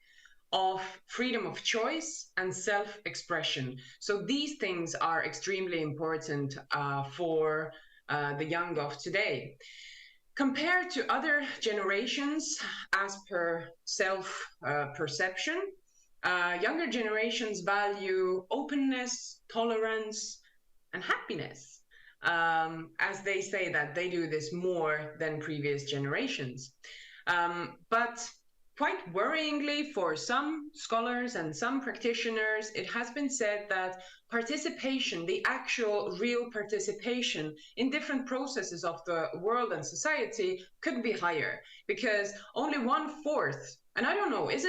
of freedom of choice, and self-expression. So these things are extremely important for the young of today. Compared to other generations, as per self-perception, younger generations value openness, tolerance, and happiness. As they say that they do this more than previous generations. But quite worryingly for some scholars and some practitioners, it has been said that participation, the actual real participation in different processes of the world and society could be higher, because only 1/4, and I don't know, is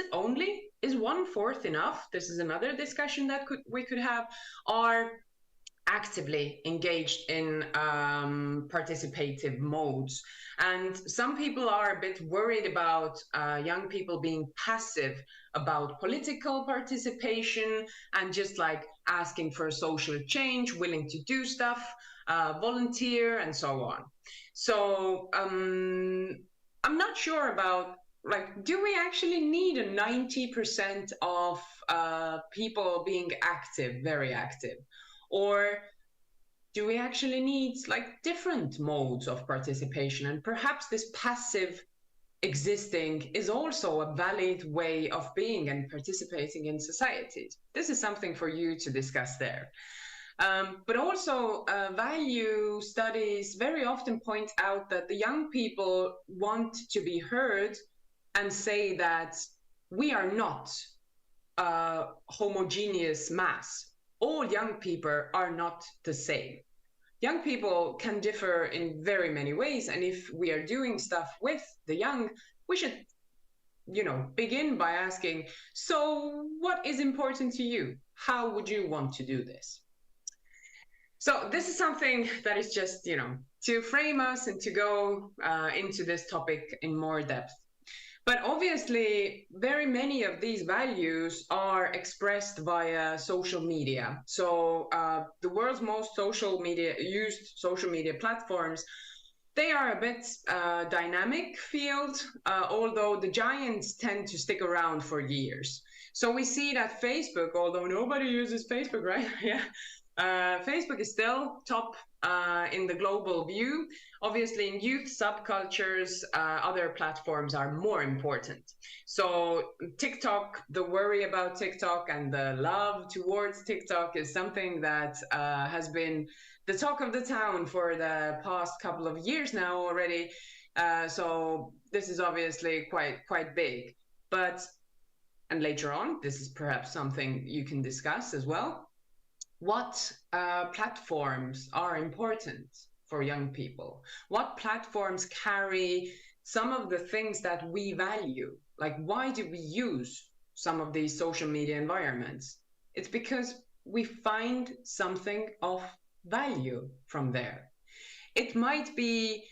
1/4 enough? This is another discussion that we could have, are actively engaged in participative modes. And some people are a bit worried about young people being passive about political participation and just like asking for social change, willing to do stuff, volunteer, and so on. So I'm not sure about, do we actually need a 90% of people being active, very active? Or do we actually need different modes of participation? And perhaps this passive existing is also a valid way of being and participating in societies. This is something for you to discuss there. But also value studies very often point out that the young people want to be heard and say that we are not a homogeneous mass. All young people are not the same. Young people can differ in very many ways, and if we are doing stuff with the young, we should, begin by asking, so what is important to you? How would you want to do this? So this is something that is just, to frame us and to go into this topic in more depth. But obviously, very many of these values are expressed via social media. So the world's most used social media platforms, they are a bit dynamic field, although the giants tend to stick around for years. So we see that Facebook, although nobody uses Facebook, right? Yeah. Facebook is still top in the global view. Obviously, in youth subcultures, other platforms are more important. So TikTok, the worry about TikTok and the love towards TikTok is something that has been the talk of the town for the past couple of years now already. So this is obviously quite big. And later on, this is perhaps something you can discuss as well. What platforms are important for young people? What platforms carry some of the things that we value? Why do we use some of these social media environments? It's because we find something of value from there. It might be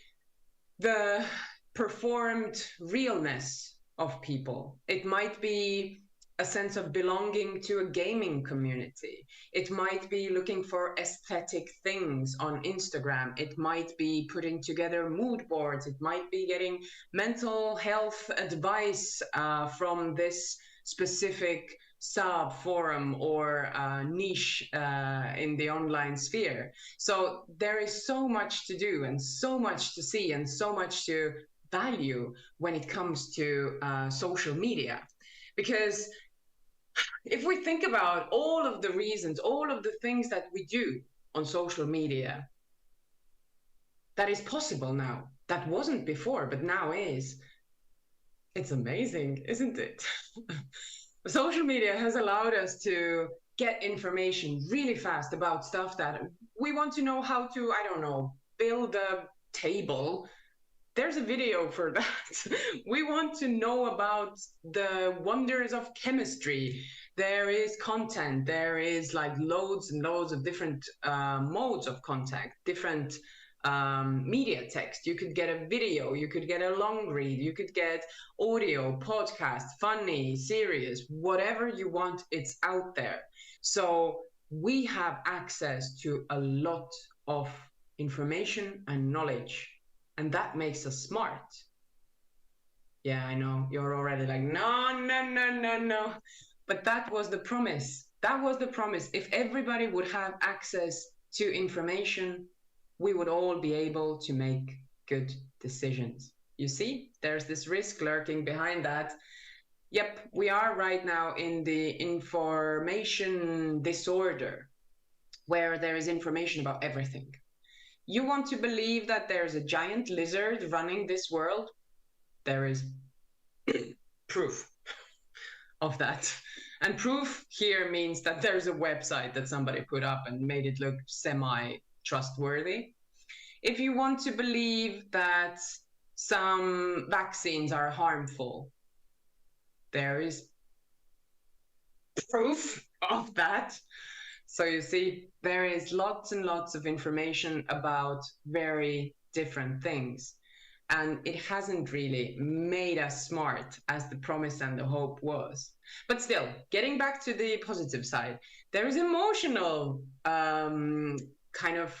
the performed realness of people. It might be a sense of belonging to a gaming community. It might be looking for aesthetic things on Instagram. It might be putting together mood boards. It might be getting mental health advice from this specific sub forum or niche in the online sphere. So there is so much to do and so much to see and so much to value when it comes to social media. Because if we think about all of the reasons, all of the things that we do on social media, that is possible now. That wasn't before, but now is. It's amazing, isn't it? Social media has allowed us to get information really fast about stuff that we want to know how to, I don't know, build a table. There's a video for that. We want to know about the wonders of chemistry. There is content. There is like loads and loads of different modes of contact, different media text. You could get a video, you could get a long read, you could get audio, podcast, funny, serious, whatever you want, it's out there. So we have access to a lot of information and knowledge, and that makes us smart. Yeah, I know, you're already like, no. But that was the promise. That was the promise. If everybody would have access to information, we would all be able to make good decisions. You see, there's this risk lurking behind that. Yep, we are right now in the information disorder, where there is information about everything. You want to believe that there's a giant lizard running this world? There is proof of that. And proof here means that there's a website that somebody put up and made it look semi-trustworthy. If you want to believe that some vaccines are harmful, there is proof of that. So you see, there is lots and lots of information about very different things. And it hasn't really made us smart as the promise and the hope was. But still, getting back to the positive side, there is emotional kind of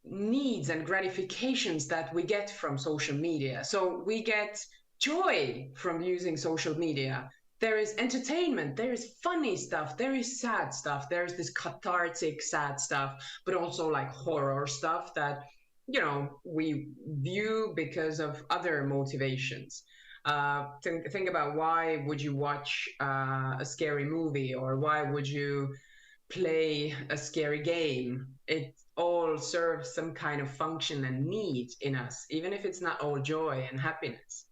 needs and gratifications that we get from social media. So we get joy from using social media. There is entertainment, there is funny stuff, there is sad stuff, there is this cathartic sad stuff, but also like horror stuff that, you know, we view because of other motivations. Think about, why would you watch a scary movie, or why would you play a scary game? It all serves some kind of function and need in us, even if it's not all joy and happiness.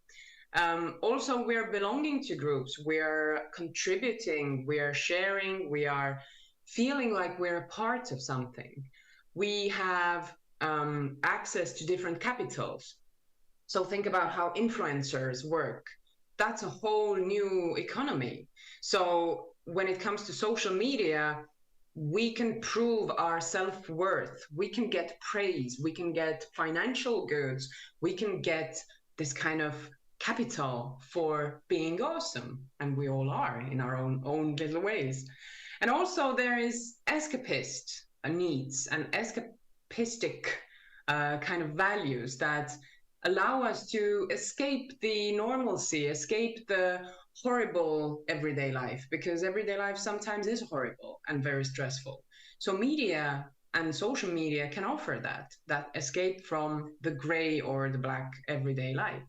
Also, we're belonging to groups, we're contributing, we are sharing, we are feeling like we're a part of something. We have access to different capitals. So think about how influencers work. That's a whole new economy. So when it comes to social media, we can prove our self-worth. We can get praise. We can get financial goods. We can get this kind of capital for being awesome. And we all are in our own little ways. And also there is escapist needs and escapistic kind of values that allow us to escape the normalcy, escape the horrible everyday life, because everyday life sometimes is horrible and very stressful. So media and social media can offer that escape from the gray or the black everyday life.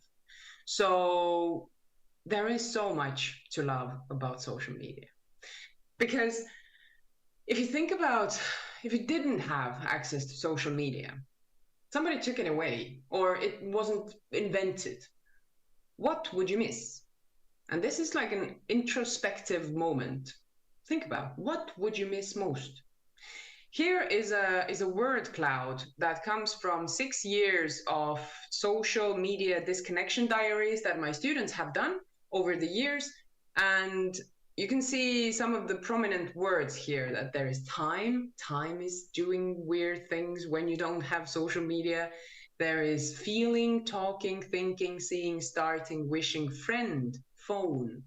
So there is so much to love about social media. Because if you think about, if you didn't have access to social media, somebody took it away, or it wasn't invented, what would you miss? And this is like an introspective moment. Think about, what would you miss most? Here is a word cloud that comes from 6 years of social media disconnection diaries that my students have done over the years. And you can see some of the prominent words here, that there is time. Time is doing weird things when you don't have social media. There is feeling, talking, thinking, seeing, starting, wishing, friend, phone,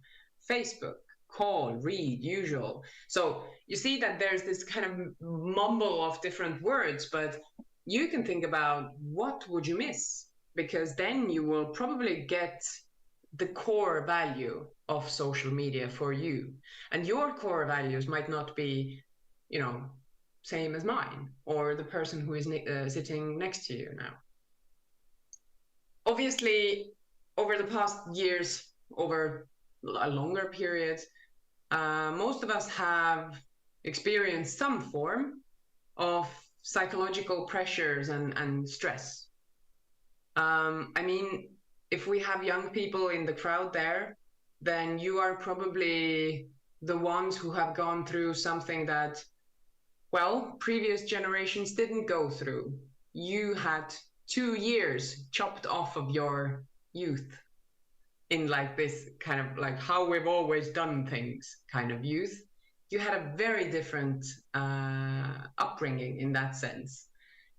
Facebook, call, read, usual. So you see that there's this kind of mumble of different words, but you can think about, what would you miss? Because then you will probably get the core value of social media for you. And your core values might not be, you know, same as mine or the person who is sitting next to you now. Obviously, over the past years, over a longer period, most of us have experienced some form of psychological pressures and stress. I mean, if we have young people in the crowd there, then you are probably the ones who have gone through something that, well, previous generations didn't go through. You had 2 years chopped off of your youth in like this kind of like how we've always done things kind of youth. You had a very different upbringing in that sense.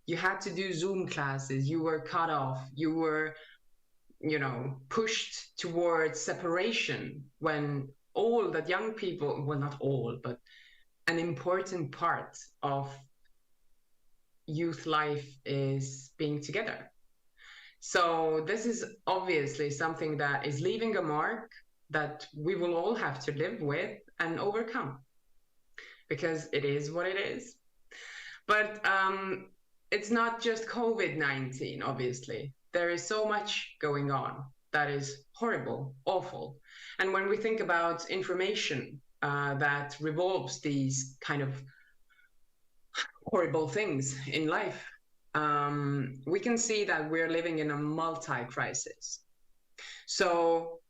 You had to do Zoom classes, you were cut off, you were, you know, pushed towards separation, when all that young people, well, not all, but an important part of youth life is being together. So this is obviously something that is leaving a mark that we will all have to live with and overcome, because it is what it is. But it's not just COVID-19, obviously. There is so much going on that is horrible, awful. And when we think about information that revolves these kind of horrible things in life, we can see that we're living in a multi-crisis. So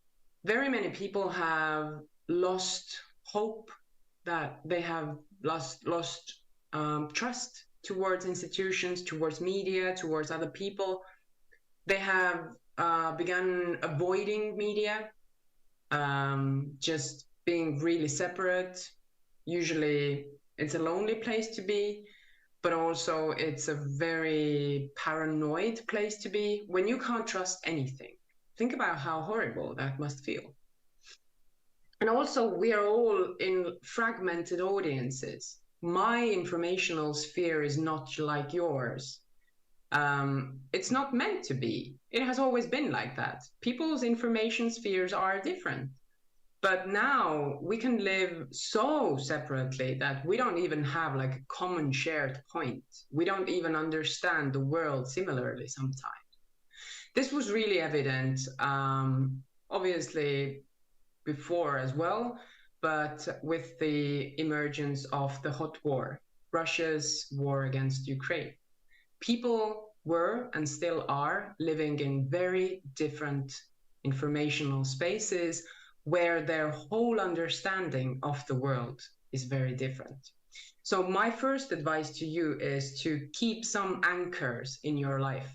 very many people have lost hope, that they have lost trust towards institutions, towards media, towards other people. They have begun avoiding media, just being really separate. Usually it's a lonely place to be, but also it's a very paranoid place to be when you can't trust anything. Think about how horrible that must feel. And also, we are all in fragmented audiences. My informational sphere is not like yours. It's not meant to be. It has always been like that. People's information spheres are different. But now we can live so separately that we don't even have like a common shared point. We don't even understand the world similarly sometimes. This was really evident, obviously, before as well, but with the emergence of the hot war, Russia's war against Ukraine. People were and still are living in very different informational spaces where their whole understanding of the world is very different. So my first advice to you is to keep some anchors in your life.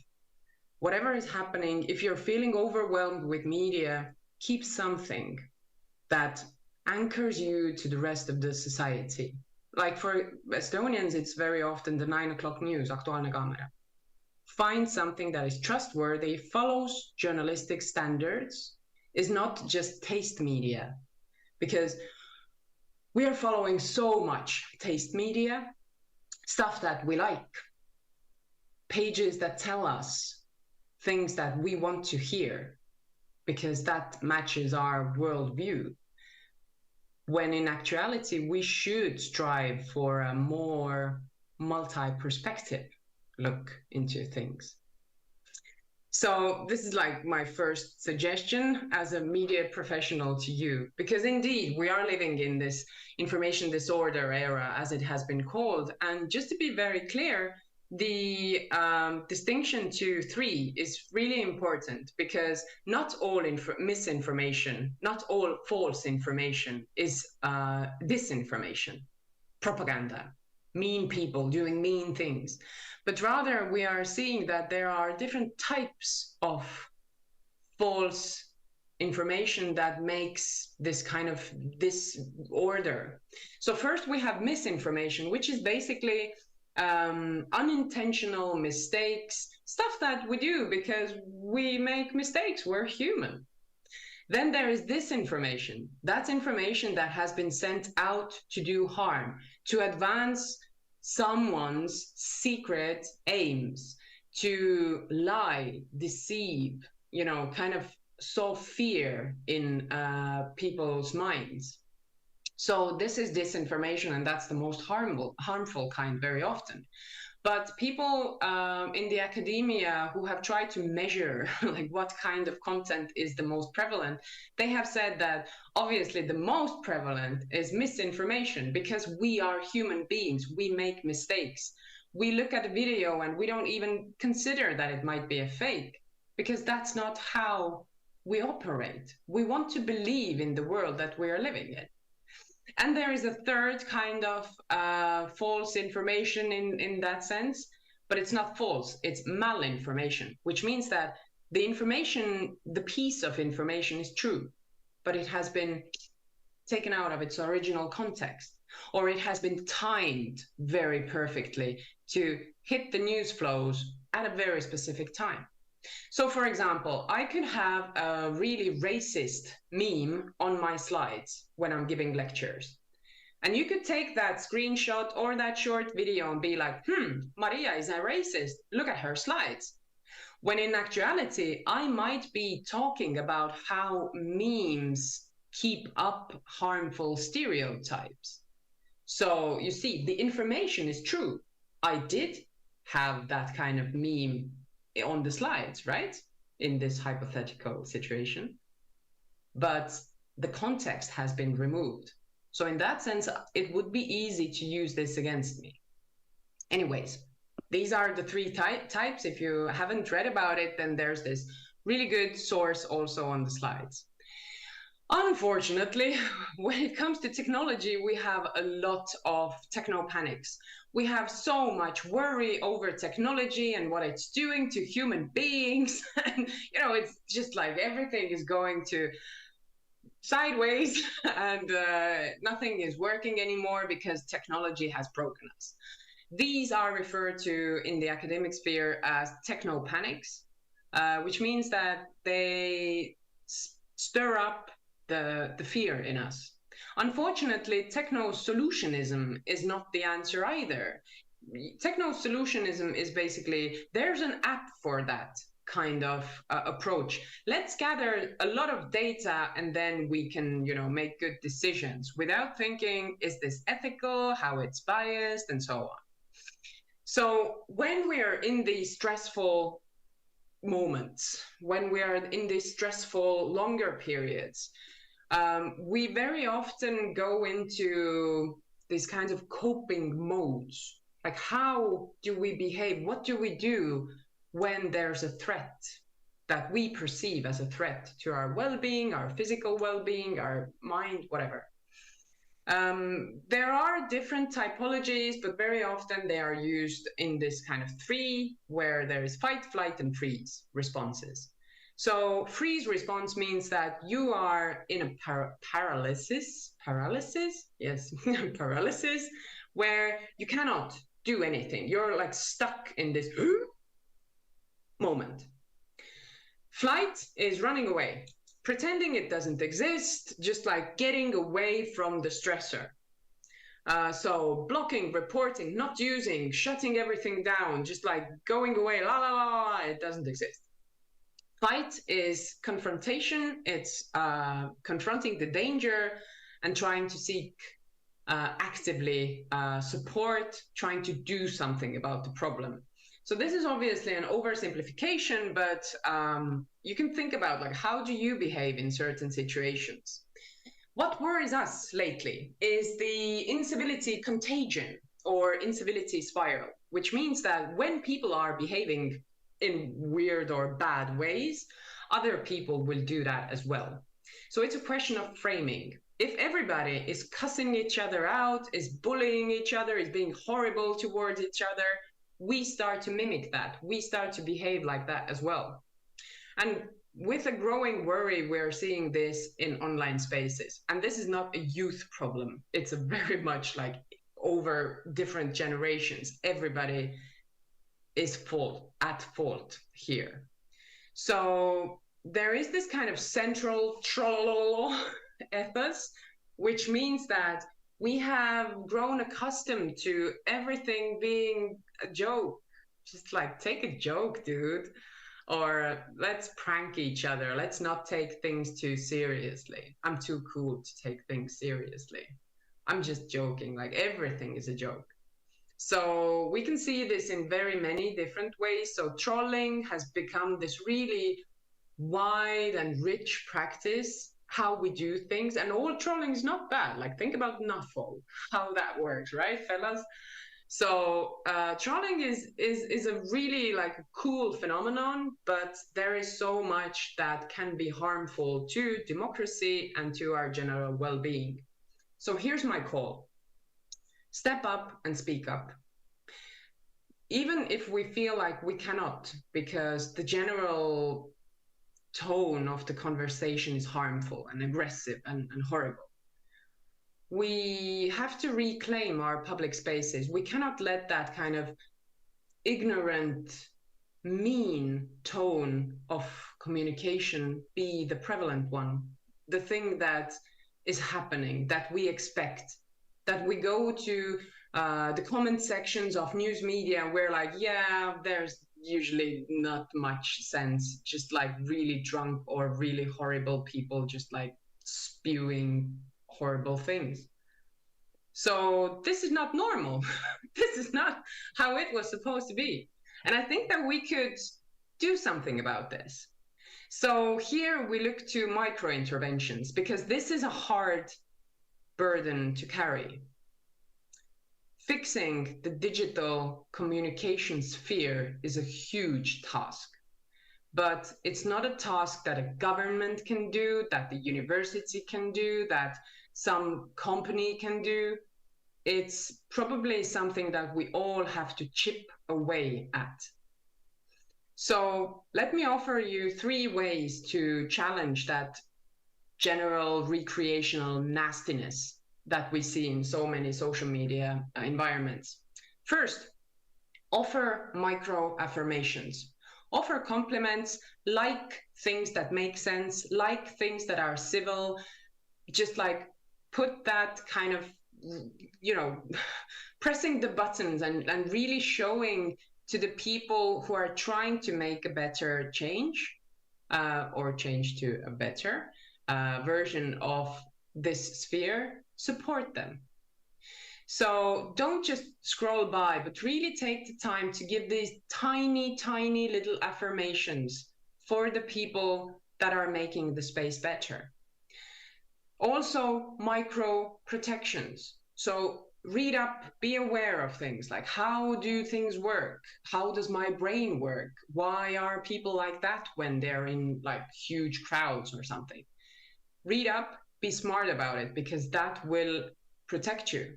Whatever is happening, if you're feeling overwhelmed with media, keep something that anchors you to the rest of the society. Like for Estonians, it's very often the 9 o'clock news, Aktuaalne Kaamera. Find something that is trustworthy, follows journalistic standards, is not just taste media, because we are following so much taste media, stuff that we like, pages that tell us things that we want to hear, because that matches our worldview. When in actuality, we should strive for a more multi-perspective look into things. So this is like my first suggestion as a media professional to you, because indeed we are living in this information disorder era, as it has been called. And just to be very clear, the distinction to 3 is really important, because not all misinformation, not all false information is disinformation, propaganda, mean people doing mean things. But rather we are seeing that there are different types of false information that makes this kind of disorder. So first we have misinformation, which is basically unintentional mistakes, stuff that we do because we make mistakes, we're human. Then there is disinformation. That's information that has been sent out to do harm, to advance someone's secret aims, to lie, deceive, you know, kind of sow fear in people's minds. So this is disinformation, and that's the most harmful kind very often. But people in the academia who have tried to measure like what kind of content is the most prevalent, they have said that obviously the most prevalent is misinformation, because we are human beings, we make mistakes. we look at a video and we don't even consider that it might be a fake, because that's not how we operate. We want to believe in the world that we are living in. And there is a third kind of false information in that sense, but it's not false, it's malinformation, which means that the information, the piece of information is true, but it has been taken out of its original context, or it has been timed very perfectly to hit the news flows at a very specific time. So for example, I could have a really racist meme on my slides when I'm giving lectures. And you could take that screenshot or that short video and be like, Maria is a racist, look at her slides. When in actuality, I might be talking about how memes keep up harmful stereotypes. So you see, the information is true. I did have that kind of meme on the slides, right? In this hypothetical situation. But the context has been removed. So in that sense, it would be easy to use this against me. Anyways, these are the three types. If you haven't read about it, then there's this really good source also on the slides. Unfortunately, when it comes to technology, we have a lot of techno-panics. We have so much worry over technology and what it's doing to human beings. And, you know, it's just like everything is going to sideways and nothing is working anymore because technology has broken us. These are referred to in the academic sphere as techno-panics, which means that they stir up the fear in us. Unfortunately, techno-solutionism is not the answer either. Techno-solutionism is basically, there's an app for that kind of approach. Let's gather a lot of data and then we can, you know, make good decisions without thinking, is this ethical, how it's biased, and so on. So when we are in these stressful moments, when we are in these stressful longer periods, we very often go into these kinds of coping modes. Like, how do we behave? What do we do when there's a threat that we perceive as a threat to our well-being, our physical well-being, our mind, whatever? There are different typologies, but very often they are used in this kind of three, where there is fight, flight, and freeze responses. So freeze response means that you are in a paralysis, yes, paralysis, where you cannot do anything. You're like stuck in this moment. Flight is running away, pretending it doesn't exist, just like getting away from the stressor. So blocking, reporting, not using, shutting everything down, just like going away, la la la la, it doesn't exist. Fight is confrontation, it's confronting the danger and trying to seek actively support, trying to do something about the problem. So this is obviously an oversimplification, but you can think about, like, how do you behave in certain situations? What worries us lately is the incivility contagion or incivility spiral, which means that when people are behaving in weird or bad ways, other people will do that as well. So it's a question of framing. If everybody is cussing each other out, is bullying each other, is being horrible towards each other, we start to mimic that. We start to behave like that as well. And with a growing worry, we're seeing this in online spaces. And this is not a youth problem. It's a very much like over different generations. Everybody is at fault here. So there is this kind of central troll ethos, which means that we have grown accustomed to everything being a joke. Just like, take a joke, dude. Or let's prank each other. Let's not take things too seriously. I'm too cool to take things seriously. I'm just joking, like everything is a joke. So we can see this in very many different ways. So trolling has become this really wide and rich practice, how we do things. And all trolling is not bad. Like, think about Nuffle, how that works, right, fellas? So trolling is a really like a cool phenomenon, but there is so much that can be harmful to democracy and to our general well-being. So here's my call. Step up and speak up. Even if we feel like we cannot, because the general tone of the conversation is harmful and aggressive and horrible. We have to reclaim our public spaces. We cannot let that kind of ignorant, mean tone of communication be the prevalent one, the thing that is happening, that we expect, that we go to the comment sections of news media and we're like, yeah, there's usually not much sense, just like really drunk or really horrible people just like spewing horrible things. So this is not normal. This is not how it was supposed to be. And I think that we could do something about this. So here we look to micro interventions, because this is a hard burden to carry. Fixing the digital communication sphere is a huge task, but it's not a task that a government can do, that the university can do, that some company can do. It's probably something that we all have to chip away at. So let me offer you 3 ways to challenge that general recreational nastiness that we see in so many social media environments. First, offer micro affirmations. Offer compliments, like things that make sense, like things that are civil. Just like put that kind of, you know, pressing the buttons and really showing to the people who are trying to make a better change or change to a better version of this sphere, support them. So don't just scroll by, but really take the time to give these tiny, tiny little affirmations for the people that are making the space better. Also, micro protections. So read up, be aware of things like, how do things work? How does my brain work? Why are people like that when they're in like huge crowds or something? Read up, be smart about it, because that will protect you.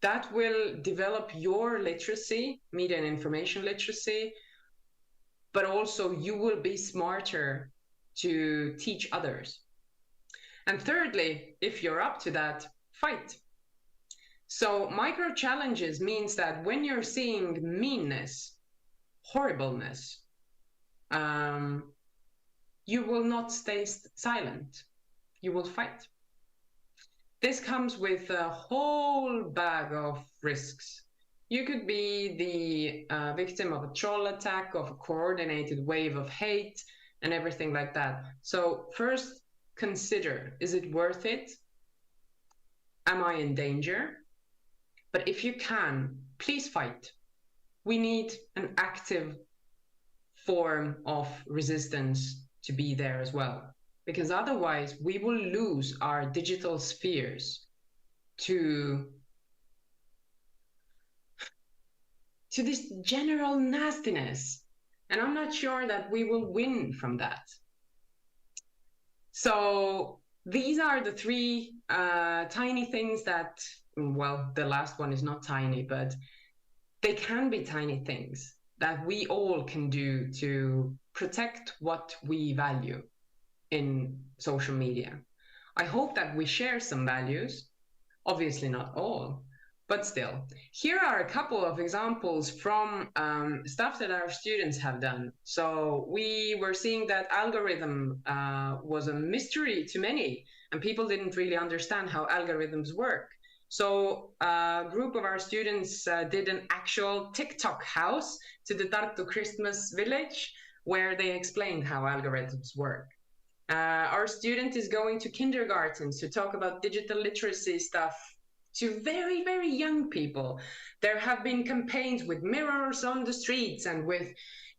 That will develop your literacy, media and information literacy, but also you will be smarter to teach others. And thirdly, if you're up to that, fight. So micro challenges means that when you're seeing meanness, horribleness, you will not stay silent. You will fight. This comes with a whole bag of risks. You could be the victim of a troll attack, of a coordinated wave of hate, and everything like that. So first, consider, is it worth it? Am I in danger? But if you can, please fight. We need an active form of resistance to be there as well, because otherwise we will lose our digital spheres to this general nastiness. And I'm not sure that we will win from that. So these are the 3 tiny things that, well, the last one is not tiny, but they can be tiny things that we all can do to protect what we value in social media. I hope that we share some values, obviously not all, but still. Here are a couple of examples from stuff that our students have done. So we were seeing that algorithm was a mystery to many, and people didn't really understand how algorithms work. So a group of our students did an actual TikTok house to the Tartu Christmas village, where they explained how algorithms work. Our student is going to kindergartens to talk about digital literacy stuff to very, very young people. There have been campaigns with mirrors on the streets and with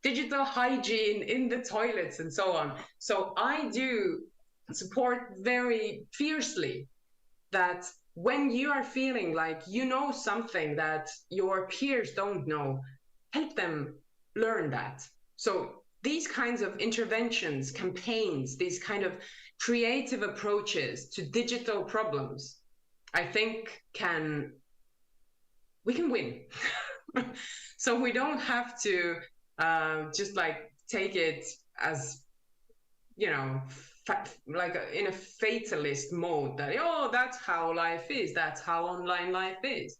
digital hygiene in the toilets and so on. So I do support very fiercely that when you are feeling like you know something that your peers don't know, help them learn that. So these kinds of interventions, campaigns, these kind of creative approaches to digital problems, I think we can win. So we don't have to just like take it as, you know, like in a fatalist mode that, oh, that's how life is, that's how online life is.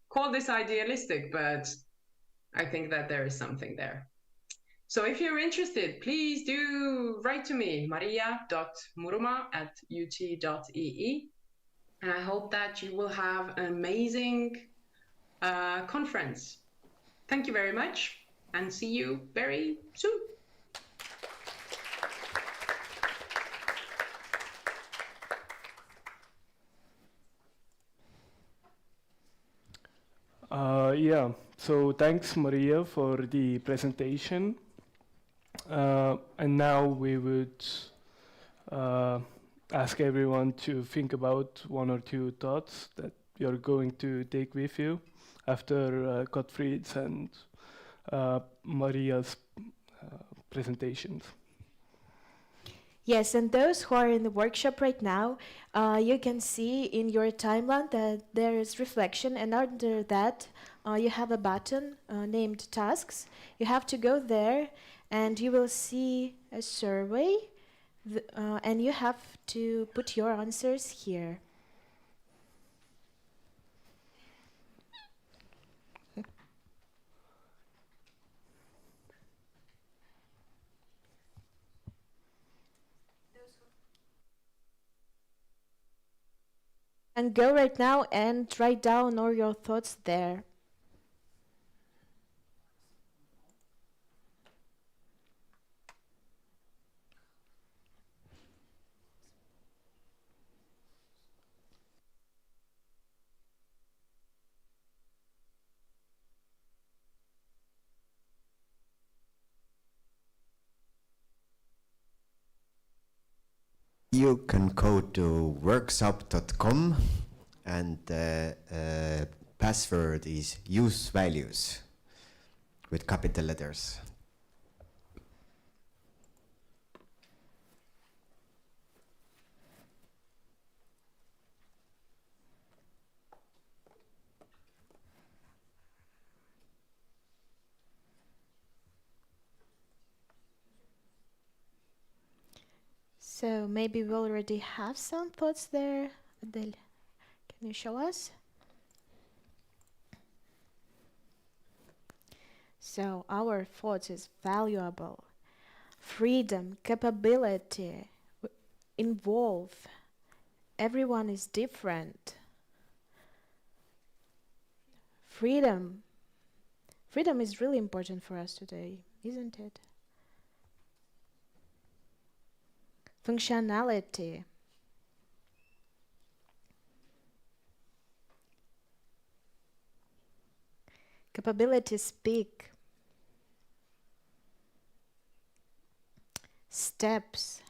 Call this idealistic, but I think that there is something there. So if you're interested, please do write to me, maria.muruma@ut.ee. And I hope that you will have an amazing conference. Thank you very much, and see you very soon. Yeah, so thanks, Maria, for the presentation. And now we would ask everyone to think about one or two thoughts that you're going to take with you after Gottfried's and Maria's presentations. Yes, and those who are in the workshop right now, you can see in your timeline that there is reflection, and under that you have a button named tasks. You have to go there and you will see a survey, and you have to put your answers here. And go right now and write down all your thoughts there. You can go to workshop.com and the password is use values with capital letters. So maybe we already have some thoughts there. Adele, can you show us? So our thoughts is valuable, freedom, capability, involve. Everyone is different. Freedom. Freedom is really important for us today, isn't it? Functionality. Capability speak. Steps.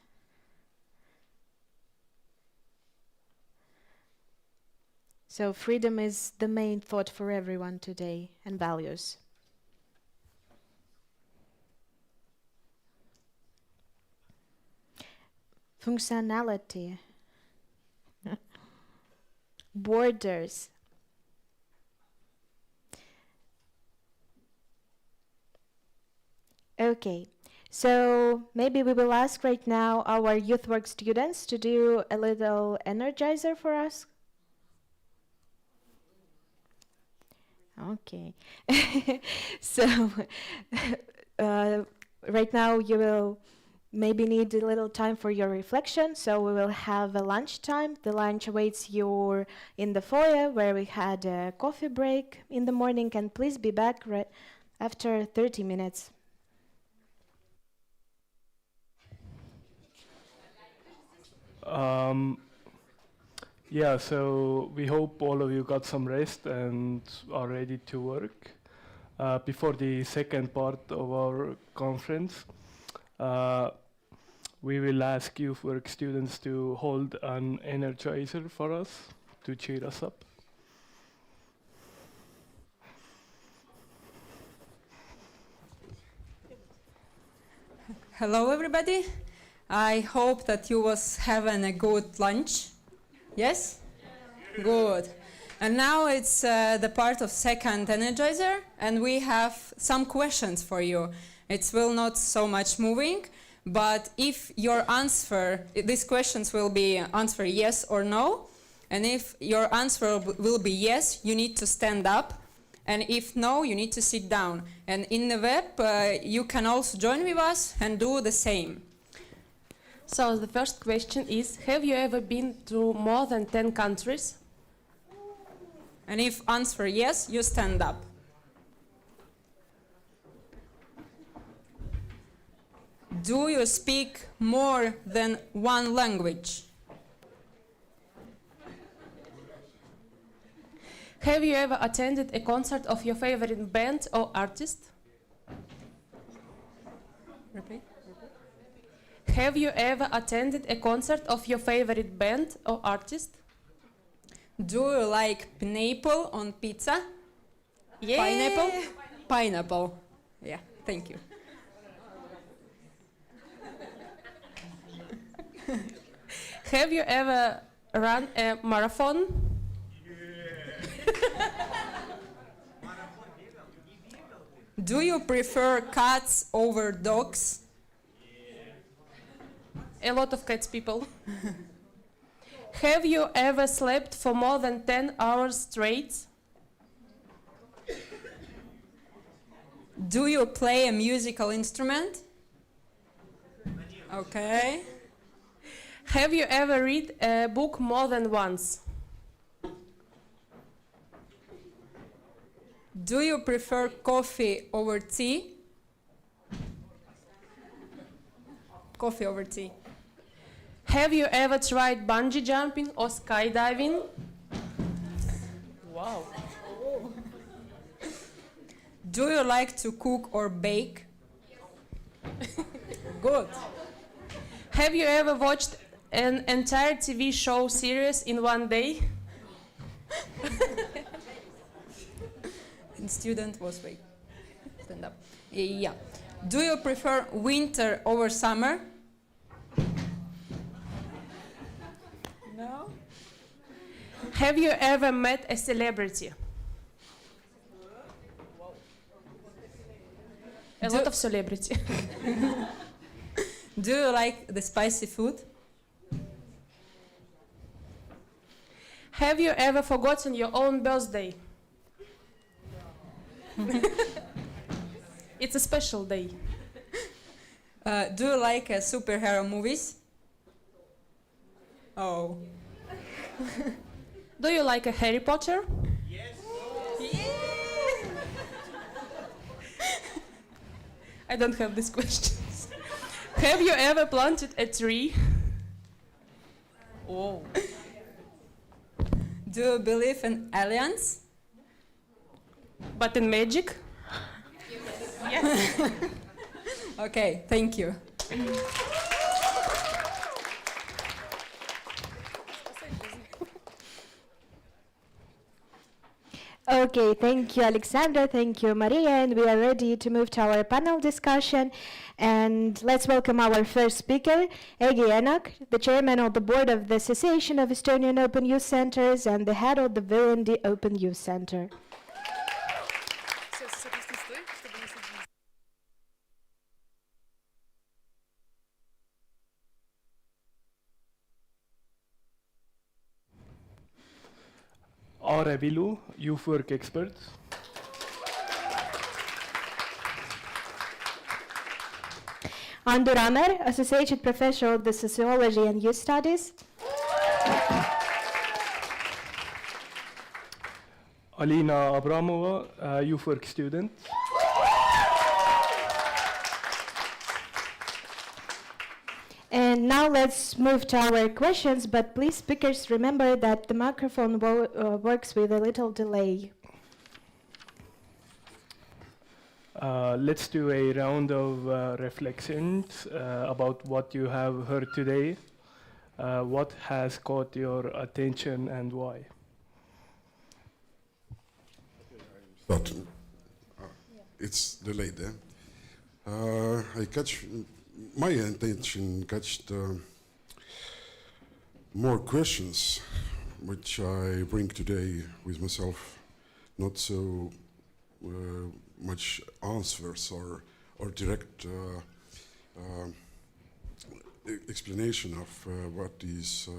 So freedom is the main thought for everyone today, and values. Functionality. Borders. Okay, so maybe we will ask right now our youth work students to do a little energizer for us. Okay, so right now you will maybe need a little time for your reflection, so we will have a lunch time. The lunch awaits you in the foyer where we had a coffee break in the morning, and please be back right after 30 minutes. Yeah, so we hope all of you got some rest and are ready to work. Before the second part of our conference, we will ask youth work students to hold an energizer for us to cheer us up. Hello, everybody. I hope that you was having a good lunch. Yes? Good. And now it's the part of second energizer, and we have some questions for you. It will not so much moving, but if your answer, these questions will be answer yes or no, and if your answer will be yes, you need to stand up, and if no, you need to sit down. And in the web, you can also join with us and do the same. So the first question is, have you ever been to more than 10 countries? And if answer yes, you stand up. Do you speak more than one language? Have you ever attended a concert of your favorite band or artist? Repeat. Have you ever attended a concert of your favorite band or artist? Do you like pineapple on pizza? Yeah. Pineapple? Pineapple. Yeah, thank you. Have you ever run a marathon? Do you prefer cats over dogs? A lot of cats people. Have you ever slept for more than 10 hours straight? Do you play a musical instrument? Okay. Have you ever read a book more than once? Do you prefer coffee over tea? Coffee over tea. Have you ever tried bungee jumping or skydiving? Wow. Do you like to cook or bake? Good. Have you ever watched an entire TV show series in one day? And student was wait. Stand up. Yeah. Do you prefer winter over summer? No. Have you ever met a celebrity? A lot of celebrity. Do you like the spicy food? Have you ever forgotten your own birthday? It's a special day. Do you like superhero movies? Oh. Do you like a Harry Potter? Yes. I don't have these questions. Have you ever planted a tree? Oh. Do you believe in aliens? But in magic? Yes. Okay, thank you. Okay, thank you, Alexandra. Thank you, Maria. And we are ready to move to our panel discussion. And let's welcome our first speaker, Egi Enak, the chairman of the board of the Association of Estonian Open Youth Centers and the head of the Viljandi Open Youth Center. Aare Vilu, youth work expert. Andu Ramer, associate professor of the Sociology and Youth Studies. Alina Abramova, youth work student. And now let's move to our questions, but please, speakers, remember that the microphone works with a little delay. Let's do a round of reflections about what you have heard today. What has caught your attention and why? But it's delayed. My intention catched more questions, which I bring today with myself, not so much answers or direct explanation of what is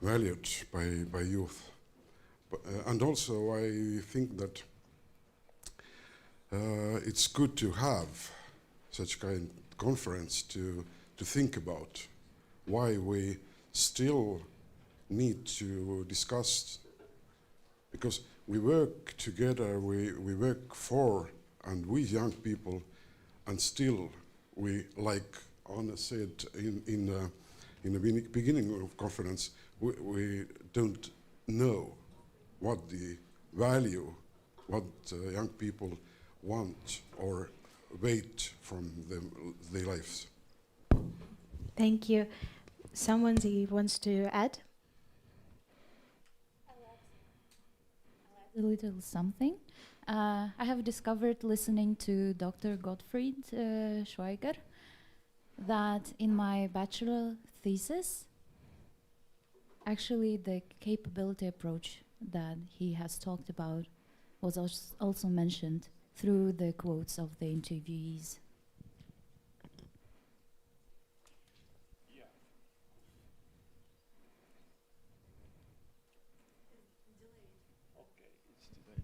valued by youth. And also I think that it's good to have such kind of conference to think about why we still need to discuss, because we work together, we work for and with young people, and still we, like Anna said in the beginning of conference, we don't know what the value, what young people want or wait from their lives. Thank you. Someone wants to add? A little something. I have discovered listening to Dr. Gottfried Schweiger that in my bachelor thesis, actually the capability approach that he has talked about was also mentioned through the quotes of the interviewees.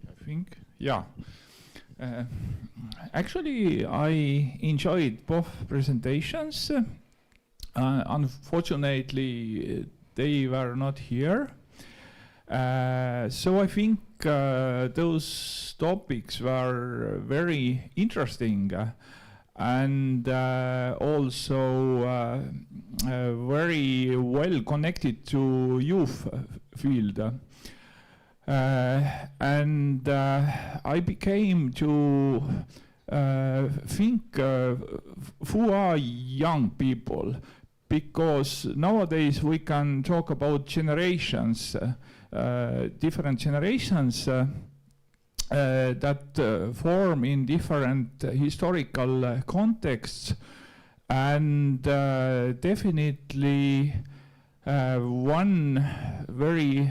I think, yeah. Actually, I enjoyed both presentations. Unfortunately, they were not here. So I think those topics were very interesting and also very well connected to youth field. And I became to think who are young people, because nowadays we can talk about generations, different generations that form in different historical contexts, and definitely one very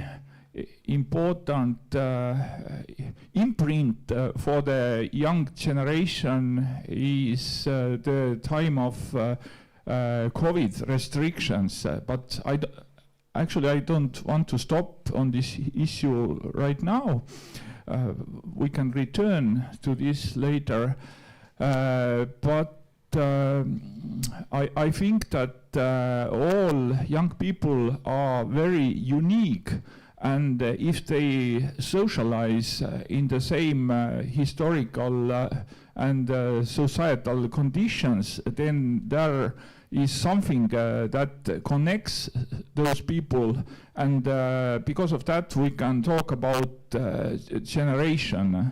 important imprint for the young generation is the time of COVID restrictions. But actually I don't want to stop on this issue right now. We can return to this later. But I think that all young people are very unique. And if they socialize in the same historical and societal conditions, then there is something that connects those people. And because of that, we can talk about generation.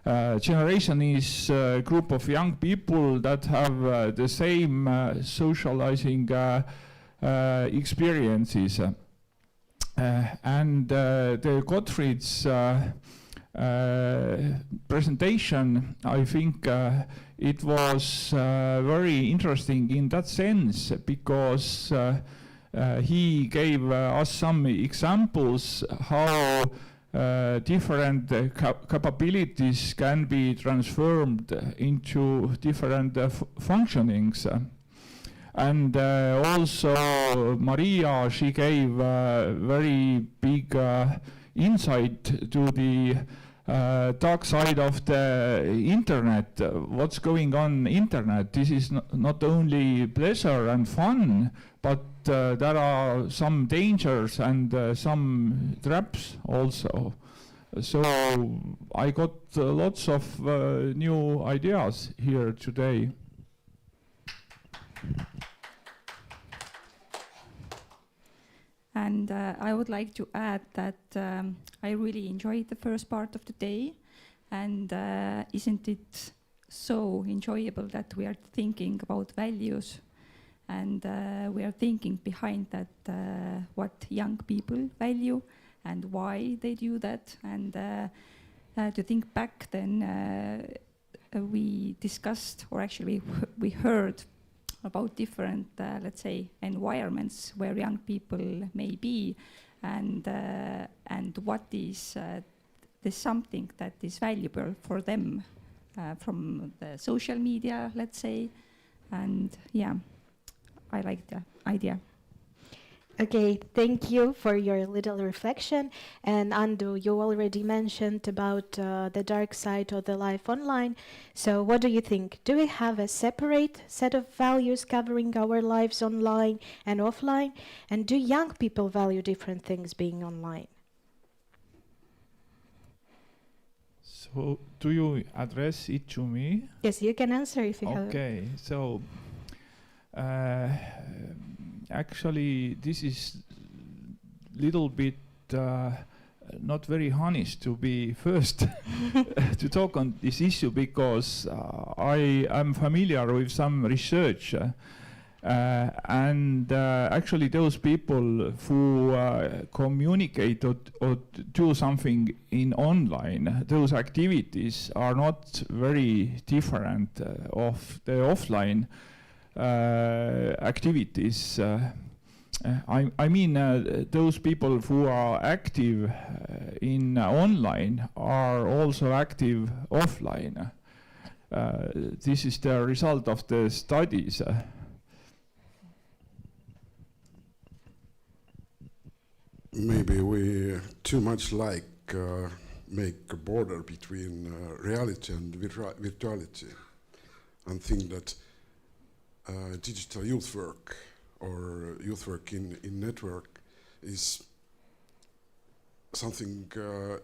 Generation is a group of young people that have the same socializing experiences. And the Gottfried's presentation, I think it was very interesting in that sense, because he gave us some examples how different capabilities can be transformed into different functionings. And also Maria, she gave very big insight to the dark side of the internet, what's going on internet. This is not only pleasure and fun, but there are some dangers and some traps also. So I got lots of new ideas here today. And I would like to add that I really enjoyed the first part of the day, and isn't it so enjoyable that we are thinking about values, and we are thinking behind that what young people value and why they do that, and to think back, then we discussed, or actually we heard about different, let's say, environments where young people may be, and what is the something that is valuable for them from the social media, let's say, and yeah, I like the idea. Okay, thank you for your little reflection. And Andu, you already mentioned about the dark side of the life online. So what do you think? Do we have a separate set of values covering our lives online and offline? And do young people value different things being online? So, do you address it to me? Yes, you can answer if you have. Okay, so actually this is little bit not very honest to be first to talk on this issue, because I am familiar with some research and actually those people who communicate or do something in online, those activities are not very different of the offline activities. I mean, those people who are active in online are also active offline. This is the result of the studies. Maybe we too much make a border between reality and virtuality, and think that digital youth work or youth work in network is something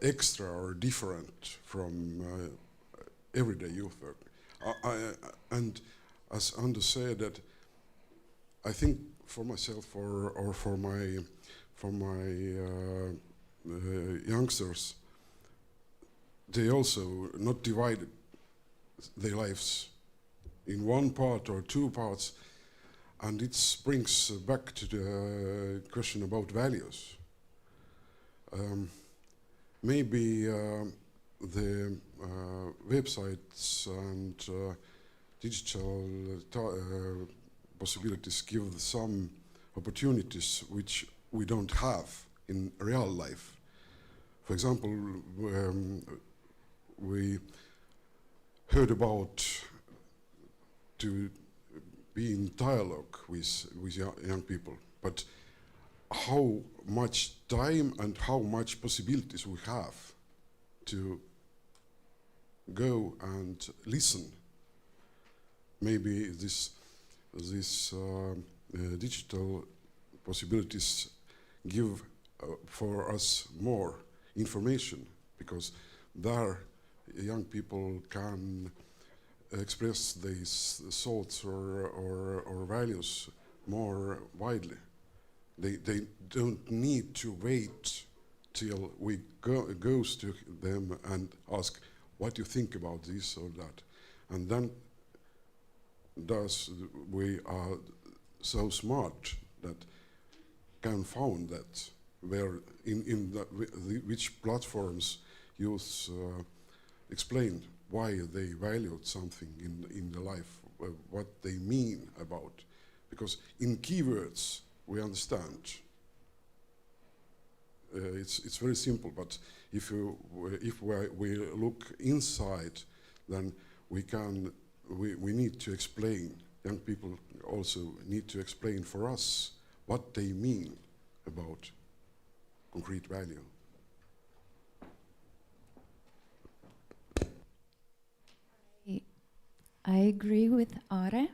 extra or different from everyday youth work. And as Anders said, that I think for myself or for my youngsters, they also not divided their lives in one part or two parts, and it brings back to the question about values. Maybe the websites and digital possibilities give some opportunities which we don't have in real life. For example, we heard about to be in dialogue with young people, but how much time and how much possibilities we have to go and listen. Maybe this digital possibilities give for us more information, because there young people can express these thoughts or values more widely. They don't need to wait till we goes to them and ask what you think about this or that, and then thus we are so smart that can found that where in which platforms youth explain why they valued something in the life, what they mean about. Because in keywords we understand. It's very simple, but if we look inside, then we need to explain. Young people also need to explain for us what they mean about concrete value. I agree with Are,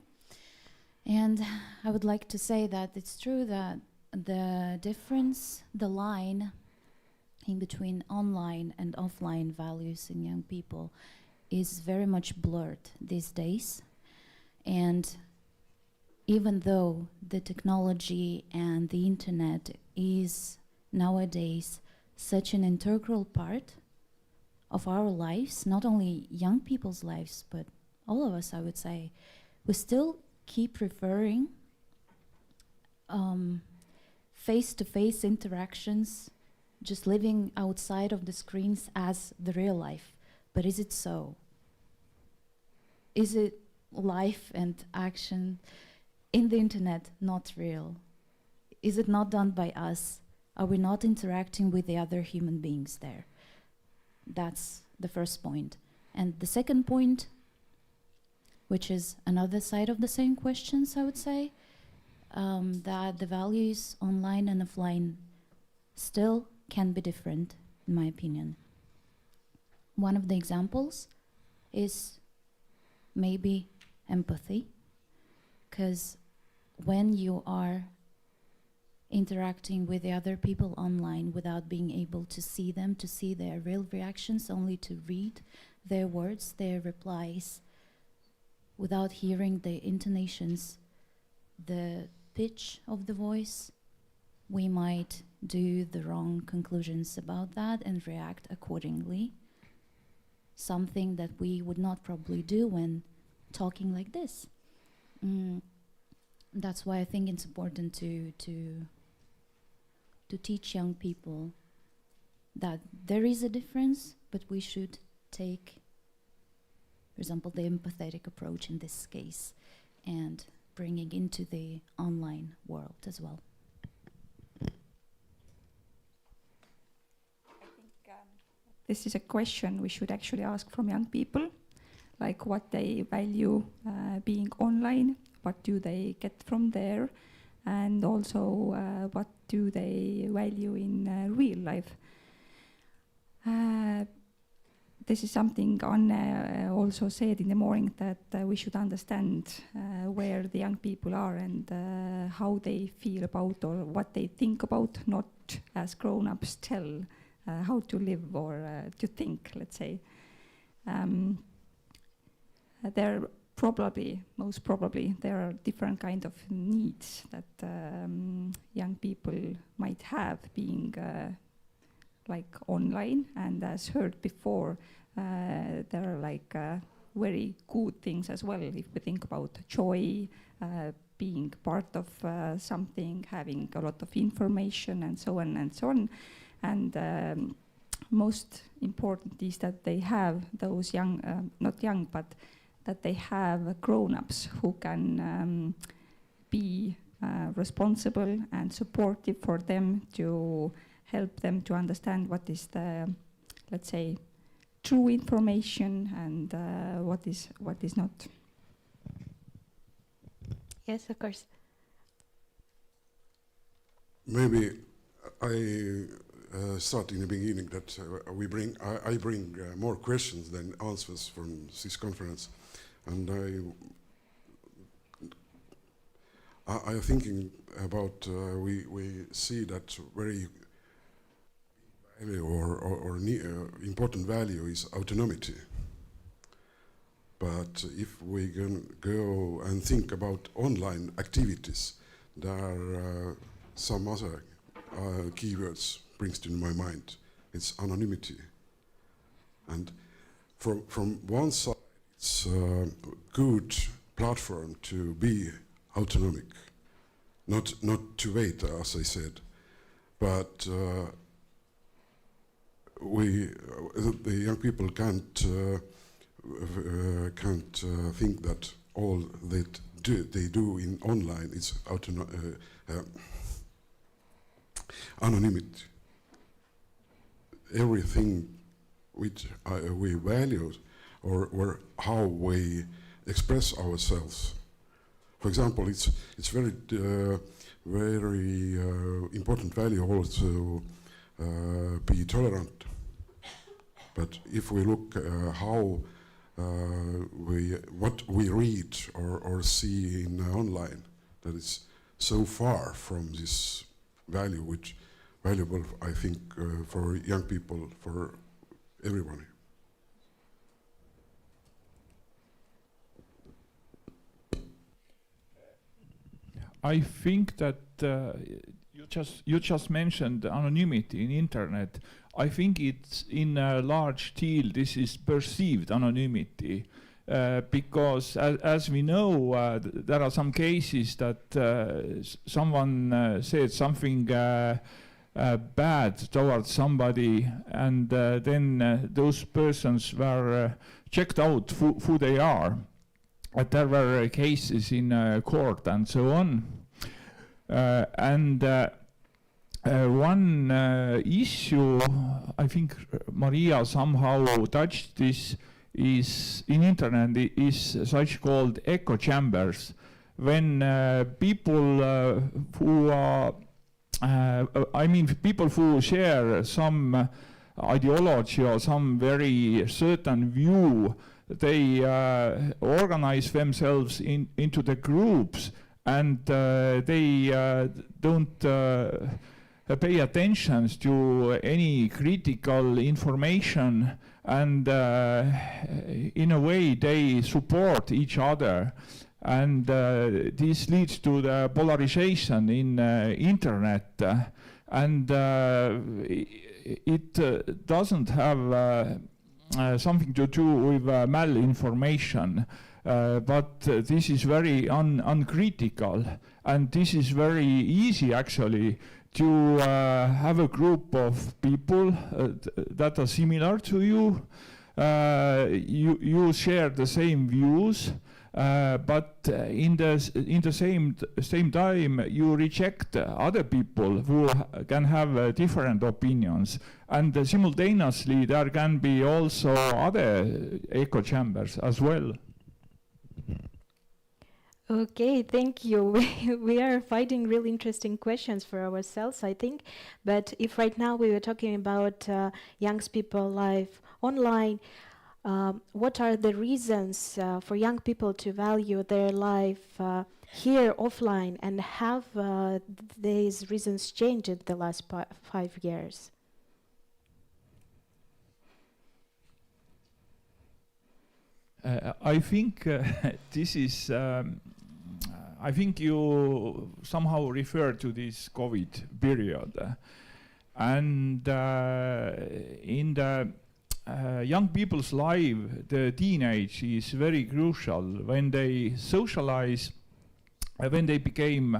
and I would like to say that it's true that the difference, the line in between online and offline values in young people is very much blurred these days. And even though the technology and the internet is nowadays such an integral part of our lives, not only young people's lives, but all of us, I would say, we still keep preferring face-to-face interactions just living outside of the screens as the real life. But is it so? Is it life and action in the internet not real? Is it not done by us? Are we not interacting with the other human beings there? That's the first point. And the second point, which is another side of the same questions, I would say, that the values online and offline still can be different, in my opinion. One of the examples is maybe empathy, because when you are interacting with the other people online without being able to see them, to see their real reactions, only to read their words, their replies, without hearing the intonations, the pitch of the voice, we might do the wrong conclusions about that and react accordingly. Something that we would not probably do when talking like this. That's why I think it's important to teach young people that there is a difference, but we should take, for example, the empathetic approach in this case and bring it into the online world as well. This is a question we should actually ask from young people, like what they value being online, what do they get from there, and also what do they value in real life. This is something Anne also said in the morning, that we should understand where the young people are and how they feel about or what they think about, not as grown-ups tell how to live or to think, let's say. Most probably, there are different kind of needs that young people might have being like online, and as heard before, there are like very good things as well if we think about joy, being part of something, having a lot of information, and so on and so on. And most important is that they have those young, not young, but that they have grown-ups who can be responsible and supportive for them, to help them to understand what is the, let's say, true information and what is not. Yes, of course. Maybe I start in the beginning that I bring more questions than answers from this conference, and I am thinking about we see that very value or important value is autonomy. But if we can go and think about online activities, there are some other keywords brings to my mind. It's anonymity. And from one side, it's a good platform to be autonomic, not to wait, as I said, but the young people can't think that all that they do in online is anonymity. Everything which we value or how we express ourselves. For example, it's very important value also be tolerant. But if we look how what we read or see in online, that is so far from this value, which valuable, I think, for young people, for everyone. I think that you just mentioned anonymity in internet. I think it's in a large deal this is perceived anonymity because as we know there are some cases that someone said something bad towards somebody, and then those persons were checked out who they are. There were cases in court and so on. One issue, I think Maria somehow touched this, is in internet is such called echo chambers. When people who are, people who share some ideology or some very certain view, they organize themselves into the groups, and they don't pay attention to any critical information, and in a way they support each other, and this leads to the polarization in internet, and it doesn't have something to do with malinformation, but this is very uncritical, and this is very easy actually to have a group of people that are similar to you. You share the same views, but in the same time you reject other people who can have different opinions, and simultaneously there can be also other echo chambers as well. Okay, thank you. We are finding really interesting questions for ourselves, I think. But if right now we were talking about young people life online, what are the reasons for young people to value their life here offline, and have these reasons changed in the last 5 years? I think this is, I think you somehow refer to this COVID period. And in the young people's life, the teenage is very crucial when they socialize, when they became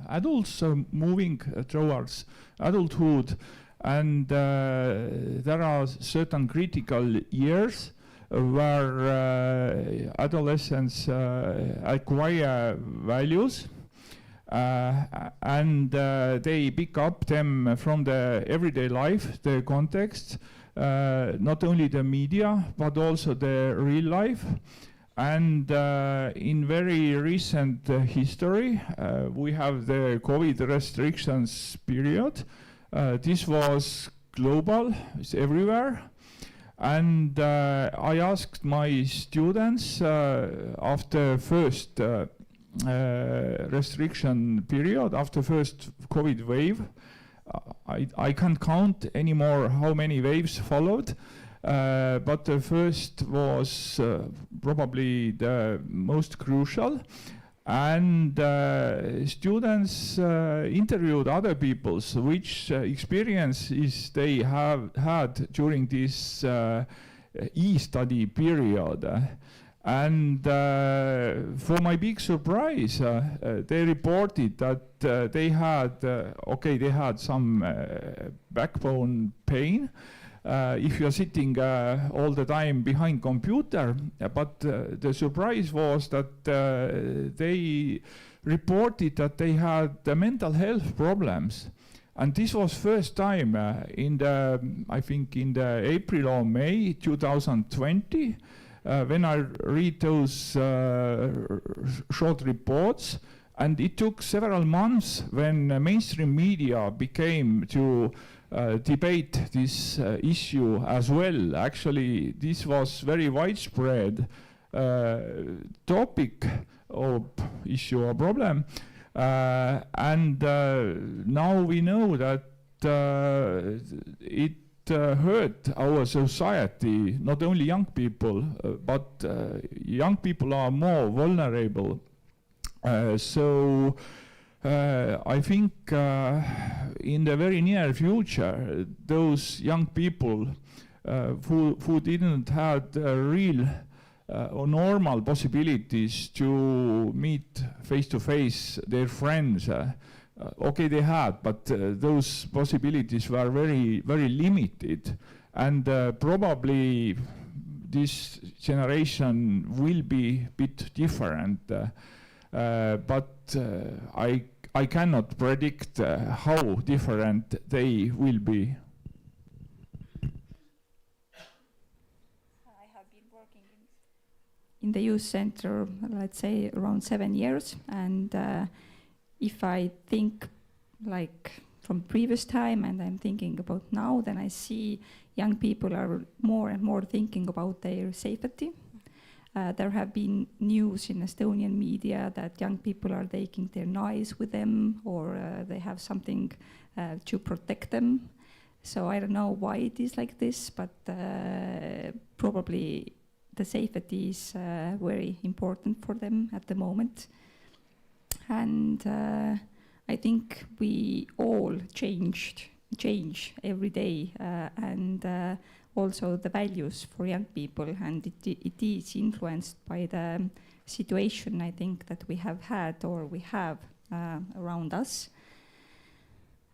adults, moving towards adulthood. And there are certain critical years where adolescents acquire values, and they pick up them from the everyday life, the context, not only the media, but also the real life. And in very recent history, we have the COVID restrictions period. This was global, it's everywhere. And I asked my students after first restriction period, after first COVID wave, I can't count anymore how many waves followed, but the first was probably the most crucial. And students interviewed other people, which experiences they have had during this e-study period. And for my big surprise, they reported that they had some backbone pain. If you're sitting all the time behind computer, but the surprise was that they reported that they had mental health problems. And this was first time I think in the April or May 2020, when I read those short reports. And it took several months when mainstream media became to debate this issue as well. Actually, this was very widespread topic or issue or problem. And now we know that it hurt our society, not only young people, but young people are more vulnerable. So I think in the very near future, those young people who didn't have real or normal possibilities to meet face-to-face their friends, okay, they had, but those possibilities were very, very limited. And probably this generation will be a bit different, but I cannot predict how different they will be. I have been working in the youth center, let's say, around 7 years, and if I think like from previous time and I'm thinking about now, then I see young people are more and more thinking about their safety. There have been news in Estonian media that young people are taking their knives with them, or they have something to protect them. So I don't know why it is like this, but probably the safety is very important for them at the moment. And I think we all change every day, and also the values for young people, and it is influenced by the situation, I think, that we have had or we have around us.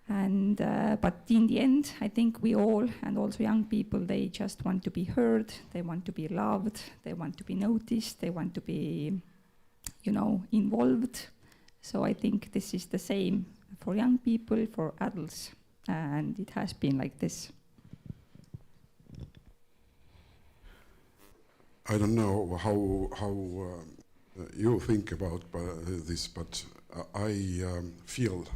And but in the end, I think we all, and also young people, they just want to be heard, they want to be loved, they want to be noticed, they want to be, involved. So I think this is the same for young people, for adults, and it has been like this. I don't know how you think about this, but I feel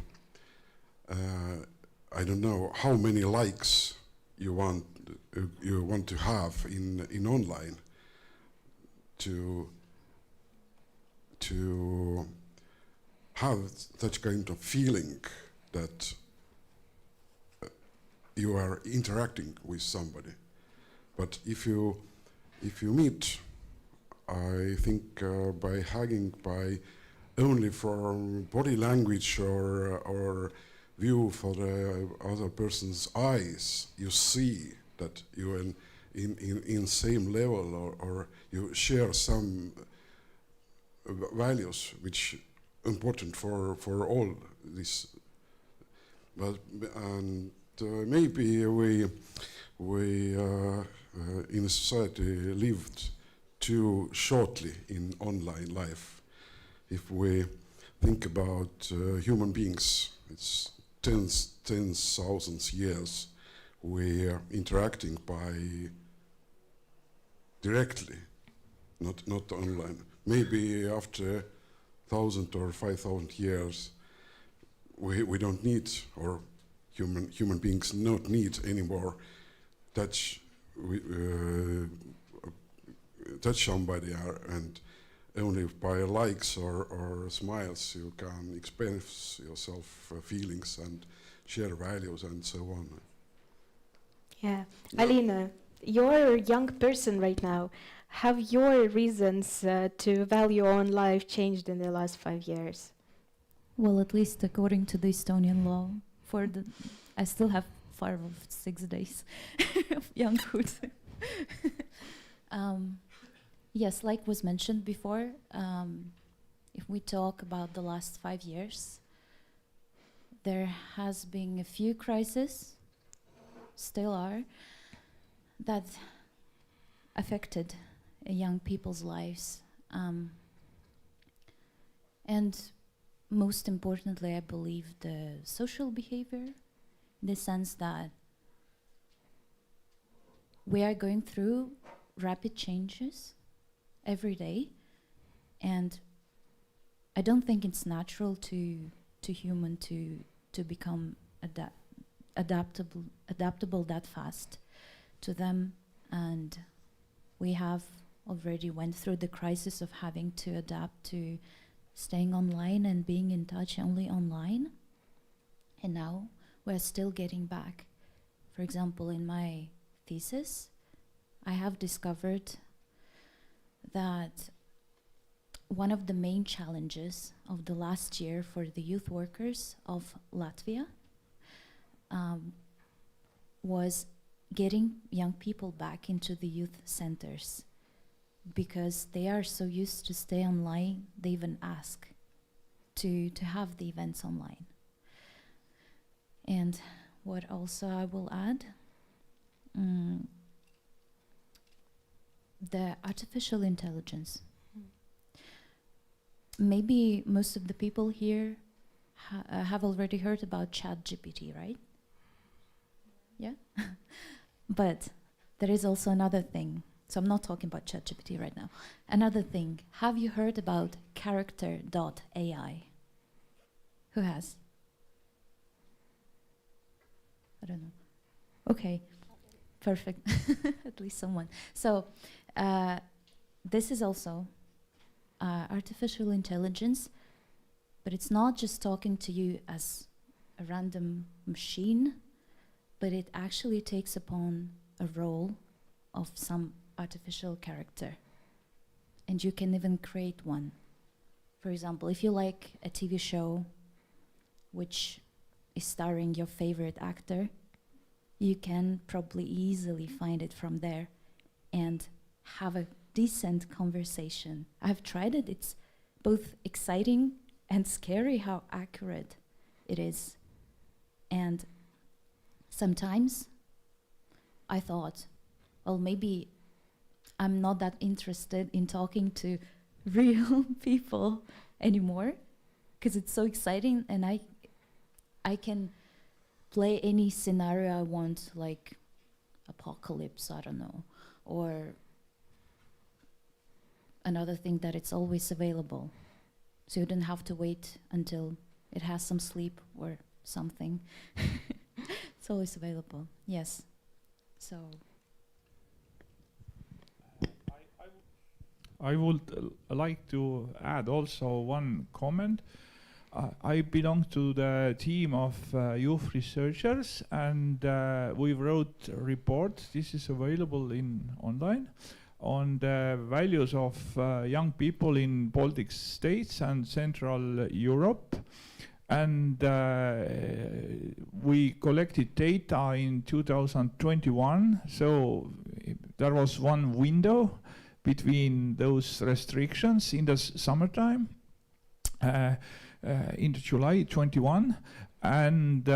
I don't know how many likes you want to have in online to have that kind of feeling that you are interacting with somebody. But if you meet, I think by hugging, by only from body language or view for the other person's eyes, you see that you are in same level, or you share some values which important for all this. But and maybe we in society lived too shortly in online life. If we think about human beings, it's tens thousands years we are interacting by directly, not online. Maybe after 1,000 or 5,000 years, we don't need, or human beings not need anymore touch somebody, and only by likes or smiles you can express yourself feelings and share values and so on. Yeah. Alina, you're a young person right now. Have your reasons to value own life changed in the last 5 years? Well, at least according to the Estonian law, I still have 5 or 6 days of younghood. Yes, like was mentioned before, if we talk about the last 5 years, there has been a few crises, still are, that affected young people's lives. And most importantly, I believe the social behavior, in the sense that we are going through rapid changes every day, and I don't think it's natural to human to become adaptable that fast to them. And we have already went through the crisis of having to adapt to staying online and being in touch only online, and now we're still getting back. For example, in my thesis, I have discovered that one of the main challenges of the last year for the youth workers of Latvia was getting young people back into the youth centers, because they are so used to stay online, they even ask to have the events online. And what also I will add, the artificial intelligence. Maybe most of the people here have already heard about ChatGPT, right? Yeah? But there is also another thing. So I'm not talking about ChatGPT right now. Another thing. Have you heard about character.ai? Who has? I don't know. Okay, perfect. At least someone. So this is also artificial intelligence, but it's not just talking to you as a random machine, but it actually takes upon a role of some artificial character. And you can even create one. For example, if you like a TV show which is starring your favorite actor, you can probably easily find it from there and have a decent conversation. I've tried it. It's both exciting and scary how accurate it is. And sometimes I thought, well, maybe I'm not that interested in talking to real people anymore, because it's so exciting and I can play any scenario I want, like apocalypse, I don't know, or another thing that it's always available. So you don't have to wait until it has some sleep or something. It's always available, yes. So I would like to add also one comment. I belong to the team of youth researchers, and we wrote a report. This is available online on the values of young people in Baltic states and Central Europe. And we collected data in 2021, so there was one window between those restrictions in the summertime, in July 21, and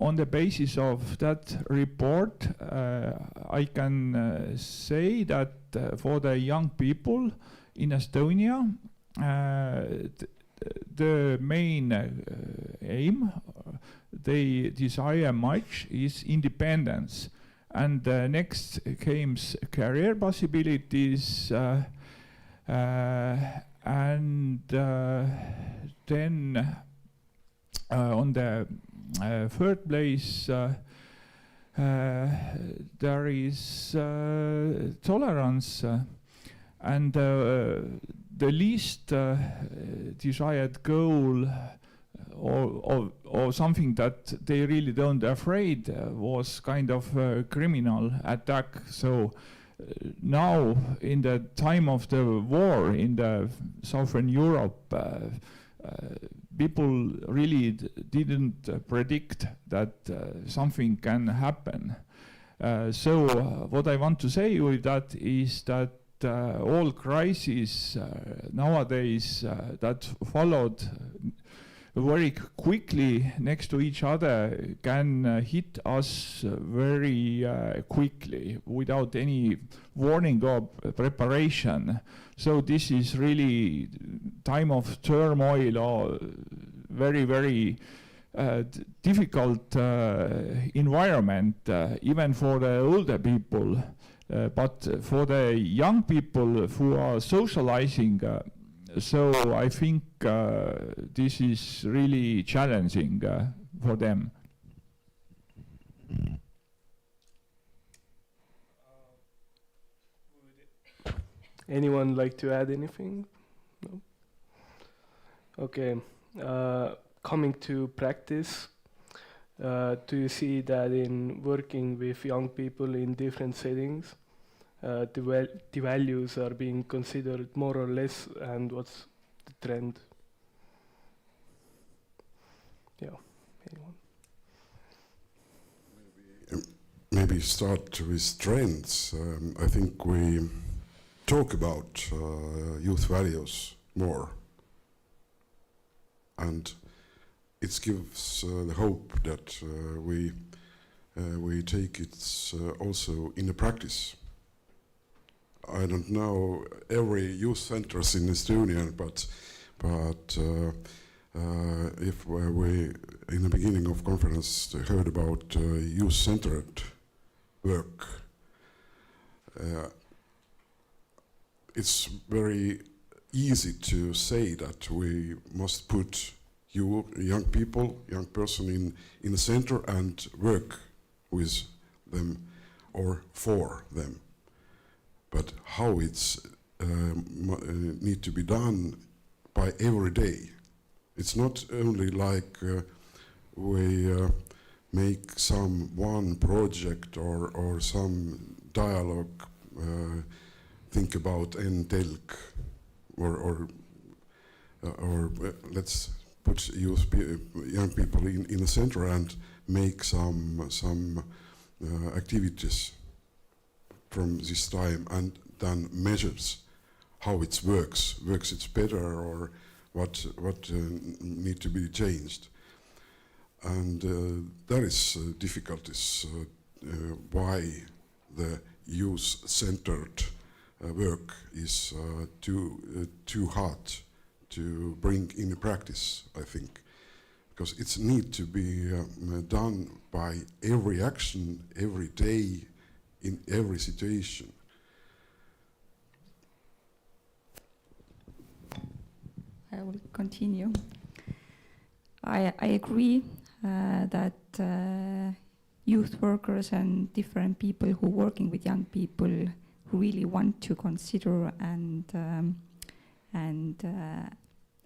on the basis of that report, I can say that for the young people in Estonia, the main aim they desire much is independence. And next comes career possibilities, and then on the third place there is tolerance, and the least desired goal or something that they really don't afraid was kind of a criminal attack. So now in the time of the war in the Southern Europe, people really didn't predict that something can happen. So what I want to say with that is that all crises nowadays that followed very quickly next to each other can hit us very quickly without any warning or preparation. So this is really time of turmoil or very, very difficult environment, even for the older people. But for the young people who are socializing, so I think this is really challenging for them. Anyone like to add anything? No? Okay. Coming to practice, do you see that in working with young people in different settings, the values are being considered more or less, and what's the trend? Yeah, anyone? Maybe start with trends. I think we talk about youth values more. And it gives the hope that we take it also in the practice. I don't know every youth centers in Estonia, but if we in the beginning of conference heard about youth-centered work, it's very easy to say that we must put young people, young person in the center and work with them or for them. But how it's need to be done by every day. It's not only like we make some one project or some dialogue, think about NTELK, or let's put young people in the center and make some activities from this time, and then measures how it works it's better, or what need to be changed. And there is difficulties why the youth-centered work is too hard to bring in practice, I think, because it needs to be done by every action, every day, in every situation. I will continue. I agree that youth workers and different people who are working with young people who really want to consider and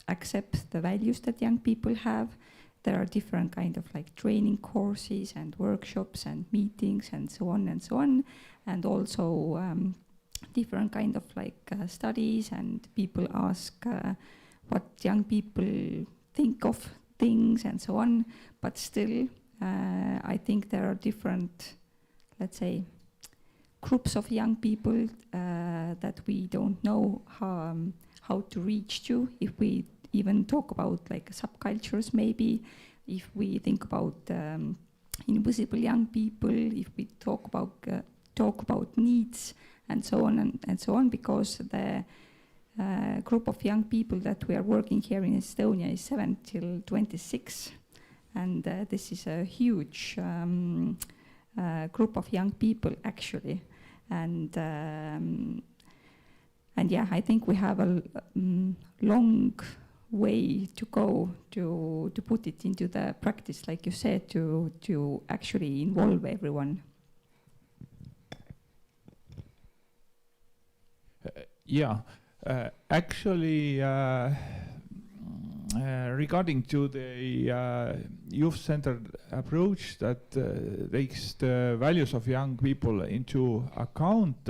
accept the values that young people have. There are different kind of like training courses and workshops and meetings and so on, and also different kind of like studies, and people ask what young people think of things and so on. But still, I think there are different, let's say, groups of young people that we don't know how to reach to. If we even talk about like subcultures, maybe, if we think about invisible young people, if we talk about needs and so on, because the group of young people that we are working here in Estonia is 7 till 26, and this is a huge group of young people actually, and yeah, I think we have a long way to go to put it into the practice, like you said, to actually involve everyone. Actually, regarding to the youth-centered approach that takes the values of young people into account,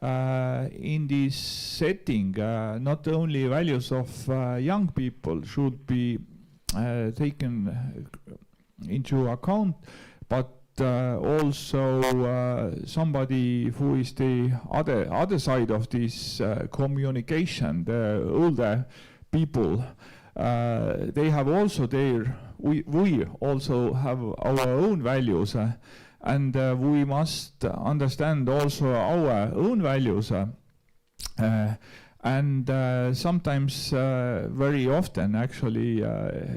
in this setting, not only values of young people should be taken into account, but also somebody who is the other side of this communication, the older people. They have also we also have our own values. And we must understand also our own values. And sometimes, very often actually,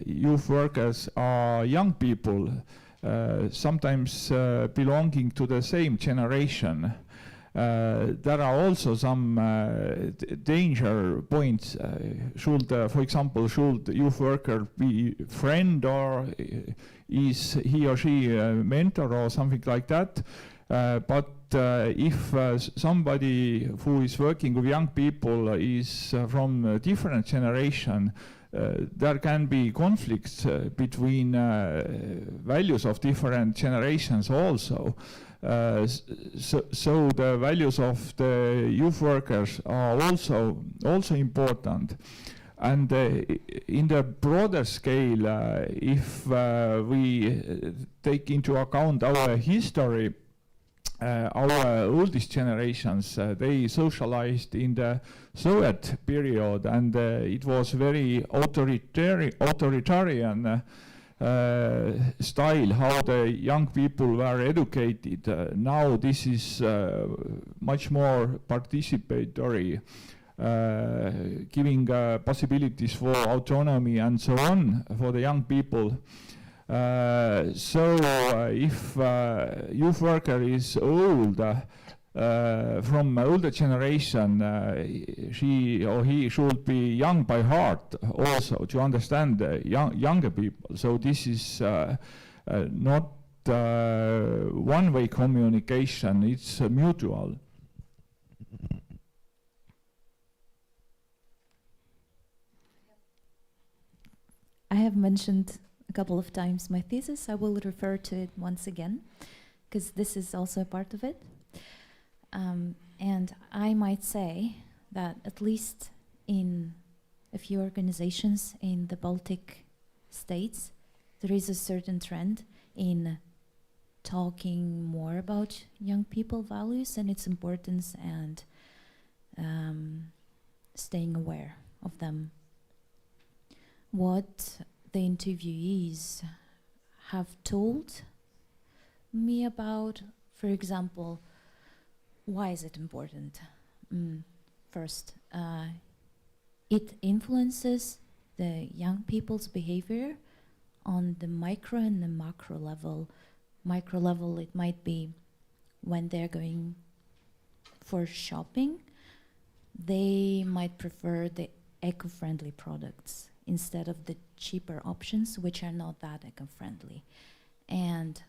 youth workers are young people, sometimes belonging to the same generation. There are also some danger points. For example, should youth worker be friend, or is he or she a mentor or something like that? But if somebody who is working with young people is from a different generation, there can be conflicts between values of different generations also. So the values of the youth workers are also important. And in the broader scale, if we take into account our history, our oldest generations, they socialized in the Soviet period, and it was very authoritarian style how the young people were educated. Now this is much more participatory, giving possibilities for autonomy and so on for the young people. If youth worker is old, from older generation, she or he should be young by heart also to understand younger people. So this is not one-way communication, it's mutual. I have mentioned a couple of times my thesis. I will refer to it once again, because this is also a part of it. And I might say that at least in a few organizations in the Baltic states, there is a certain trend in talking more about young people values and its importance, and staying aware of them. What the interviewees have told me about, for example, why is it important? First, it influences the young people's behavior on the micro and the macro level. Micro level, it might be when they're going for shopping, they might prefer the eco-friendly products instead of the cheaper options, which are not that eco-friendly. And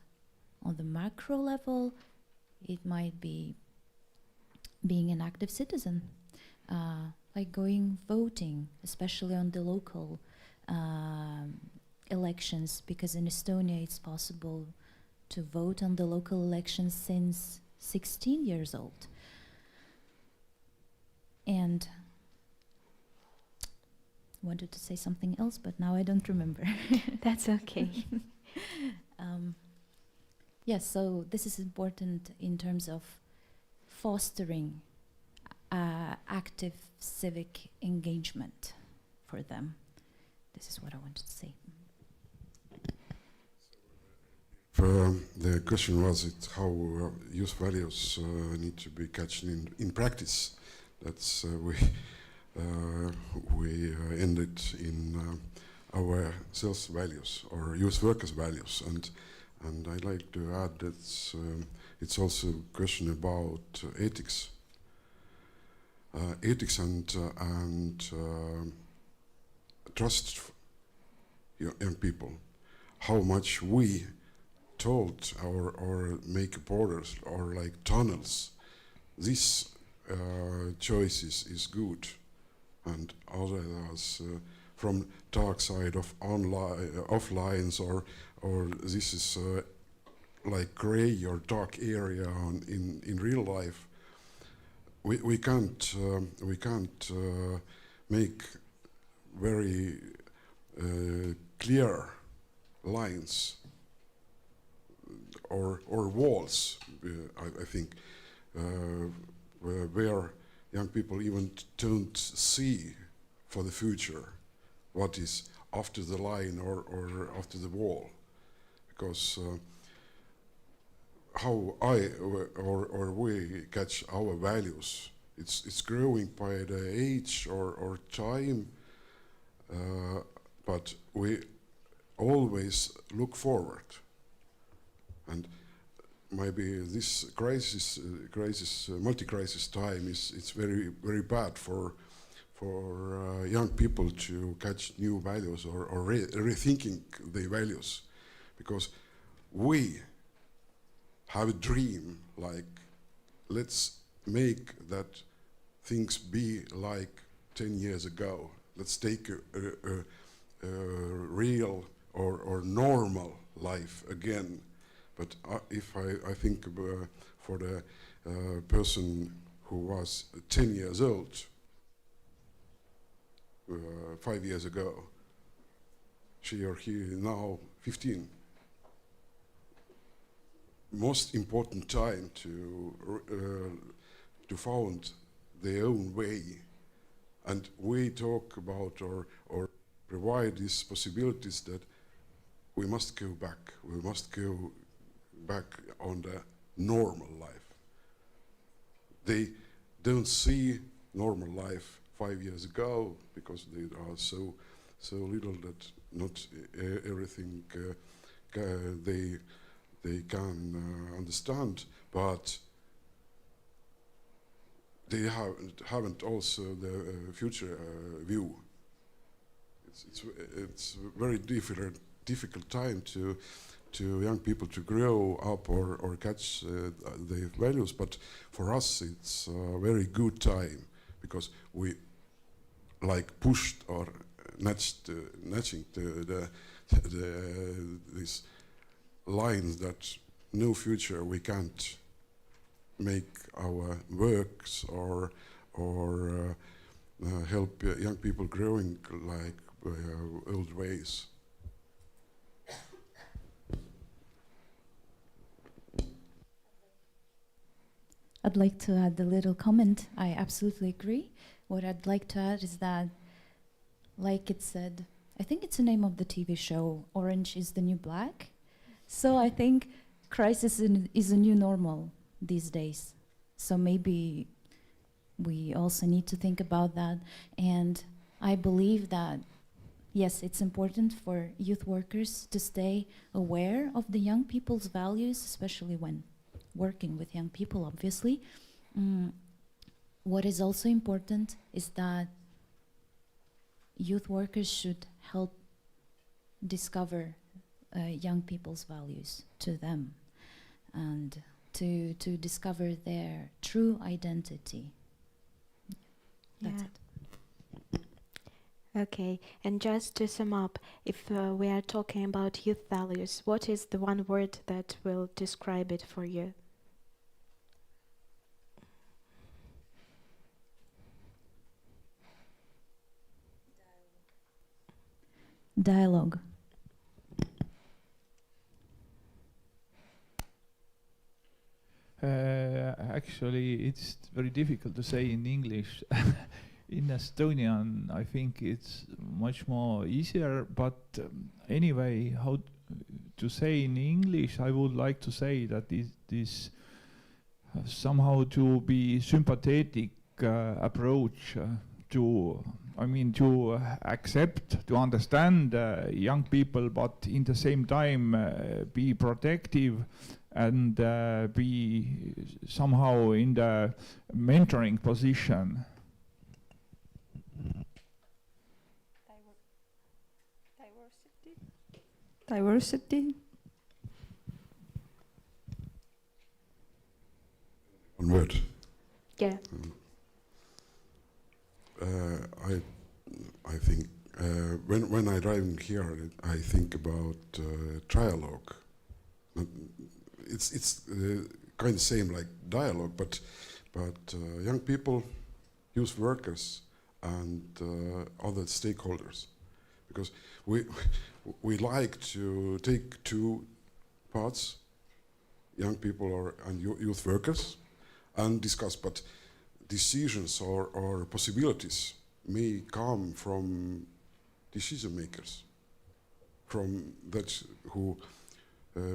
on the macro level, it might be being an active citizen, like going voting, especially on the local elections, because in Estonia it's possible to vote on the local elections since 16 years old. And wanted to say something else, but now I don't remember. That's okay. Yes, so this is important in terms of fostering active civic engagement for them. This is what I wanted to say. The question was how youth values need to be catched in practice. That's we ended in our sales values or youth workers values, and I'd like to add that it's also a question about ethics. Ethics and trust young people. How much we told or make borders or like tunnels. This choice is good, and others from dark side of offlines or this is like gray or dark area in real life. We can't make very clear lines or walls. I think where young people even don't see for the future what is after the line or after the wall, because how I or we catch our values, it's growing by the age or time, but we always look forward, and maybe this multi-crisis time it's very bad for young people to catch new values or rethinking their values, because we have a dream like let's make that things be like 10 years ago. Let's take a real or normal life again. But if I think for the person who was 10 years old 5 years ago, she or he now 15. most important time to found their own way. And we talk about or provide these possibilities that we must go back. We must go back on the normal life. They don't see normal life 5 years ago because they are so little that not everything they can understand, but they haven't also the future view. It's a very difficult time to young people to grow up or catch the values, but for us it's a very good time because we like pushed or nudging these lines that no future we can't make our works or help young people growing like old ways. I'd like to add a little comment. I absolutely agree. What I'd like to add is that, like it said, I think it's the name of the TV show, Orange is the New Black. So I think crisis is a new normal these days. So maybe we also need to think about that. And I believe that, yes, it's important for youth workers to stay aware of the young people's values, especially when working with young people, obviously. What is also important is that youth workers should help discover young people's values to them and to discover their true identity. That's it. Okay, and just to sum up, if we are talking about youth values, what is the one word that will describe it for you? Dialogue. Actually, it's very difficult to say in English. In Estonian, I think it's much more easier, but anyway, how to say in English, I would like to say that this somehow to be sympathetic approach to accept, to understand young people, but in the same time be protective and be somehow in the mentoring position. Diversity. One word. Yeah. I think when I drive here, I think about trialogue. It's kind of same like dialogue, but young people, youth workers, and other stakeholders, because we like to take two parts, young people and youth workers, and discuss, but decisions or possibilities may come from decision makers, from that who,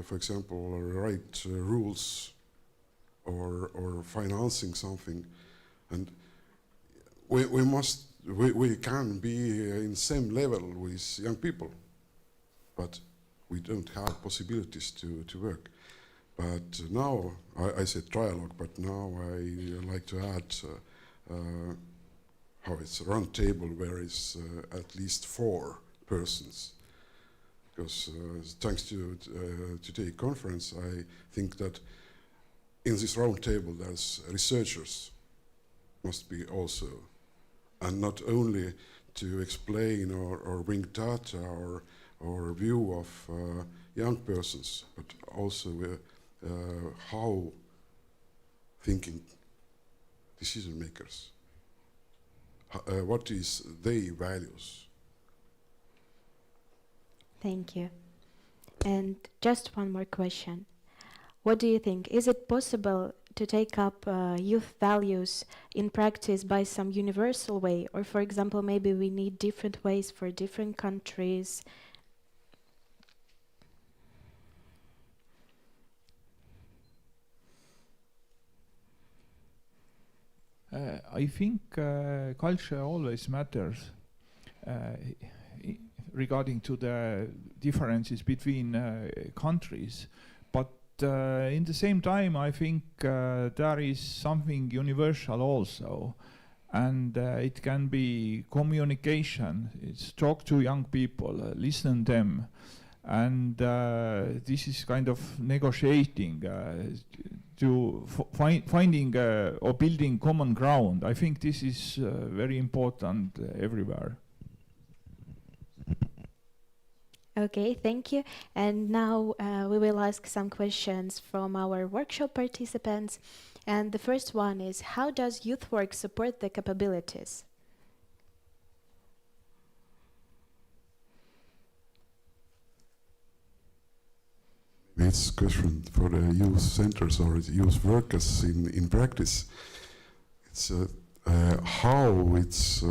for example, write rules or financing something, and we can be in same level with young people, but we don't have possibilities to work. But now, I said trialogue, but now I like to add how it's a round table where it's at least 4 persons. Because thanks to today's conference, I think that in this round table there's researchers must be also, and not only to explain or bring data or view of young persons, but also how thinking decision makers, what is their values. Thank you. And just one more question. What do you think? Is it possible to take up youth values in practice by some universal way? Or for example, maybe we need different ways for different countries. I think culture always matters regarding to the differences between countries. But in the same time, I think there is something universal also. And it can be communication. It's talk to young people, listen them. And this is kind of negotiating to finding or building common ground. I think this is very important everywhere. Okay, thank you. And now we will ask some questions from our workshop participants. And the first one is, how does youth work support the capabilities? It's a question for the youth centers or youth workers in practice. It's how it's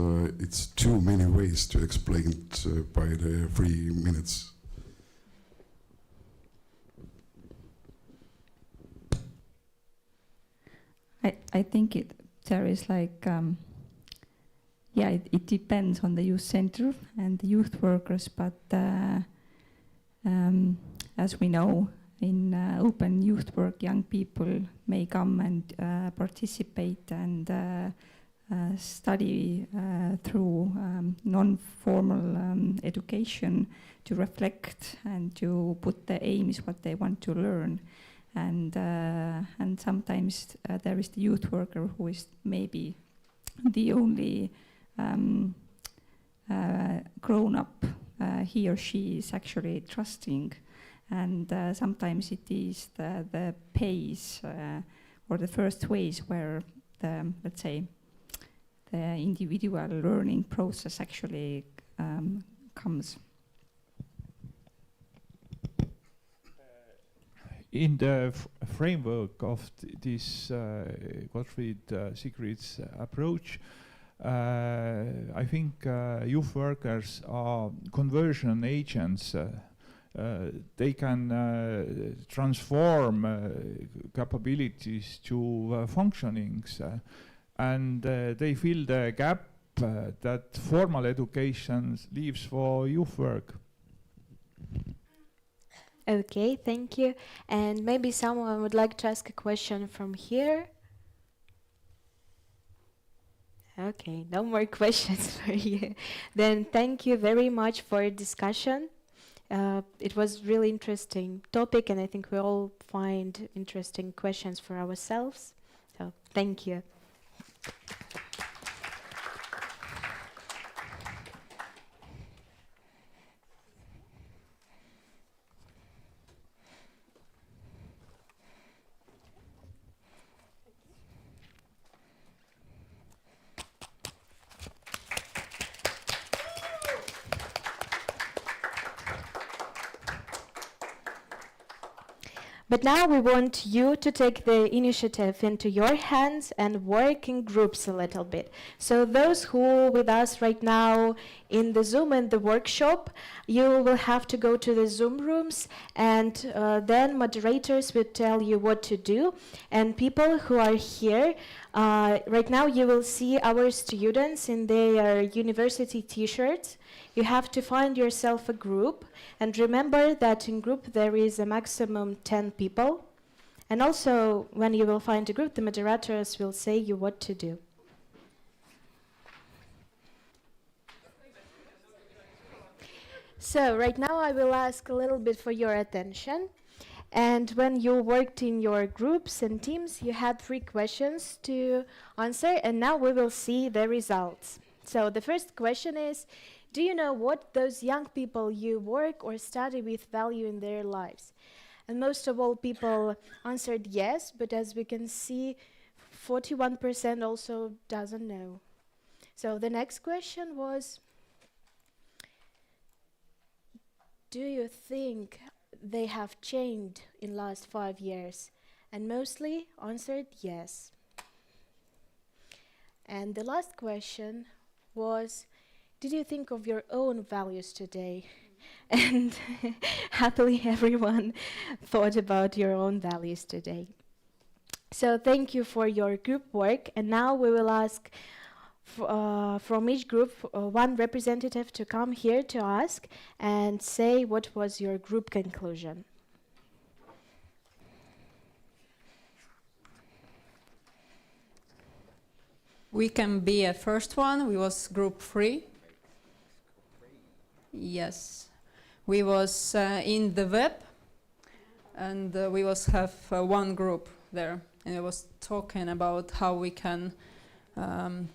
too many ways to explain it by the 3 minutes. I think there is like, it depends on the youth center and the youth workers, but as we know, in open youth work, young people may come and participate and study through non-formal education to reflect and to put the aims what they want to learn. And sometimes there is the youth worker who is maybe the only grown-up he or she is actually trusting. And sometimes it is the pace or the first ways where the, let's say, the individual learning process actually comes. In the framework of this Gottfried Sigrid's approach, I think youth workers are conversion agents. They can transform capabilities to functionings, and they fill the gap that formal education leaves for youth work. Okay, thank you. And maybe someone would like to ask a question from here. Okay, no more questions for you. Then thank you very much for your discussion. It was really interesting topic, and I think we all find interesting questions for ourselves. So thank you. But now we want you to take the initiative into your hands and work in groups a little bit. So those who are with us right now in the Zoom and the workshop, you will have to go to the Zoom rooms, and then moderators will tell you what to do. And people who are here, right now you will see our students in their university t-shirts. You have to find yourself a group, and remember that in group there is a maximum 10 people. And also, when you will find a group, the moderators will say you what to do. So right now I will ask a little bit for your attention. And when you worked in your groups and teams, you had 3 questions to answer, and now we will see the results. So the first question is, do you know what those young people you work or study with value in their lives? And most of all people answered yes, but as we can see, 41% also doesn't know. So the next question was, do you think they have changed in last 5 years? And mostly answered yes. And the last question was, did you think of your own values today? And happily everyone thought about your own values today. So thank you for your group work, and now we will ask from each group one representative to come here to ask and say what was your group conclusion. We can be a first one. We was group 3. Yes. We was in the web, and we was have one group there, and it was talking about how we can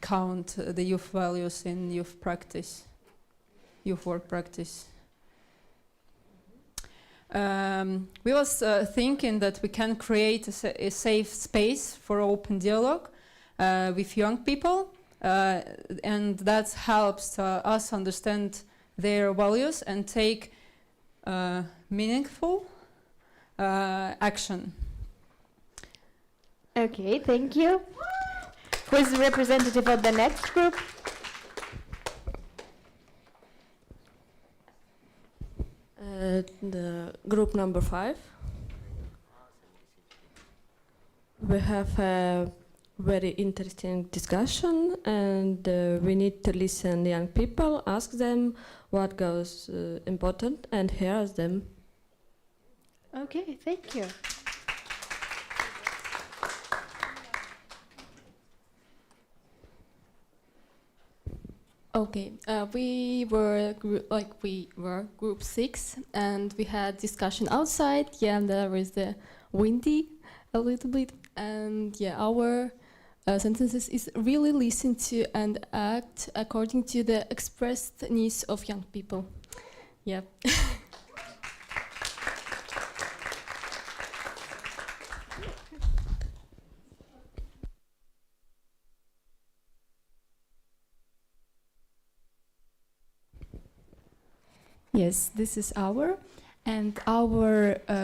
count the youth values in youth practice, youth work practice. We was thinking that we can create a safe space for open dialogue with young people, and that helps us understand their values and take meaningful action. Okay, thank you. Who is the representative of the next group? The group number 5. We have a very interesting discussion, and we need to listen to young people, ask them what goes important, and hear them. Okay, thank you. Okay, we were group 6, and we had discussion outside. Yeah, and there was the windy a little bit, and yeah, our sentences is really listen to and act according to the expressed needs of young people. Yeah. Yes, this is our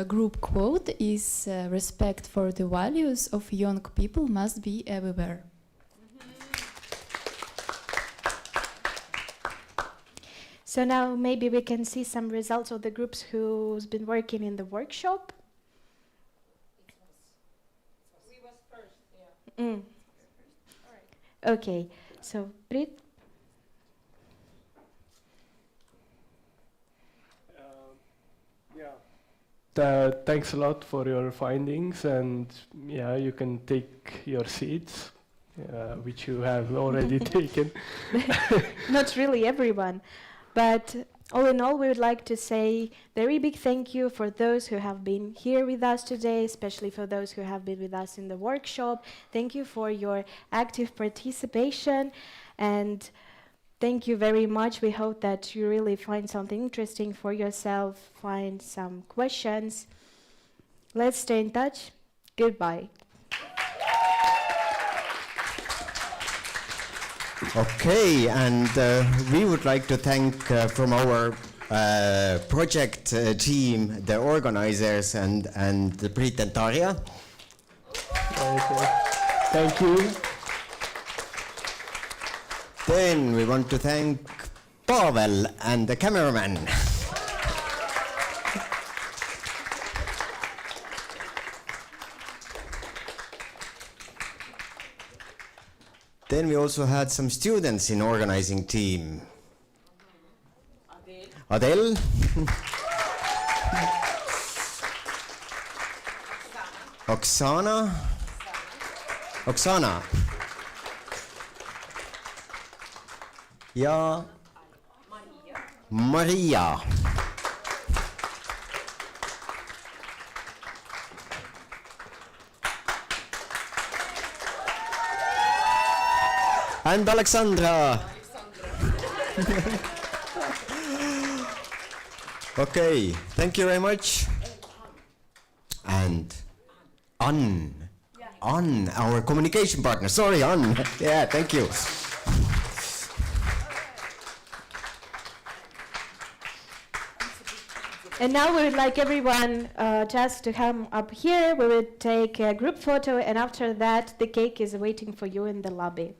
group quote is respect for the values of young people must be everywhere. So now maybe we can see some results of the groups who's been working in the workshop. We was first, yeah. Mm. Okay, so Brit. Thanks a lot for your findings, and yeah, you can take your seats, which you have already taken. Not really everyone, but all in all, we would like to say very big thank you for those who have been here with us today, especially for those who have been with us in the workshop. Thank you for your active participation, and thank you very much. We hope that you really find something interesting for yourself, find some questions. Let's stay in touch. Goodbye. Okay, and we would like to thank from our project team, the organizers, and the Brit and Tarja. Thank you. Then we want to thank Pavel and the cameraman. Then we also had some students in organizing team. Adele. Oksana. Ja Maria. And Alexandra. Okay, thank you very much. And Ann, our communication partner. Sorry, Ann. Yeah, thank you. And now we would like everyone just to come up here. We will take a group photo, and after that, the cake is waiting for you in the lobby.